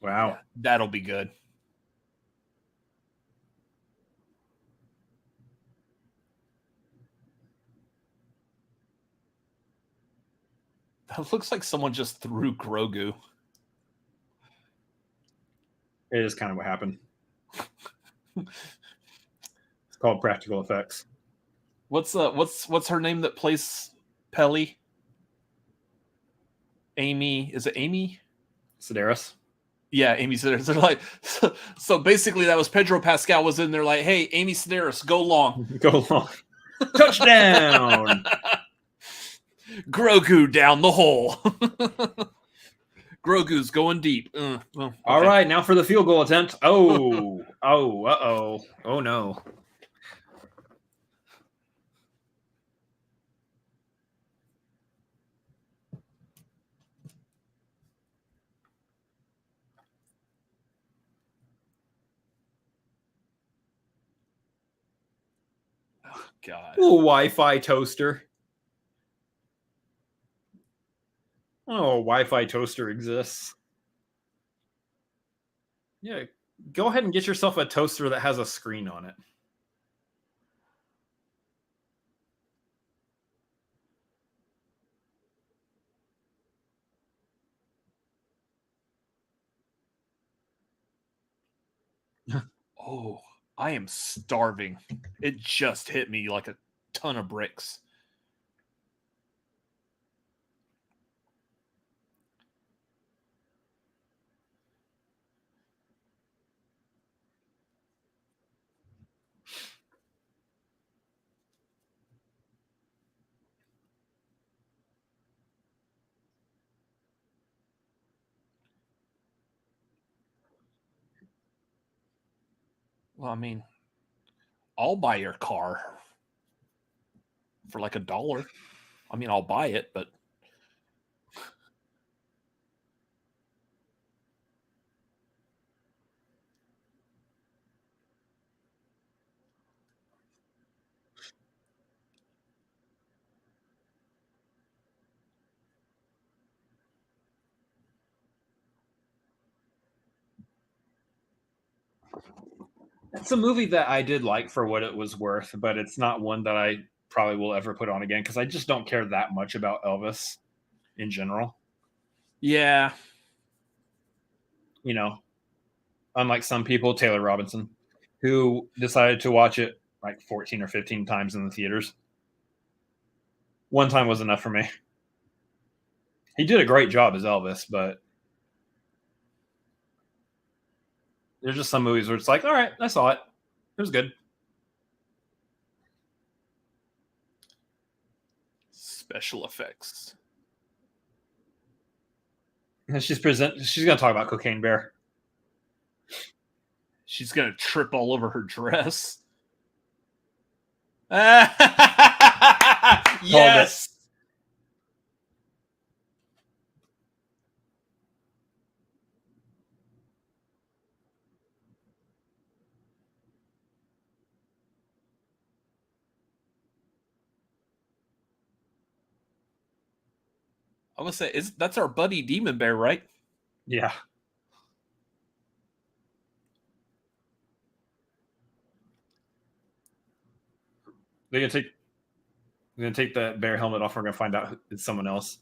Wow. Yeah, that'll be good. That looks like someone just threw Grogu. It is kind of what happened. It's called practical effects. What's her name that plays Pelly? Amy, is it Amy? Sedaris. Yeah, Amy Sedaris. They're like, so basically that was Pedro Pascal was in there like, hey, Amy Sedaris, go long. Go long. Touchdown. Grogu down the hole. Grogu's going deep. Well, okay. All right, now for the field goal attempt. Oh, uh-oh. Oh, no. Oh, God. Ooh, Wi-Fi toaster. Oh, Wi-Fi toaster exists. Yeah, go ahead and get yourself a toaster that has a screen on it. Oh, I am starving. It just hit me like a ton of bricks. Well, I mean, I'll buy your car for like $1. I mean, I'll buy it, but It's a movie that I did like for what it was worth, but it's not one that I probably will ever put on again because I just don't care that much about Elvis in general. yeah. You know, unlike some people, Taylor Robinson, who decided to watch it like 14 or 15 times in the theaters. One time was enough for me. He did a great job as Elvis, but there's just some movies where it's like, all right, I saw it. It was good. Special effects. And she's going to talk about Cocaine Bear. She's going to trip all over her dress. Yes. I would say that's our buddy Demon Bear, right? Yeah. They're gonna take the bear helmet off. We're gonna find out it's someone else.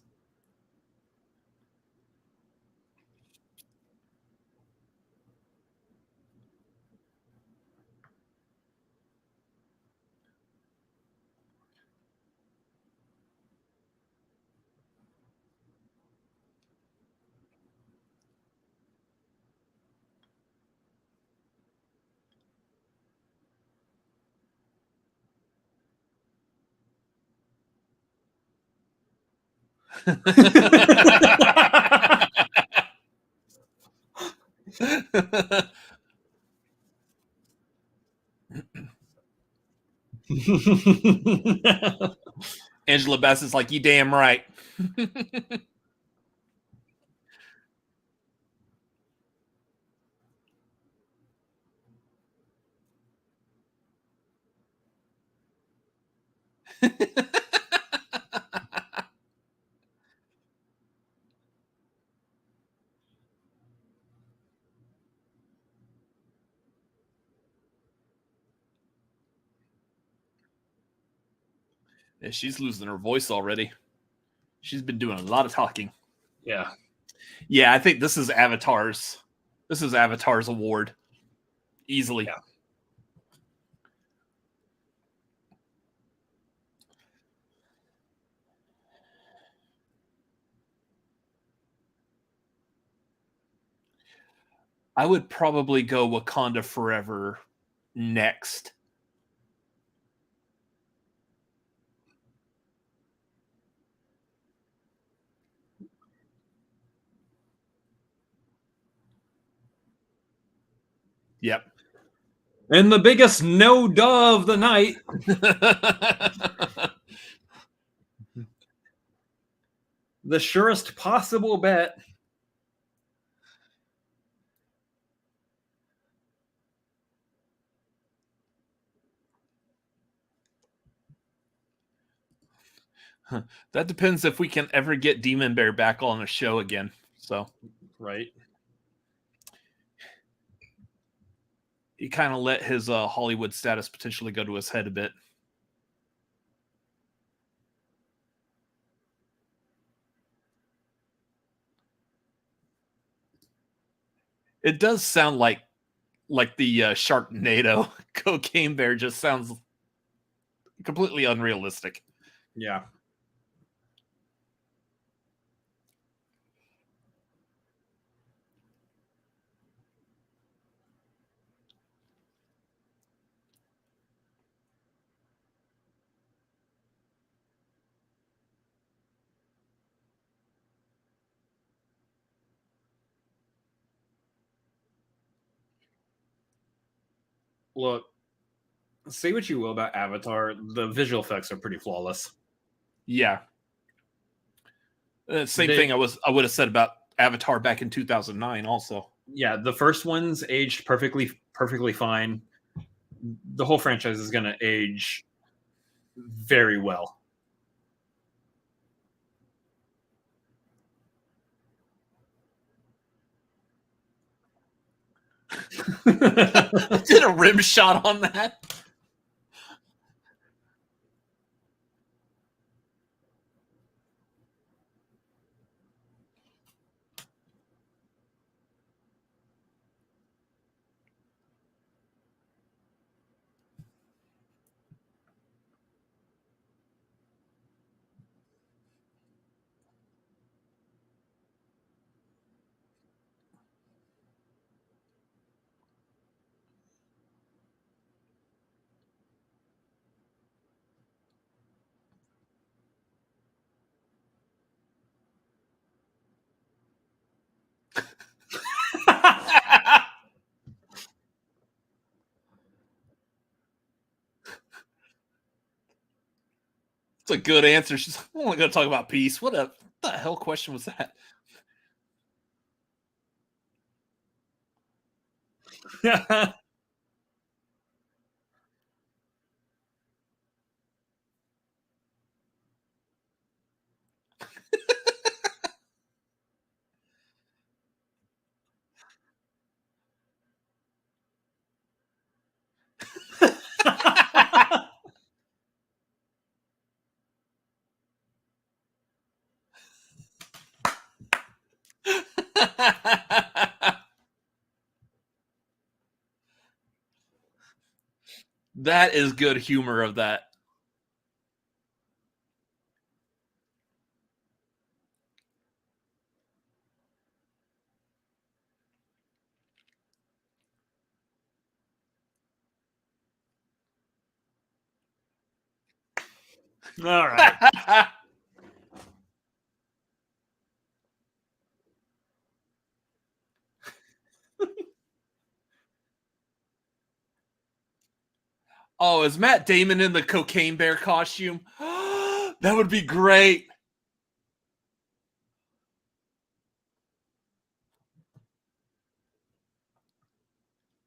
Angela Bassett's like, you damn right. Yeah, she's losing her voice already. She's been doing a lot of talking. Yeah. Yeah, I think this is Avatar's award. Easily. Yeah. I would probably go Wakanda Forever next. Yep. And the biggest no duh of the night. The surest possible bet. That depends if we can ever get Demon Bear back on a show again. So, right. He kind of let his Hollywood status potentially go to his head a bit. It does sound like the Sharknado cocaine bear just sounds completely unrealistic. Yeah. Look, say what you will about Avatar, the visual effects are pretty flawless. Yeah. Same thing I would have said about Avatar back in 2009 also. Yeah, the first one's aged perfectly fine. The whole franchise is going to age very well. Did a rim shot on that? It's a good answer. She's only going to talk about peace. What the hell question was that? That is good humor of that. All right. Oh, is Matt Damon in the cocaine bear costume? That would be great.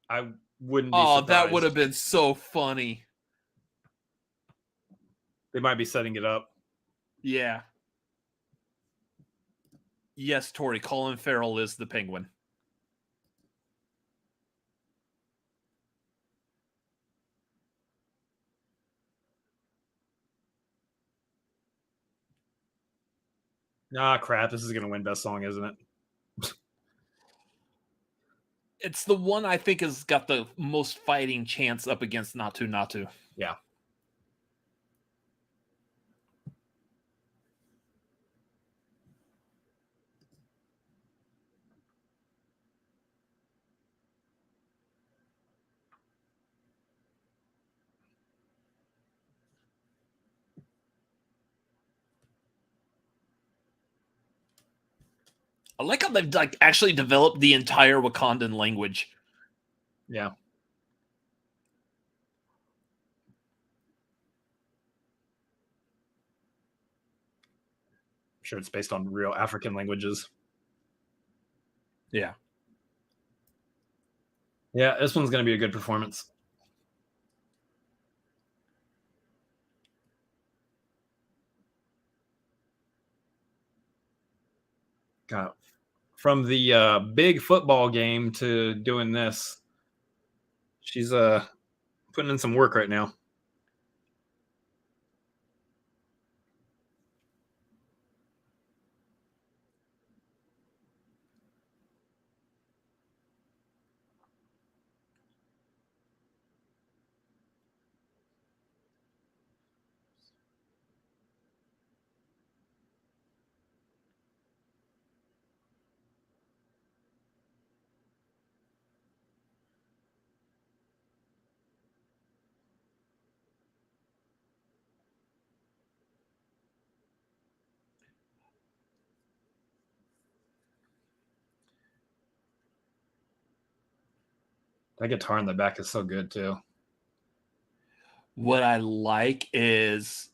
I wouldn't be surprised. That would have been so funny. They might be setting it up. Yeah. Yes, Tori, Colin Farrell is the Penguin. Ah, crap. This is going to win best song, isn't it? It's the one I think has got the most fighting chance up against Natu Natu. Yeah. I like how they've like actually developed the entire Wakandan language. Yeah. I'm sure it's based on real African languages. Yeah. Yeah, this one's going to be a good performance. God. From the big football game to doing this, she's putting in some work right now. That guitar in the back is so good too. What I like is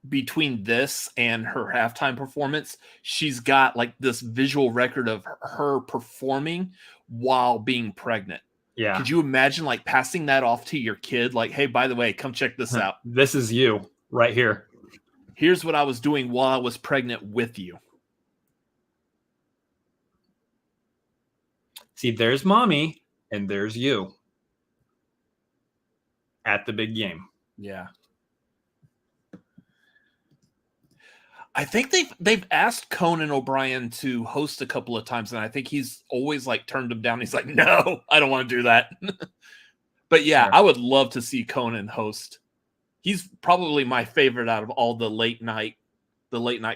between this and her halftime performance, she's got like this visual record of her performing while being pregnant. Yeah. Could you imagine like passing that off to your kid? Like, hey, by the way, come check this out. This is you right here. Here's what I was doing while I was pregnant with you. See, there's mommy and there's you at the big game. Yeah. I think they've asked Conan O'Brien to host a couple of times, and I think he's always like turned them down. He's like, no, I don't want to do that. But yeah, Sure. I would love to see Conan host. He's probably my favorite out of all the late night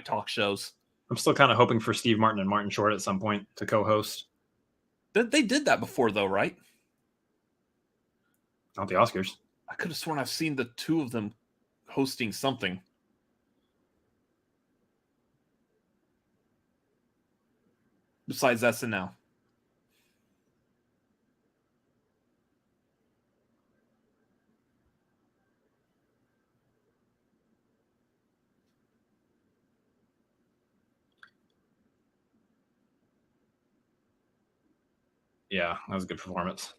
talk shows. I'm still kind of hoping for Steve Martin and Martin Short at some point to co-host. They did that before, though, right? Not the Oscars. I could have sworn I've seen the two of them hosting something. Besides SNL. Yeah, that was a good performance.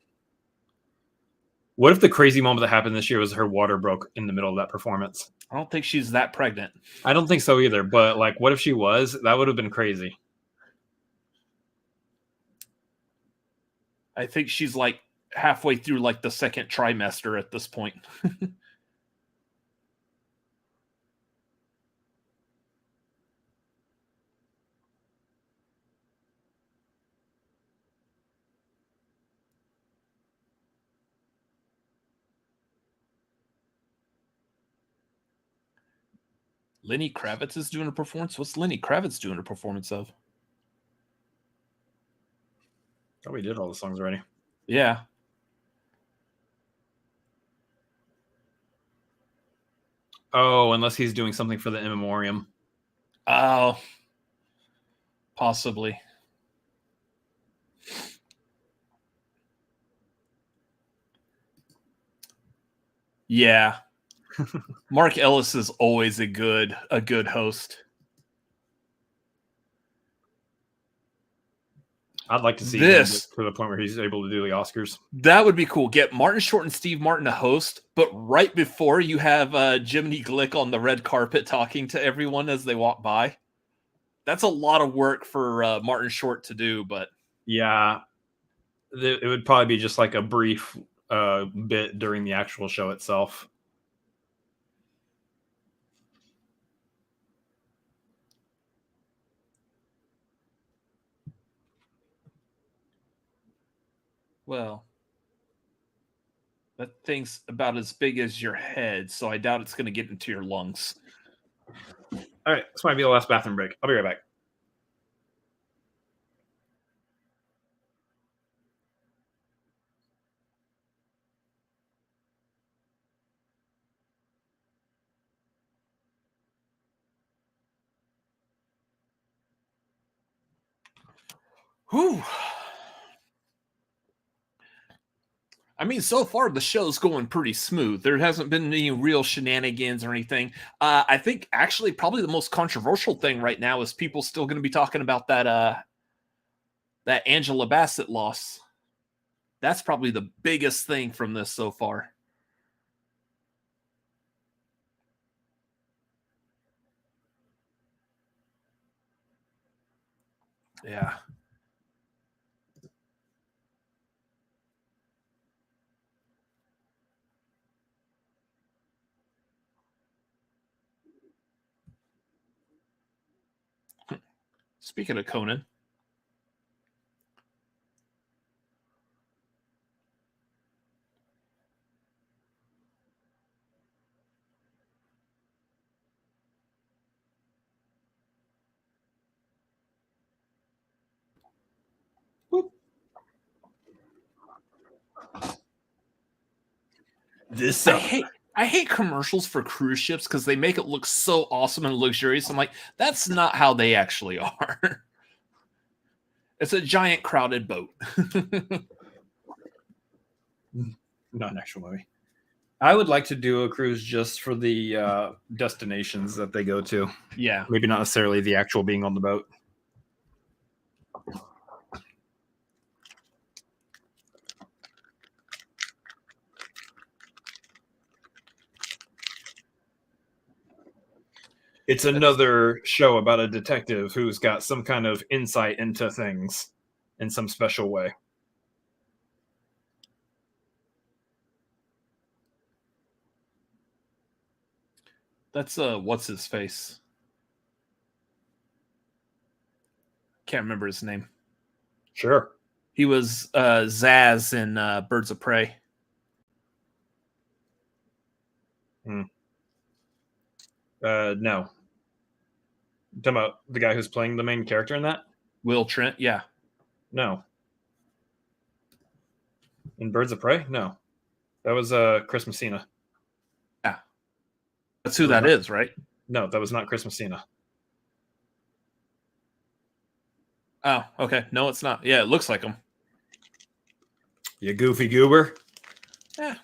What if the crazy moment that happened this year was her water broke in the middle of that performance? I don't think she's that pregnant. I don't think so either, but like, what if she was? That would have been crazy. I think she's like halfway through like the second trimester at this point. Lenny Kravitz is doing a performance. What's Lenny Kravitz doing a performance of? Oh, we did all the songs already. Yeah. Oh, unless he's doing something for the in memoriam. Oh, possibly. Yeah. Mark Ellis is always a good host. I'd like to see this him to the point where he's able to do the Oscars. That would be cool. Get Martin Short and Steve Martin to host, but right before you have Jiminy Glick on the red carpet talking to everyone as they walk by. That's a lot of work for Martin Short to do, but yeah, it would probably be just like a brief bit during the actual show itself. Well, that thing's about as big as your head, so I doubt it's going to get into your lungs. All right, this might be the last bathroom break. I'll be right back. Whew. I mean, so far the show's going pretty smooth. There hasn't been any real shenanigans or anything. I think actually probably the most controversial thing right now is people still going to be talking about that Angela Bassett loss. That's probably the biggest thing from this so far. Yeah. Speaking of Conan. Whoop. I hate commercials for cruise ships because they make it look so awesome and luxurious. I'm like, that's not how they actually are. It's a giant crowded boat. Not an actual movie. I would like to do a cruise just for the destinations that they go to. Yeah. Maybe not necessarily the actual being on the boat. It's another show about a detective who's got some kind of insight into things in some special way. That's what's his face? Can't remember his name. Sure. He was Zaz in Birds of Prey. No. You talking about the guy who's playing the main character in that? Will Trent, yeah. No. In Birds of Prey? No. That was Chris Messina. Yeah. That's who that is, right? No, that was not Chris Messina. Oh, okay. No, it's not. Yeah, it looks like him. You goofy goober. Yeah.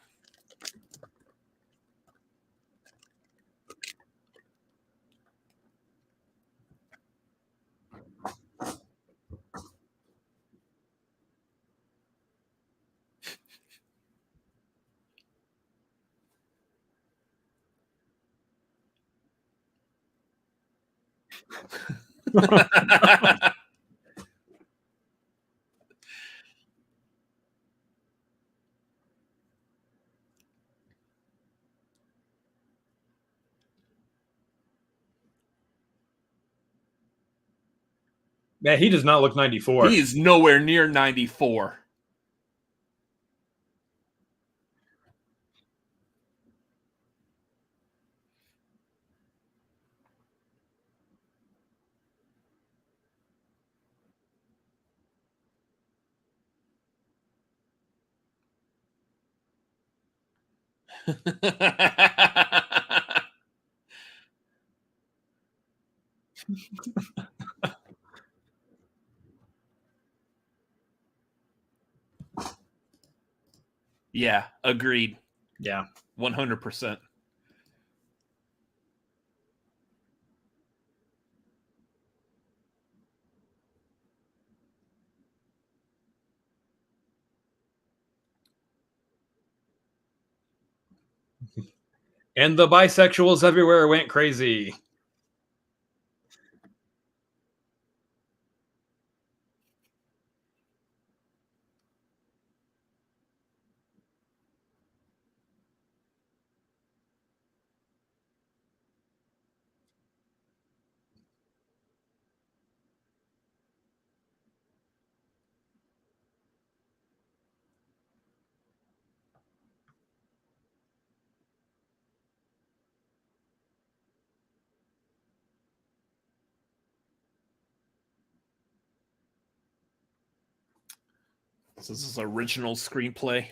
Man, he does not look 94. He is nowhere near 94. Yeah, agreed. Yeah. 100%. And the bisexuals everywhere went crazy. So this is original screenplay.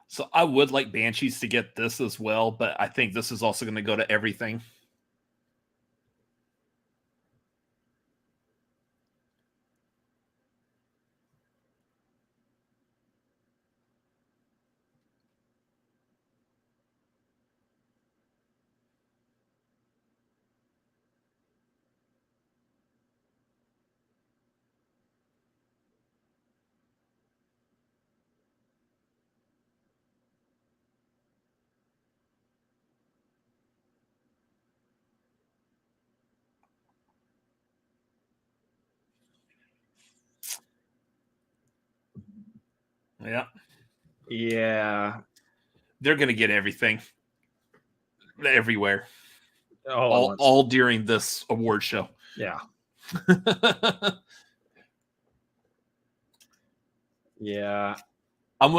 So I would like Banshees to get this as well, but I think this is also going to go to everything. Yeah. Yeah. They're going to get everything. Everywhere. All during this award show. Yeah. Yeah. I'm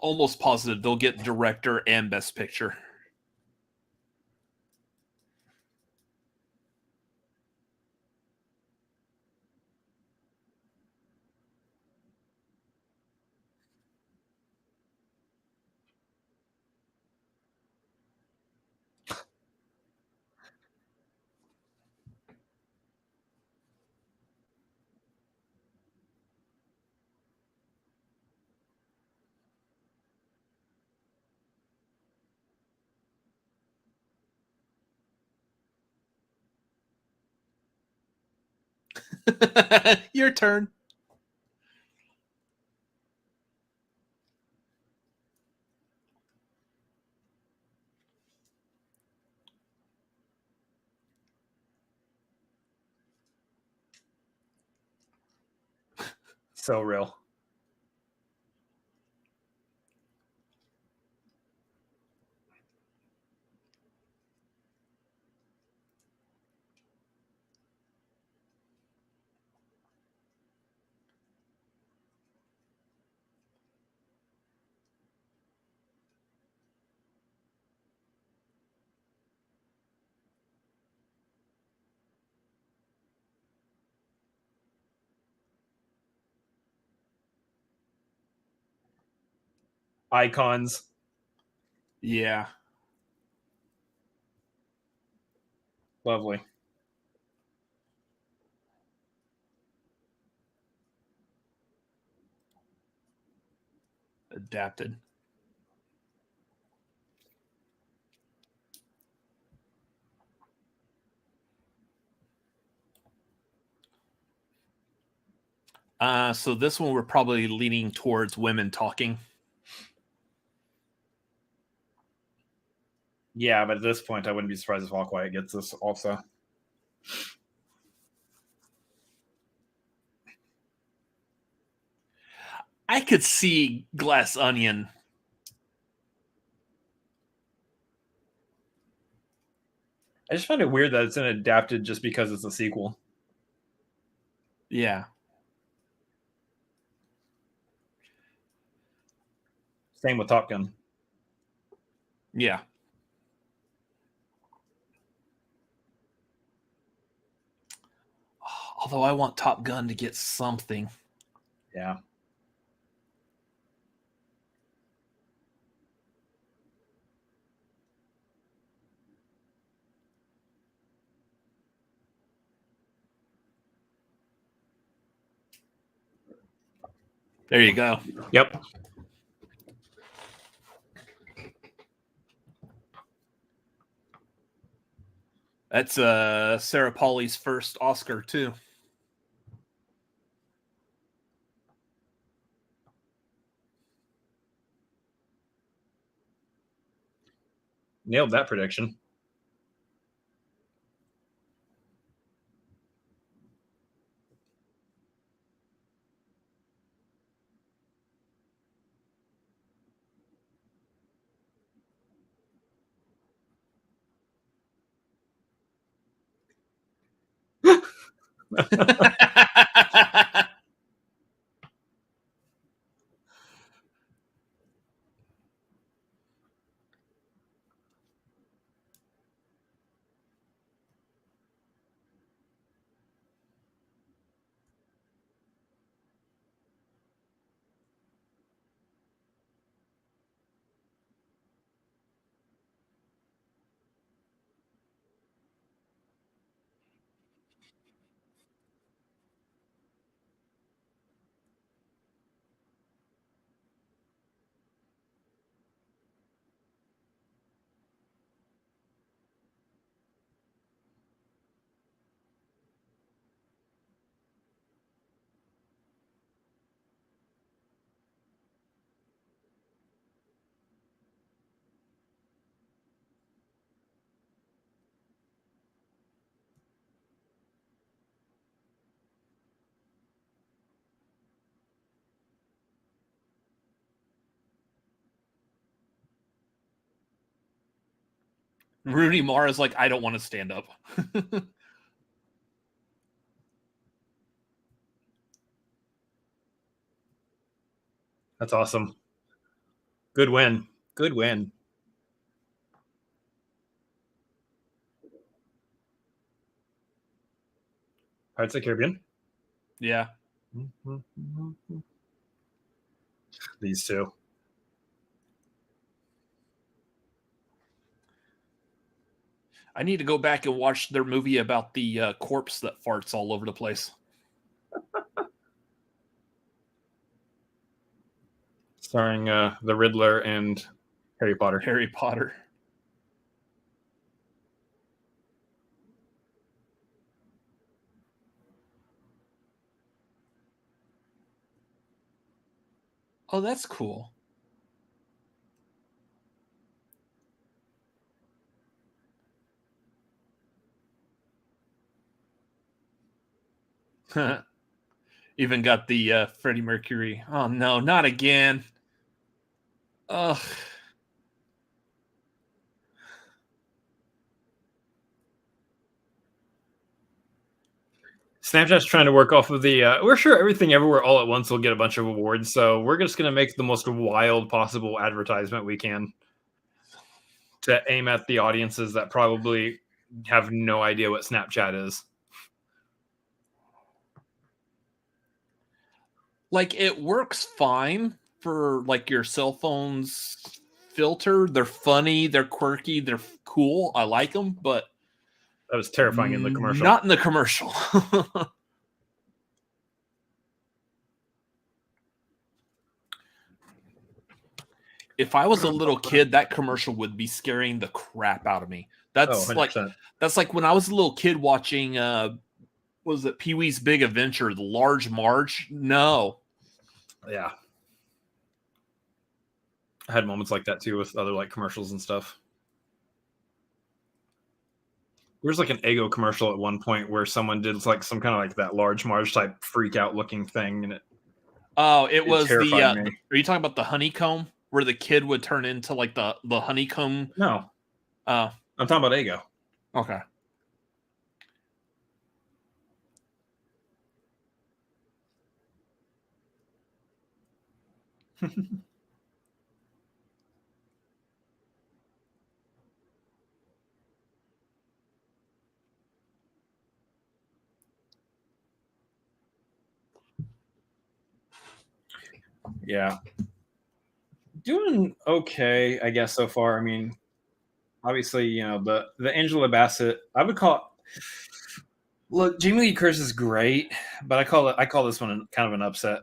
almost positive they'll get director and best picture. Your turn. So real. Icons. Yeah. Lovely. Adapted. So this one we're probably leaning towards women talking. Yeah, but at this point, I wouldn't be surprised if All Quiet gets this also. I could see Glass Onion. I just find it weird that it's an adapted just because it's a sequel. Yeah. Same with Top Gun. Yeah. Although I want Top Gun to get something. Yeah. There you go. Yep. That's Sarah Pauli's first Oscar too. Nailed that prediction. Rooney Mara's like, I don't want to stand up. That's awesome. Good win. Good win. Pirates of the Caribbean. Yeah. These two. I need to go back and watch their movie about the corpse that farts all over the place. Starring the Riddler and Harry Potter. Harry Potter. Oh, that's cool. Even got the Freddie Mercury. Oh, no, not again. Ugh. Snapchat's trying to work off of the we're sure Everything Everywhere All at Once will get a bunch of awards, so we're just going to make the most wild possible advertisement we can to aim at the audiences that probably have no idea what Snapchat is. Like, it works fine for like your cell phone's filter. They're funny, they're quirky, they're cool. I like them, but that was terrifying in the commercial. Not in the commercial. If I was a little kid, that commercial would be scaring the crap out of me. That's like when I was a little kid watching was it Pee-wee's Big Adventure, the Large Marge? No. Yeah. I had moments like that too with other like commercials and stuff. There was like an Eggo commercial at one point where someone did like some kind of like that Large Marge type freak out looking thing, and it was the are you talking about the honeycomb where the kid would turn into like the honeycomb? No. I'm talking about Eggo. Okay. Yeah. Doing okay, I guess, so far. I mean, obviously, you know, the Angela Bassett, I would call look, Jamie Lee Curtis is great, but I call this one kind of an upset.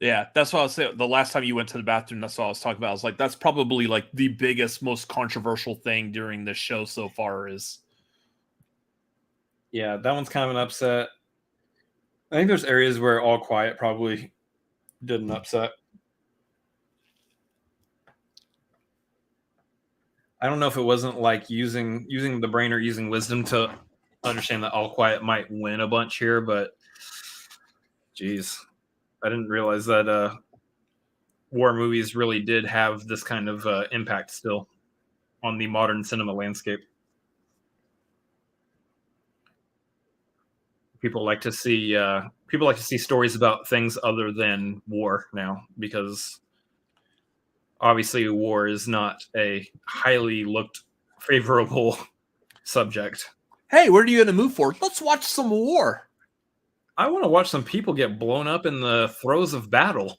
Yeah, that's what I was saying. The last time you went to the bathroom, that's what I was talking about. I was like, that's probably like the biggest, most controversial thing during this show so far is. Yeah, that one's kind of an upset. I think there's areas where All Quiet probably did an upset. I don't know if it wasn't like using the brain or using wisdom to understand that All Quiet might win a bunch here, but geez, I didn't realize that war movies really did have this kind of impact still on the modern cinema landscape. People like to see stories about things other than war now, because obviously war is not a highly looked favorable subject. Hey, what are you in the mood for? Let's watch some war. I want to watch some people get blown up in the throes of battle.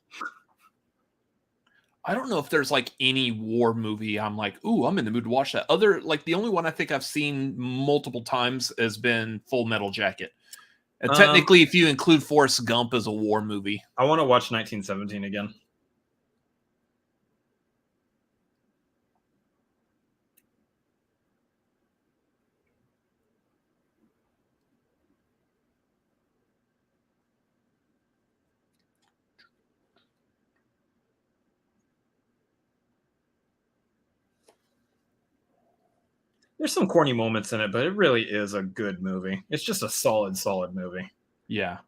I don't know if there's like any war movie I'm like, ooh, I'm in the mood to watch that. Other, like, the only one I think I've seen multiple times has been Full Metal Jacket. And technically, if you include Forrest Gump as a war movie. I want to watch 1917 again. There's some corny moments in it, but it really is a good movie. It's just a solid movie. Yeah.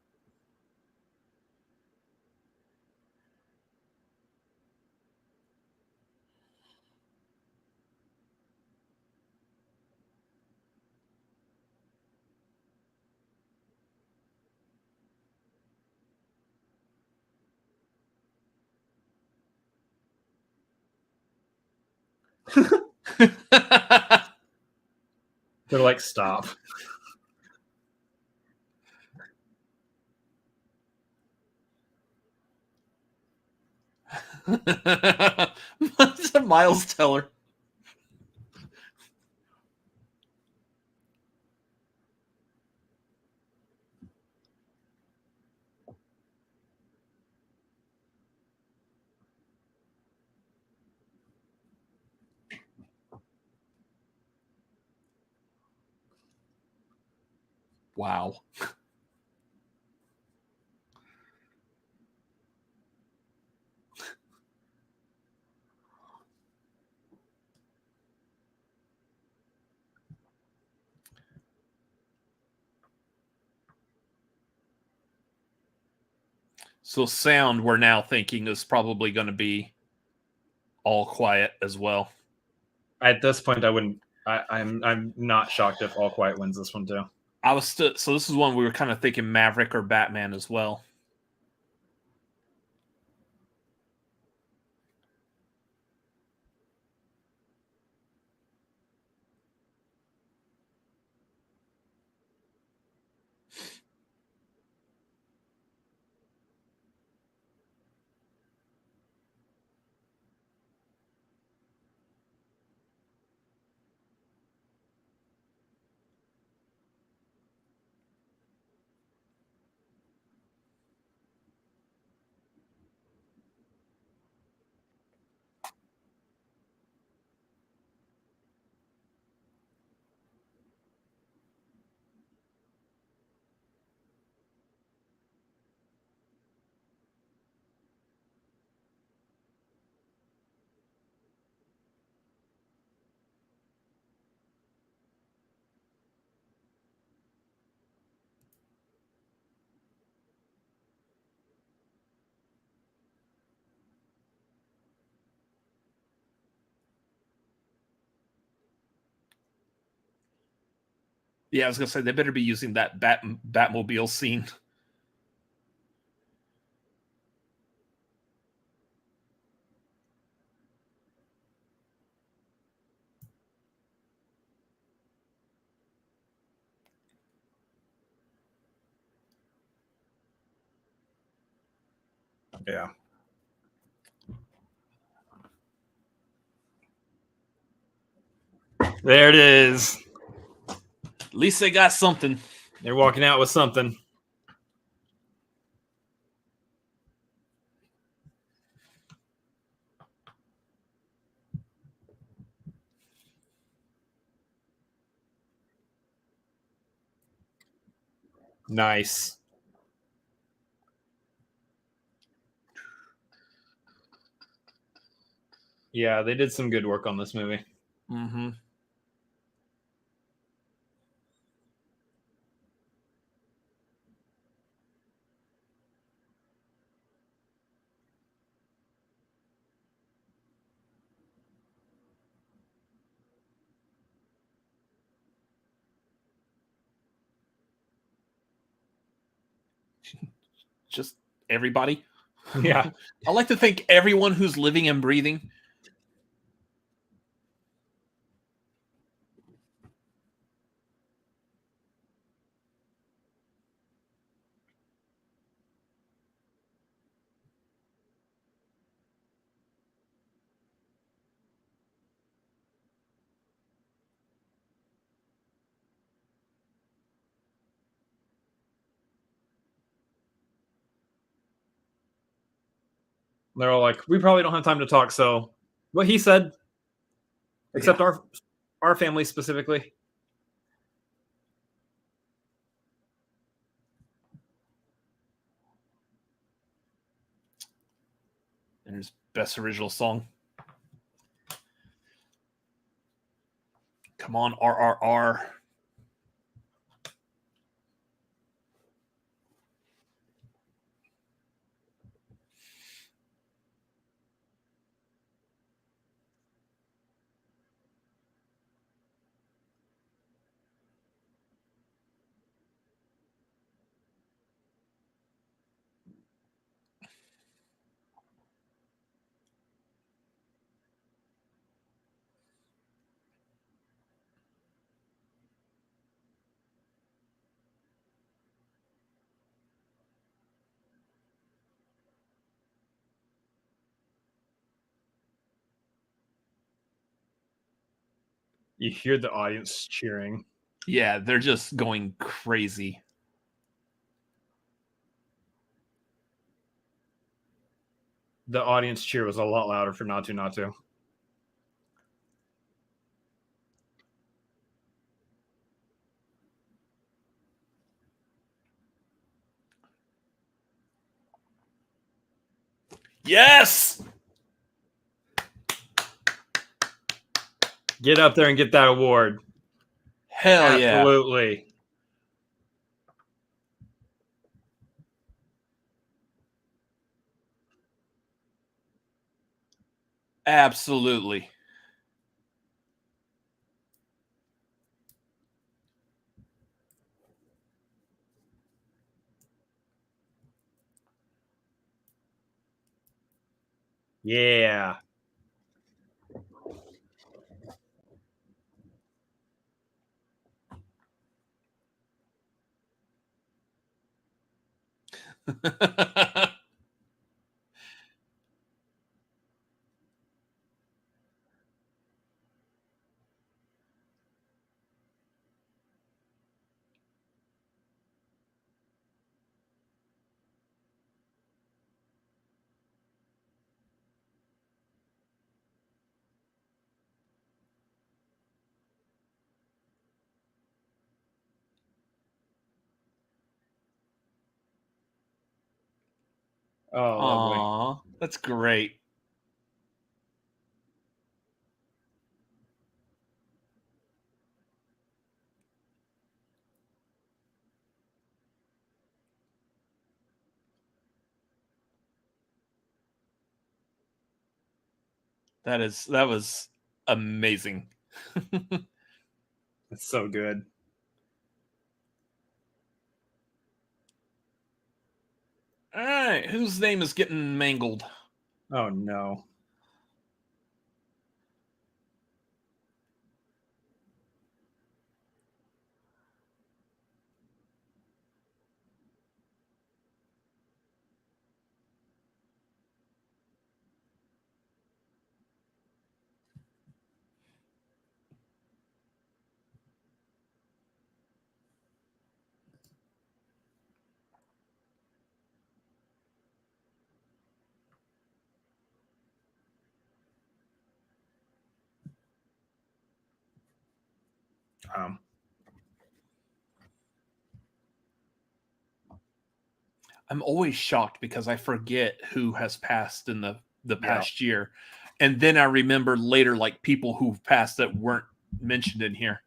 They're like, stop. What's a Miles Teller? Wow. So sound, we're now thinking, is probably going to be All Quiet as well. At this point, I wouldn't. I'm not shocked if All Quiet wins this one too. So this is one we were kind of thinking Maverick or Batman as well. Yeah, I was going to say, they better be using that Batmobile scene. Yeah. There it is. At least they got something. They're walking out with something. Nice. Yeah, they did some good work on this movie. Mm-hmm. Just everybody. Yeah. I like to think everyone who's living and breathing. They're all like, we probably don't have time to talk, so what he said, except our family specifically. There's best original song. Come on, RRR. You hear the audience cheering. Yeah, they're just going crazy. The audience cheer was a lot louder for Not To. Yes! Get up there and get that award. Hell yeah. Absolutely. Absolutely. Yeah. Oh, lovely. Aw, that's great. That was amazing. It's so good. All right, whose name is getting mangled? Oh no. I'm always shocked because I forget who has passed in the past year. And then I remember later like people who've passed that weren't mentioned in here.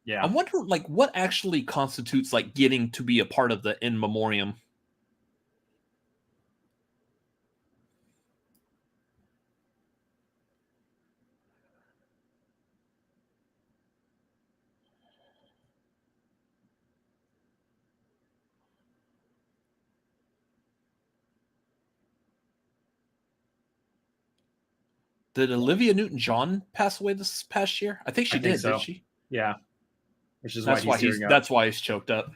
Yeah. I wonder like what actually constitutes like getting to be a part of the in memoriam. Did Olivia Newton-John pass away this past year? I think she did. So. Did she? Yeah. Which is that's why he's choked up.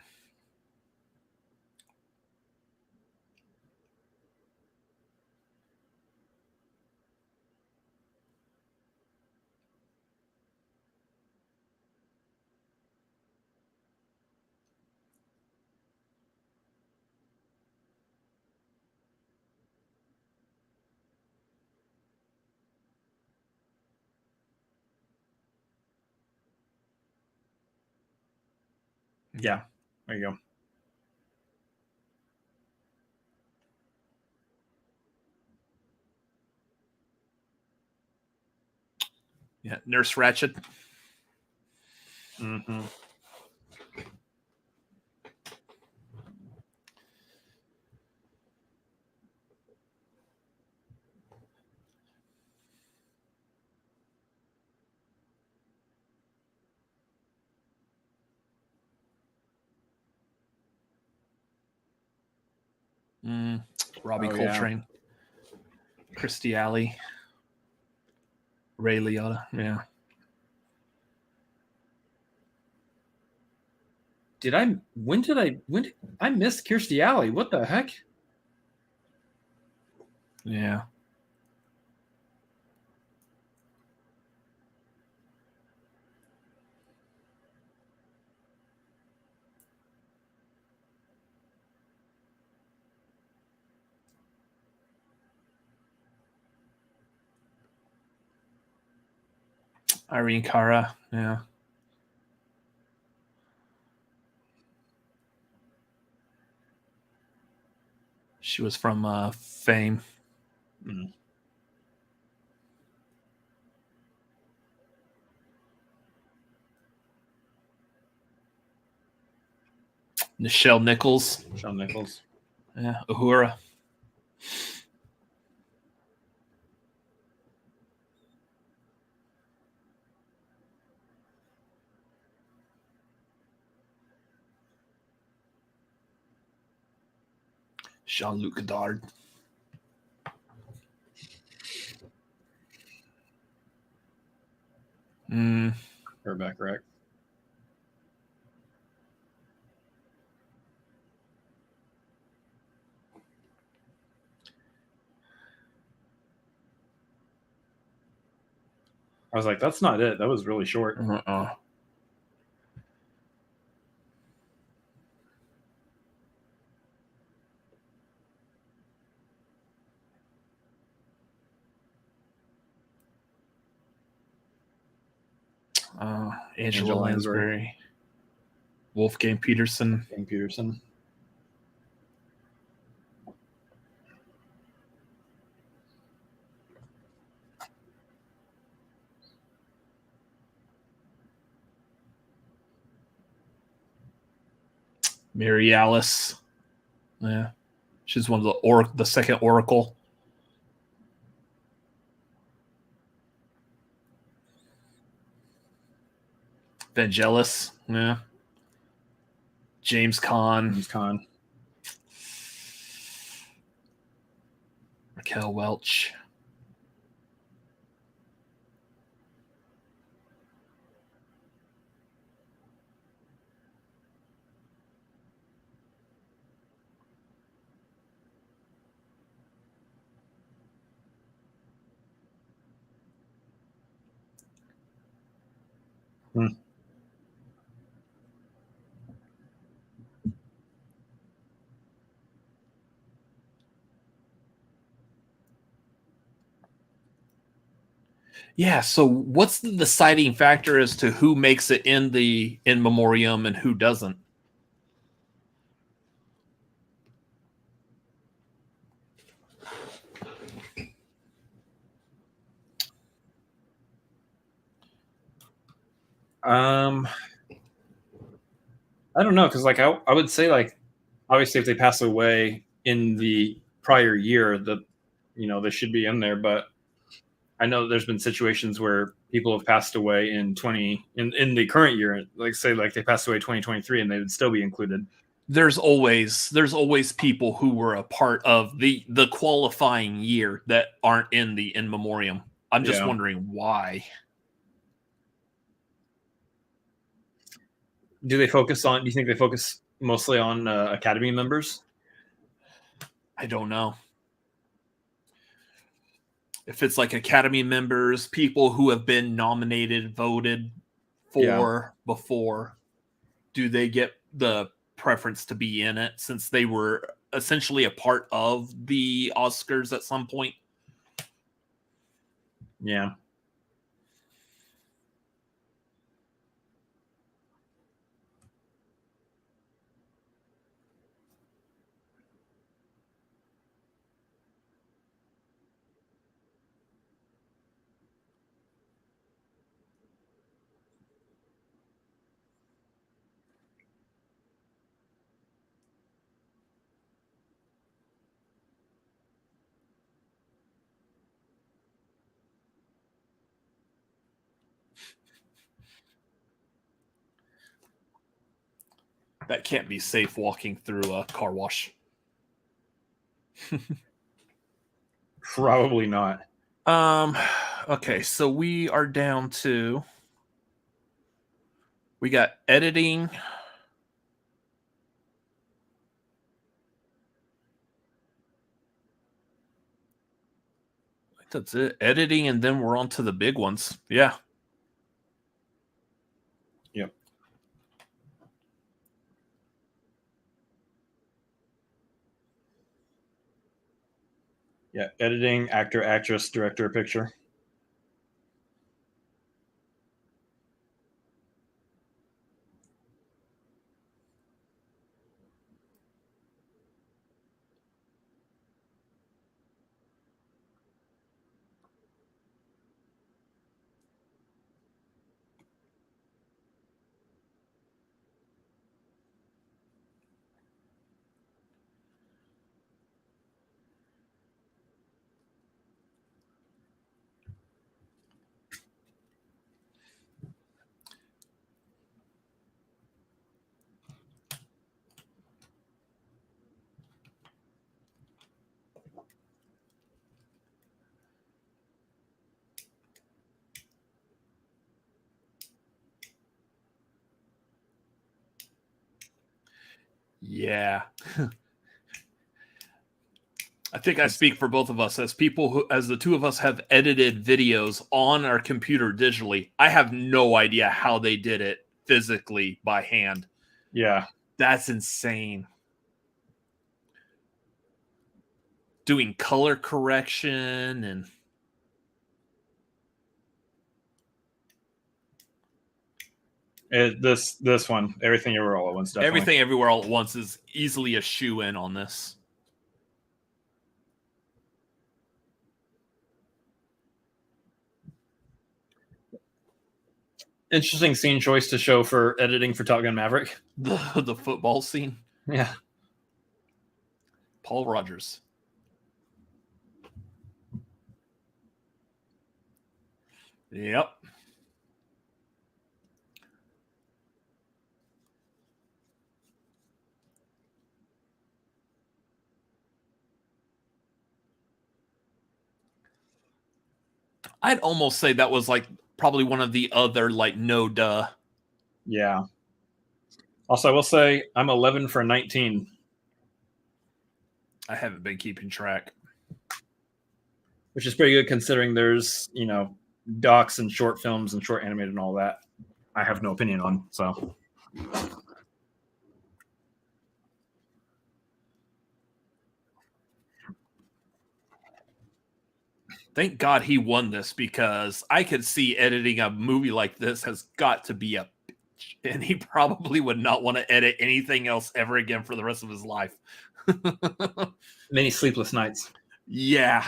Yeah, there you go. Yeah, Nurse Ratched. Mm-hmm. Robbie Coltrane. Yeah. Kirstie Alley. Ray Liotta. Yeah. When did I miss Kirstie Alley? What the heck? Yeah. Irene Cara. Yeah. She was from Fame. Mm. Nichelle Nichols. Yeah. Uhura. Jean-Luc Godard. Rebecca Rex. I was like, that's not it. That was really short. Angela Lansbury. Wolfgang Peterson. Mary Alice. Yeah. She's one of the second Oracle. Vangelis. Yeah. James Caan. Raquel Welch. Yeah, so what's the deciding factor as to who makes it in the in memoriam and who doesn't? I don't know, because like I would say, like, obviously if they pass away in the prior year, they should be in there. But I know there's been situations where people have passed away in the current year, like say like they passed away 2023, and they would still be included. There's always people who were a part of the qualifying year that aren't in the in memoriam. I'm just Yeah. wondering why. Do you think they focus mostly on Academy members? I don't know. If it's like Academy members, people who have been nominated, voted for before, do they get the preference to be in it since they were essentially a part of the Oscars at some point? Yeah. That can't be safe walking through a car wash. Probably not. Okay, so we are down to, we got editing. That's it. Editing, and then we're on to the big ones. Yeah. Yep. Yeah, editing, actor, actress, director of picture. Yeah. I think I speak for both of us as people who, as the two of us have edited videos on our computer digitally. I have no idea how they did it physically by hand. Yeah. That's insane. Doing color correction and This one, Everything Everywhere All at Once, definitely. Everything Everywhere All at Once is easily a shoe-in on this. Interesting scene choice to show for editing for Top Gun Maverick. The football scene. Yeah. Paul Rogers. Yep. I'd almost say that was like probably one of the other like no duh. Yeah. Also, I will say I'm 11 for 19. I haven't been keeping track. Which is pretty good considering there's, docs and short films and short animated and all that. I have no opinion on, so. Thank God he won this because I could see editing a movie like this has got to be a bitch, and he probably would not want to edit anything else ever again for the rest of his life. Many sleepless nights. Yeah.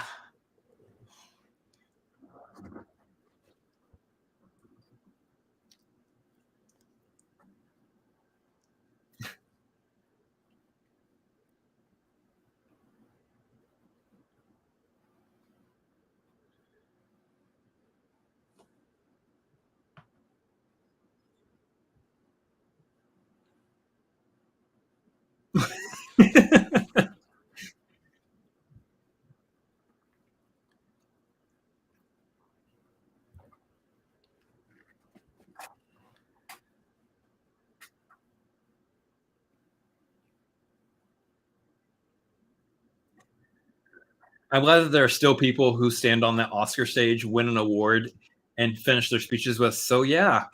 I'm glad that there are still people who stand on that Oscar stage, win an award, and finish their speeches with, so yeah.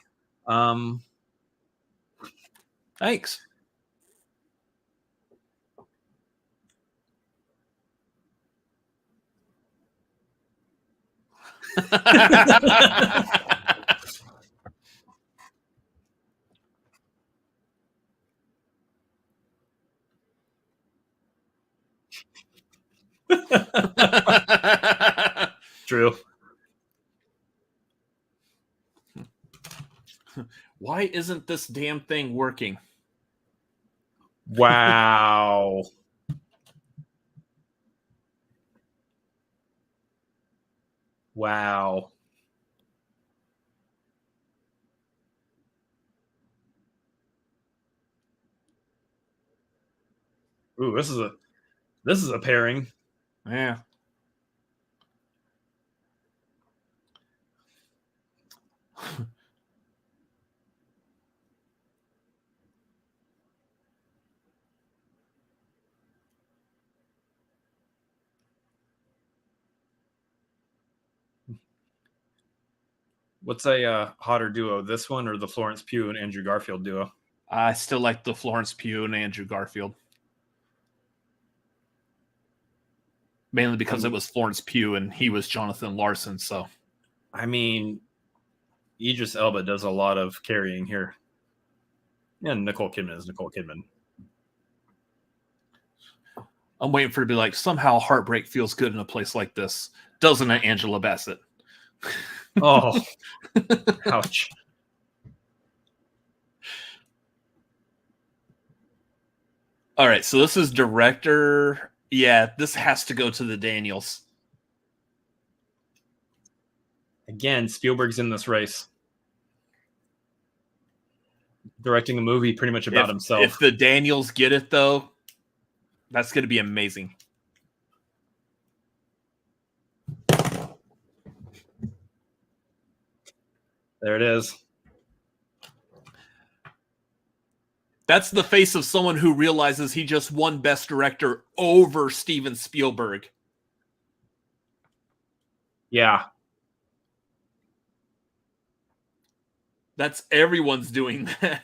Thanks. True. Why isn't this damn thing working? Wow. Wow. Ooh, this is a pairing. Yeah. What's a hotter duo, this one or the Florence Pugh and Andrew Garfield duo? I still like the Florence Pugh and Andrew Garfield. Mainly because it was Florence Pugh and he was Jonathan Larson. So, I mean, Idris Elba does a lot of carrying here. And Nicole Kidman is Nicole Kidman. I'm waiting for it to be like, somehow heartbreak feels good in a place like this. Doesn't it, Angela Bassett? Oh, ouch. All right, so this is director. Yeah, this has to go to the Daniels. Again, Spielberg's in this race. Directing a movie pretty much about himself. If the Daniels get it, though, that's going to be amazing. There it is. That's the face of someone who realizes he just won Best Director over Steven Spielberg. Yeah. That's everyone's doing that.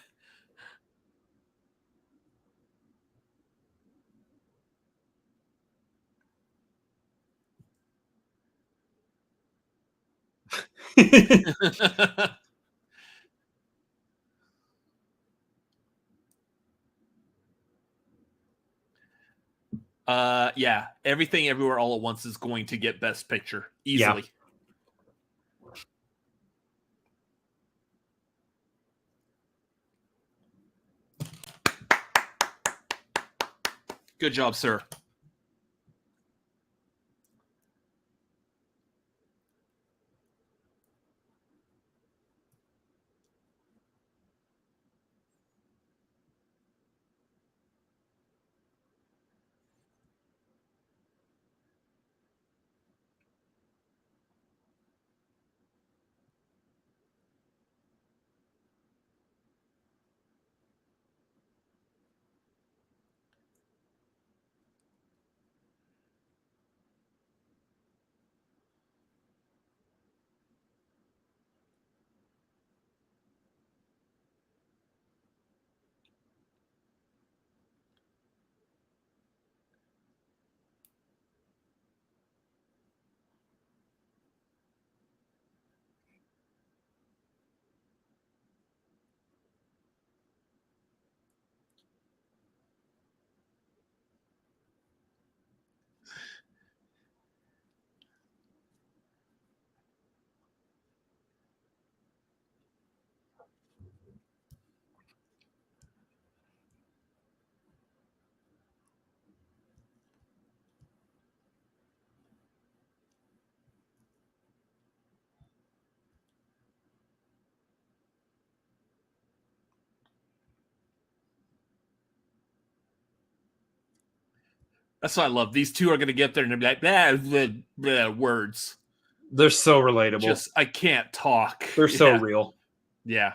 Yeah, Everything Everywhere All at Once is going to get Best Picture easily. Yeah. Good job, sir. That's what I love. These two are going to get there and be like, words. They're so relatable. I can't talk. They're so real. Yeah.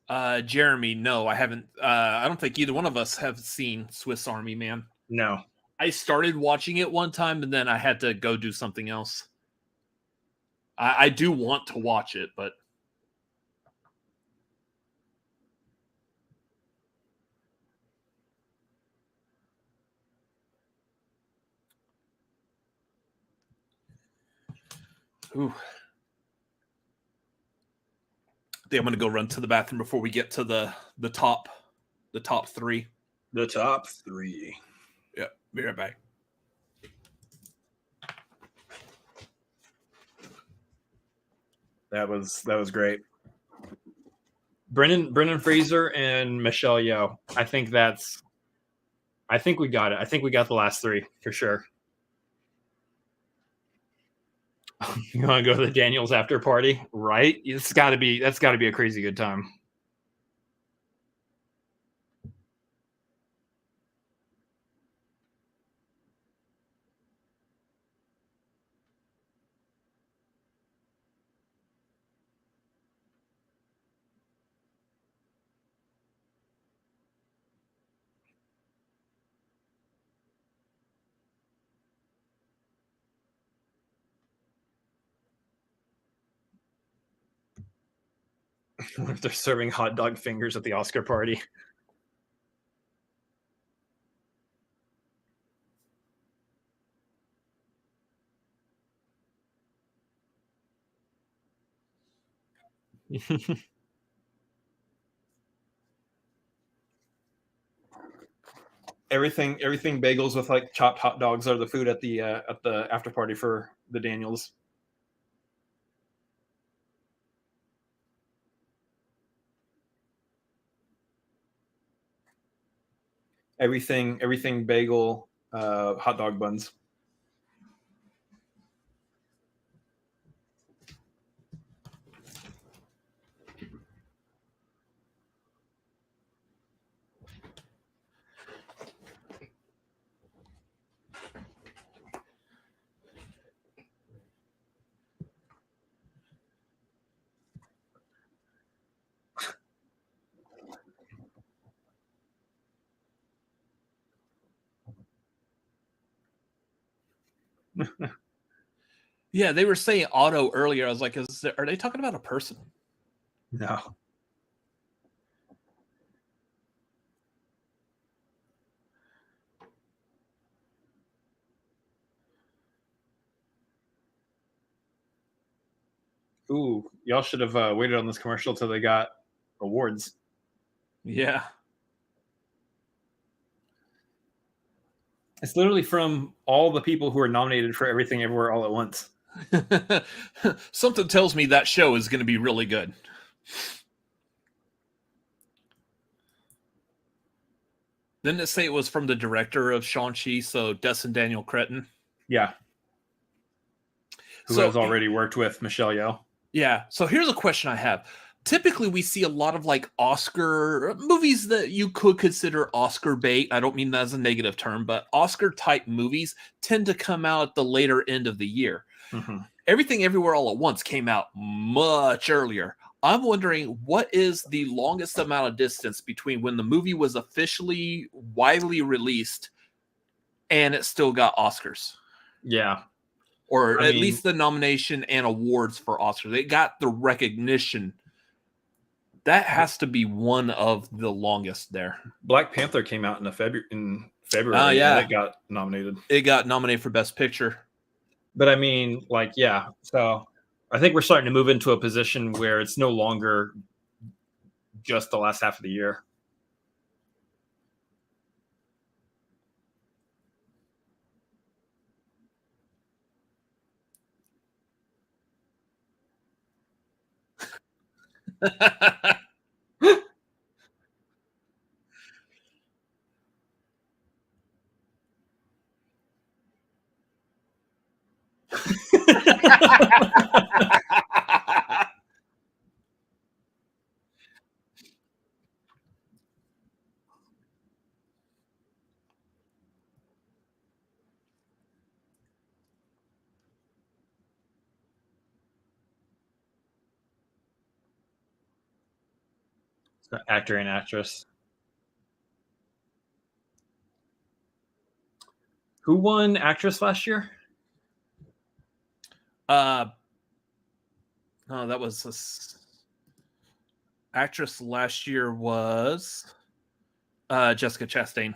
Jeremy, no, I haven't. I don't think either one of us have seen Swiss Army Man. No. I started watching it one time, and then I had to go do something else. I do want to watch it, but ooh. I think I'm gonna go run to the bathroom before we get to the top three. The top three. Yeah, be right back. That was great. Brendan Fraser and Michelle Yeoh. I think we got it. I think we got the last three for sure. You want to go to the Daniels after party, right? That's got to be a crazy good time. If they're serving hot dog fingers at the Oscar party. everything bagels with like chopped hot dogs are the food at the after party for the Daniels. Everything bagel, hot dog buns. Yeah, they were saying auto earlier. I was like, are they talking about a person? No. Ooh, y'all should have waited on this commercial till they got awards. Yeah. It's literally from all the people who are nominated for Everything Everywhere All at Once. Something tells me that show is going to be really good. Didn't it say it was from the director of Shang-Chi, so Destin Daniel Cretton? Yeah. Who has already worked with Michelle Yeoh. Yeah. So here's a question I have. Typically, we see a lot of like Oscar movies that you could consider Oscar bait. I don't mean that as a negative term, but Oscar type movies tend to come out at the later end of the year. Mm-hmm. Everything Everywhere All at Once came out much earlier. I'm wondering what is the longest amount of distance between when the movie was officially widely released and it still got Oscars. Yeah. Or at least the nomination and awards for Oscars. It got the recognition. That has to be one of the longest there. Black Panther came out in February. Yeah. And it got nominated. It got nominated for Best Picture. But I mean, like, yeah. So I think we're starting to move into a position where it's no longer just the last half of the year. Actor and actress. Who won actress last year? No, that was actress last year was Jessica Chastain.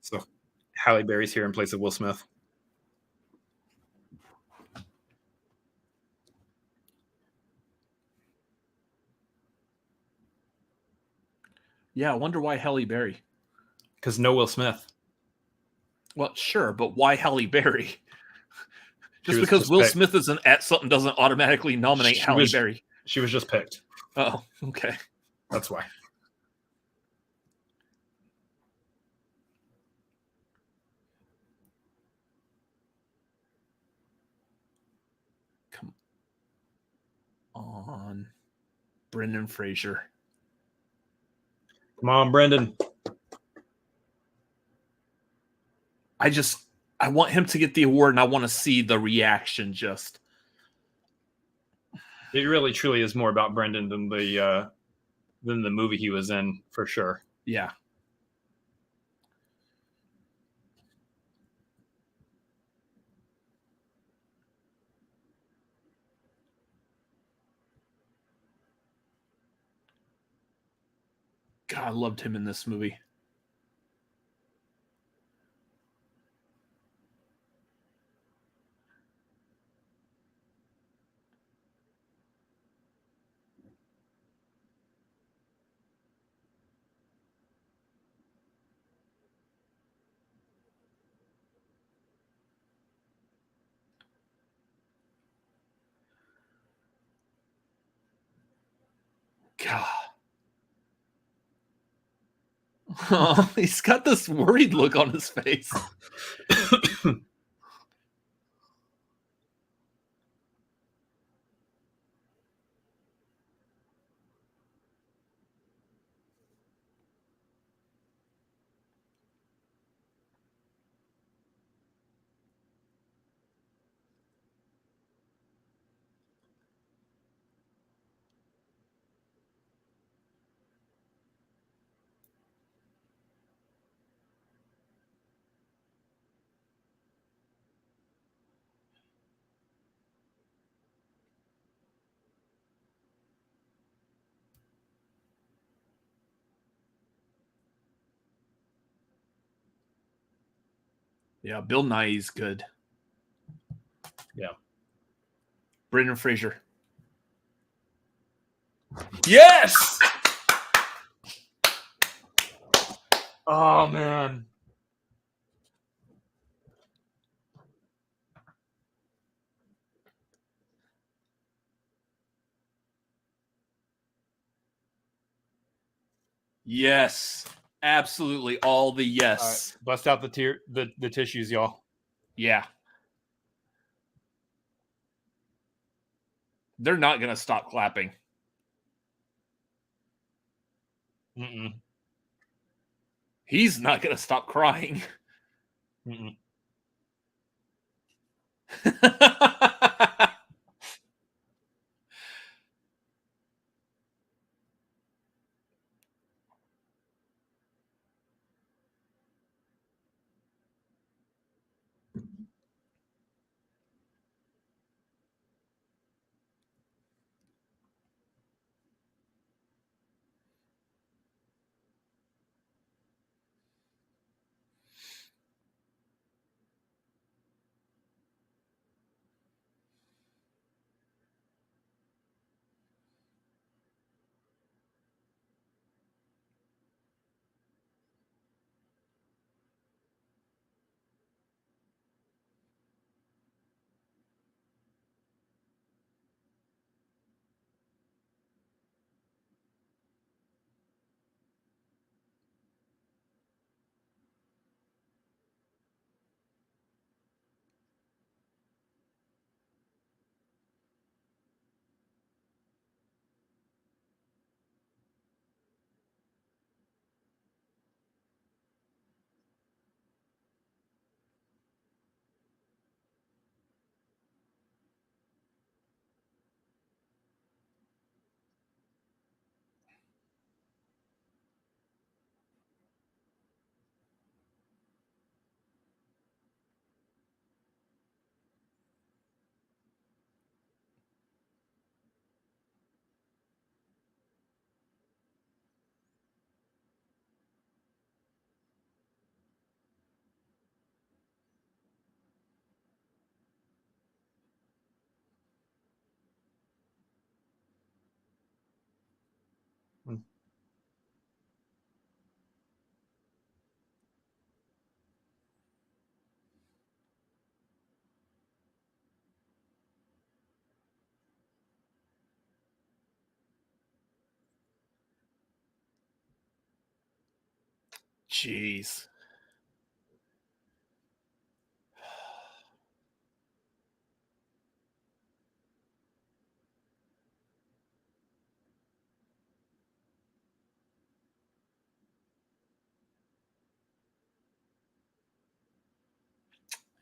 So Halle Berry's here in place of Will Smith. Yeah, I wonder why Halle Berry. Because no Will Smith. Well, sure, but why Halle Berry? Just because Will Smith isn't at something doesn't automatically nominate Halle Berry. She was just picked. Oh, okay. That's why. Come on. Brendan Fraser. Come on, Brendan. I want him to get the award, and I want to see the reaction. Just it really truly is more about Brendan than the movie he was in, for sure. Yeah. God, I loved him in this movie. God. Oh, he's got this worried look on his face. Yeah, Bill Nighy's good. Yeah. Brendan Fraser. Yes! Oh, man. Yes. Absolutely. All the yes. Right, bust out the tissues, y'all. Yeah. They're not going to stop clapping. Mm-mm. He's not going to stop crying. Mm-mm. Jeez.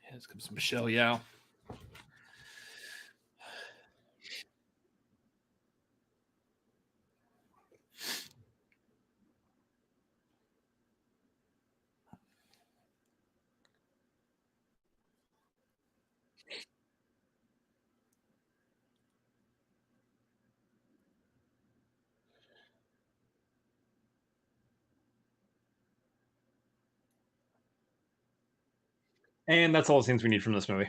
Here comes Michelle Yao. And that's all the scenes we need from this movie.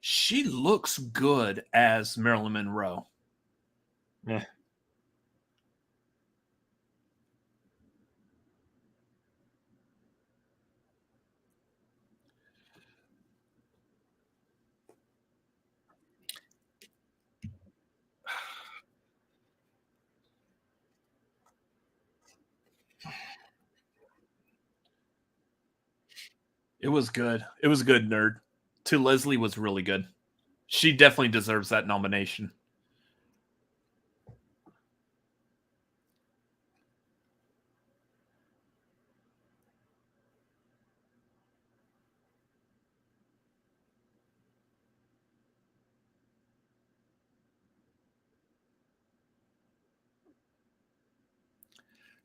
She looks good as Marilyn Monroe. Yeah. It was good. It was good, nerd. To Leslie was really good. She definitely deserves that nomination.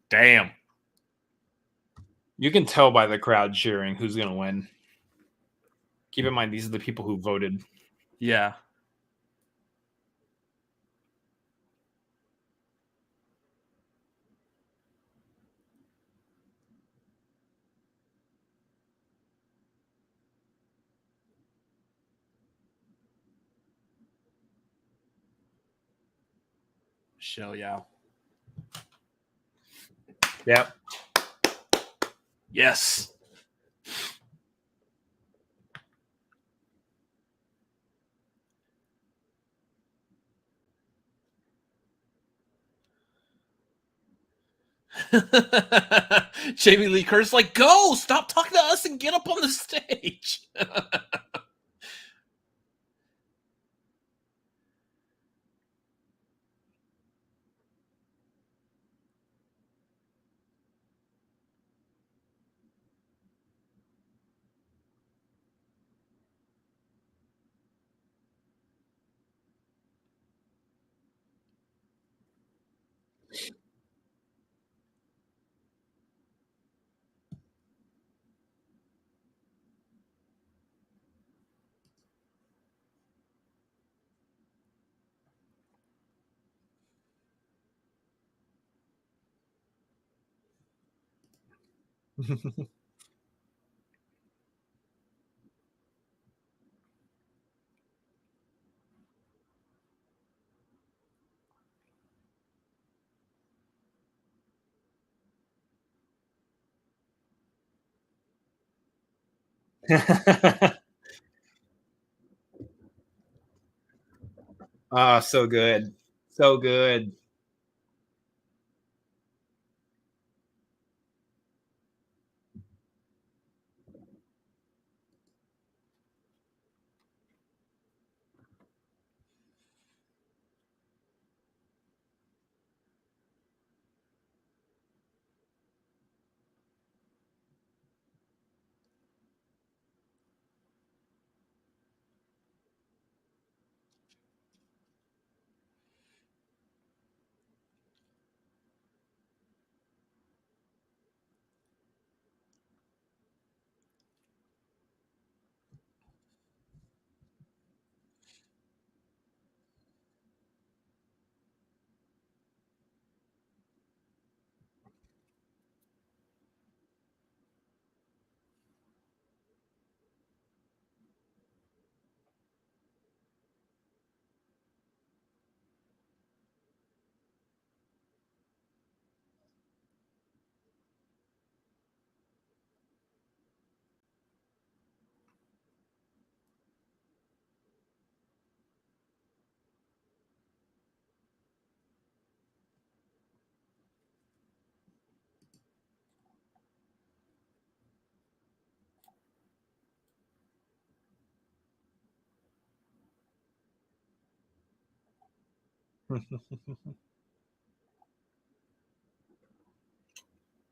Damn. You can tell by the crowd cheering who's going to win. Keep in mind, these are the people who voted. Yeah. Michelle Yao. Yep. Yes. Jamie Lee Curtis, like, go! Stop talking to us and get up on the stage. Ah, so good. So good.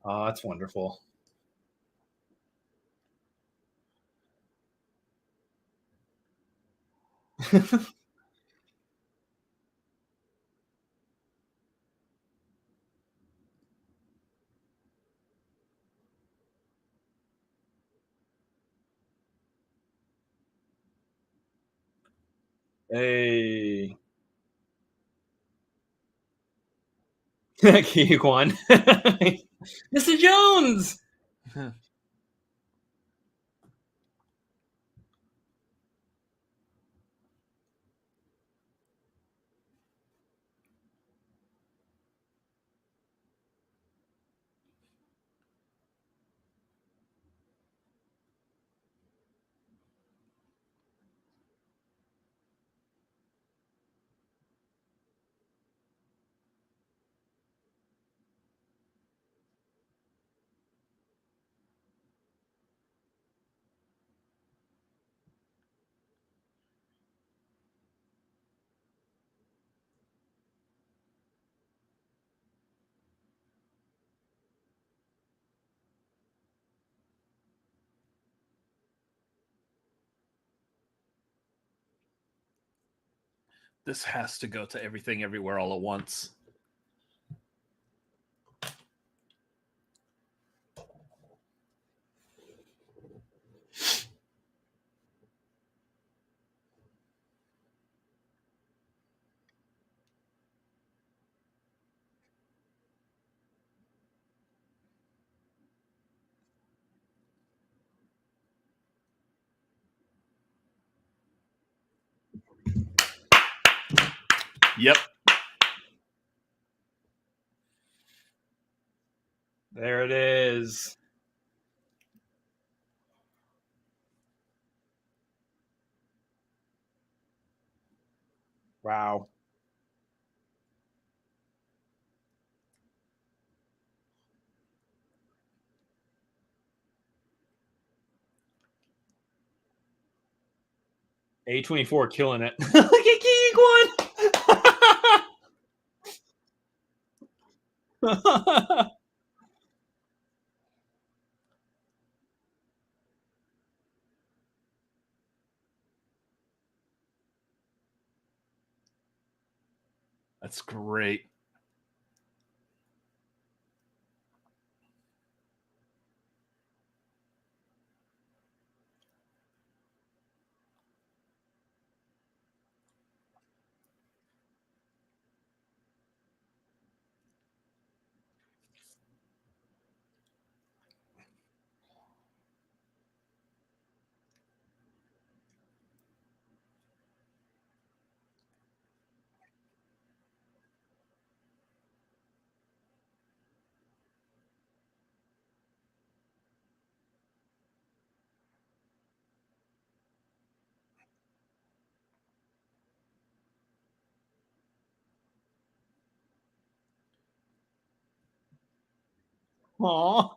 Oh, that's wonderful. Hey. Kwan. Mr. Jones! This has to go to Everything Everywhere All at Once. Yep. There it is. Wow. A24 killing it. Look at Kwan. That's great. Aw.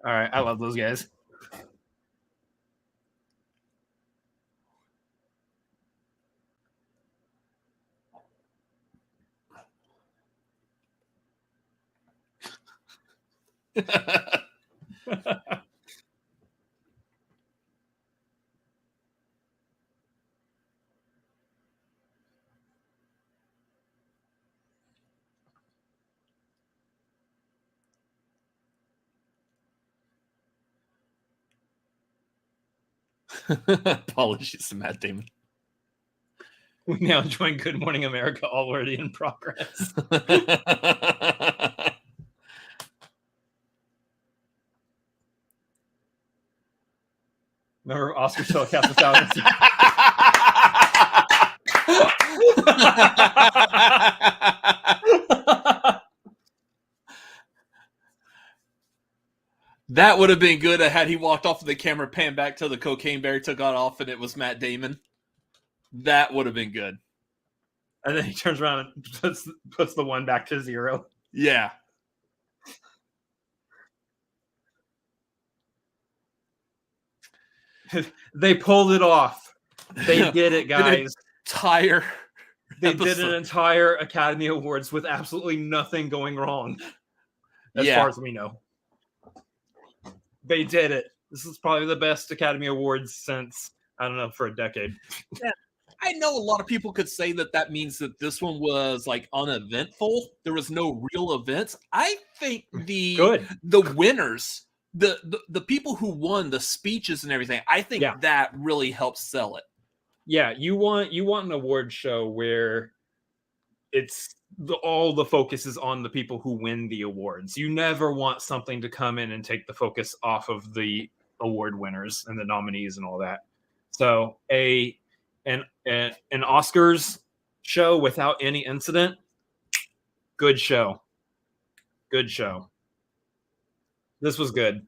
All right, I love those guys. Apologies to Matt Damon. We now join Good Morning America, already in progress. Remember Oscar so cast a thousand. That would have been good had he walked off of the camera, panned back till the cocaine bear took it off, and it was Matt Damon. That would have been good. And then he turns around and puts the one back to 0. Yeah. They pulled it off. They did it, guys. They did an entire Academy Awards with absolutely nothing going wrong, as far as we know. They did it. This is probably the best Academy Awards since, I don't know, for a decade. Yeah. I know a lot of people could say that means that this one was like uneventful. There was no real events. I think the winners, the people who won, the speeches and everything, I think that really helps sell it. Yeah, you want an award show where it's all the focus is on the people who win the awards. You never want something to come in and take the focus off of the award winners and the nominees and all that. So an Oscars show without any incident, good show. Good show. This was good.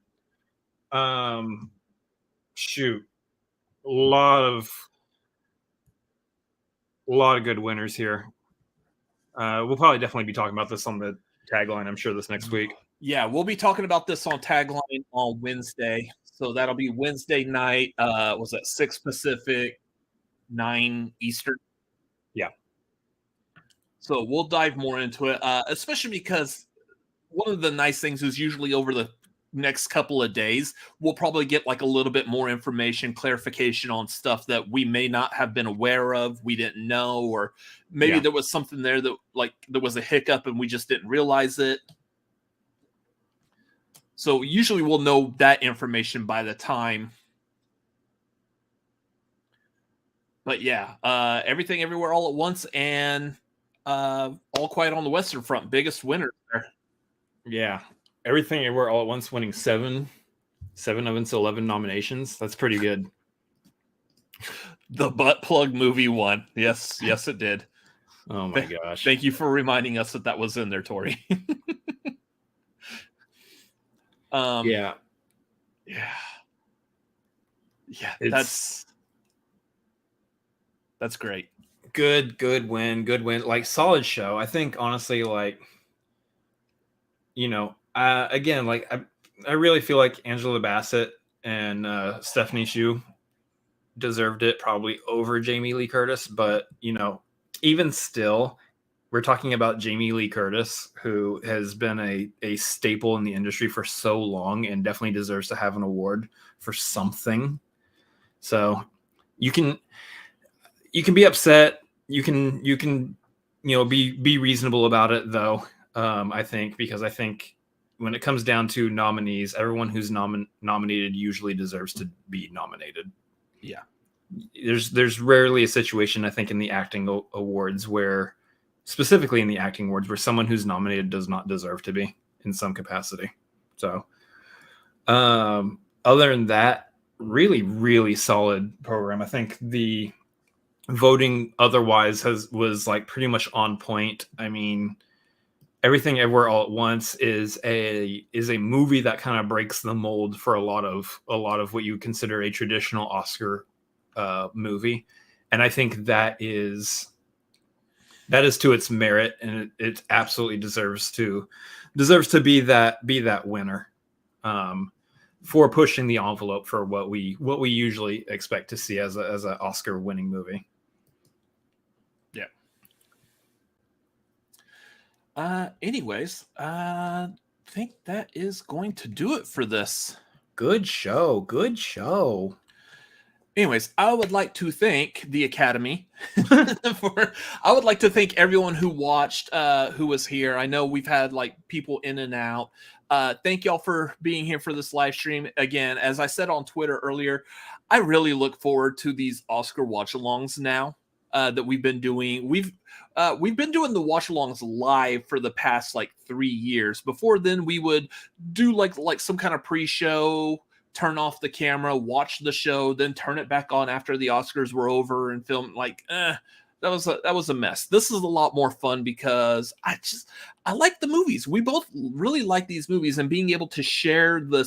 Shoot. A lot of good winners here. We'll probably definitely be talking about this on the tagline, I'm sure, this next week. Yeah, we'll be talking about this on tagline on Wednesday. So that'll be Wednesday night. Was that 6 Pacific, 9 Eastern? Yeah. So we'll dive more into it, especially because one of the nice things is usually over the next couple of days, we'll probably get like a little bit more information, clarification on stuff that we may not have been aware of, we didn't know, or maybe there was something there that like there was a hiccup and we just didn't realize it. So usually we'll know that information by the time. But yeah, Everything Everywhere All at Once and All Quiet on the Western Front, biggest winner there. Yeah. Everything Everywhere All at Once winning 7 of its 11 nominations. That's pretty good. The Butt Plug movie won. Yes, it did. Oh my gosh. Thank you for reminding us that was in there, Tori. Yeah. That's great. Good win. Like, solid show. I think, honestly, like, again, like, I really feel like Angela Bassett and Stephanie Hsu deserved it probably over Jamie Lee Curtis. But, even still, we're talking about Jamie Lee Curtis, who has been a staple in the industry for so long and definitely deserves to have an award for something. So you can be upset. You can be reasonable about it, though. I think, because I think when it comes down to nominees, everyone who's nominated usually deserves to be nominated. Yeah. There's rarely a situation, I think, in the acting awards where, specifically in the acting awards, where someone who's nominated does not deserve to be in some capacity. So, other than that, really, really solid program. I think the voting otherwise was like pretty much on point. I mean, Everything Everywhere All at Once is a movie that kind of breaks the mold for a lot of what you consider a traditional Oscar movie, and I think that is to its merit, and it absolutely deserves to be that winner. for pushing the envelope for what we usually expect to see as an Oscar winning movie. Anyways, I think that is going to do it for this. Good show. Good show. Anyways, I would like to thank the Academy I would like to thank everyone who watched, who was here. I know we've had like people in and out. Thank y'all for being here for this live stream. Again, as I said on Twitter earlier, I really look forward to these Oscar watch-alongs now that we've been doing. We've been doing the watch-alongs live for the past like 3 years. Before then, we would do like some kind of pre-show, turn off the camera, watch the show, then turn it back on after the Oscars were over and film. That was a mess. This is a lot more fun because I like the movies. We both really like these movies, and being able to share the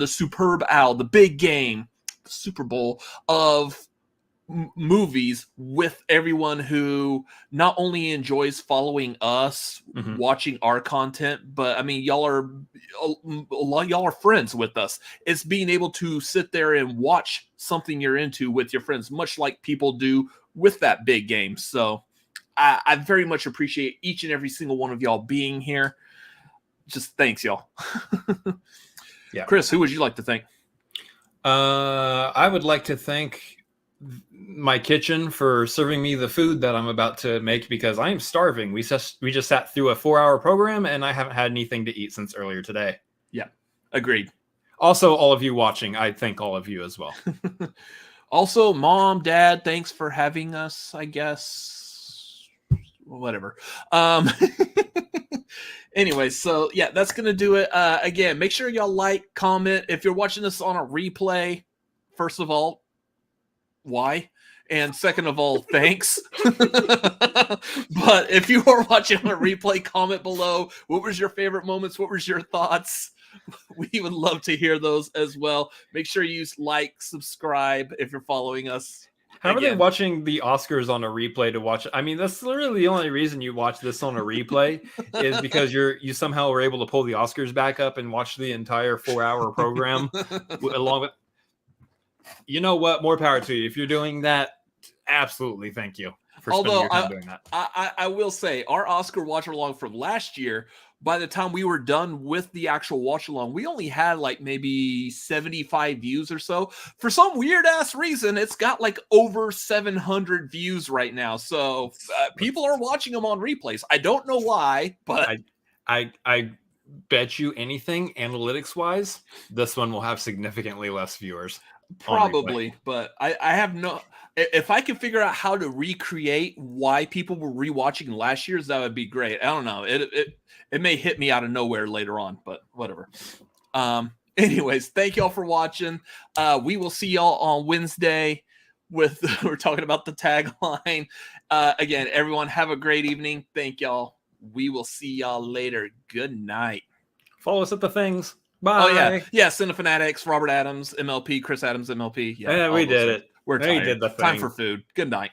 superb owl, the big game, the Super Bowl of movies with everyone who not only enjoys following us, watching our content, but I mean, y'all are friends with us. It's being able to sit there and watch something you're into with your friends, much like people do with that big game. So I very much appreciate each and every single one of y'all being here. Just thanks, y'all. Yeah. Chris, who would you like to thank? I would like to thank my kitchen for serving me the food that I'm about to make, because I am starving. We just sat through a 4-hour program and I haven't had anything to eat since earlier today. Yeah, agreed. Also, all of you watching, I thank all of you as well. Also, Mom, Dad, thanks for having us, I guess. Whatever. Anyway, so yeah, that's going to do it. Again, make sure y'all like, comment. If you're watching this on a replay, first of all, why? And second of all, thanks. But if you are watching on a replay, comment below. What was your favorite moments? What was your thoughts? We would love to hear those as well. Make sure you like, subscribe if you're following us. How are they watching the Oscars on a replay to watch? I mean, that's literally the only reason you watch this on a replay is because you somehow were able to pull the Oscars back up and watch the entire 4-hour program along with. You know what? More power to you. If you're doing that, absolutely thank you for spending your time doing that. I will say, our Oscar watch-along from last year, by the time we were done with the actual watch-along, we only had like maybe 75 views or so. For some weird-ass reason, it's got like over 700 views right now. So people are watching them on replays. I don't know why, but... I bet you anything, analytics-wise, this one will have significantly less viewers. Probably, but I have no... If I can figure out how to recreate why people were rewatching last year's, that would be great. I don't know. It may hit me out of nowhere later on, but whatever. Anyways, thank y'all for watching. We will see y'all on Wednesday with... we're talking about the tagline. Again, everyone have a great evening. Thank y'all. We will see y'all later. Good night. Follow us at the things. Bye. Oh, yeah. Yeah, Cinefanatics, Robert Adams, MLP, Chris Adams, MLP. Yeah, we did it. We're tired. did the thing. Time for food. Good night.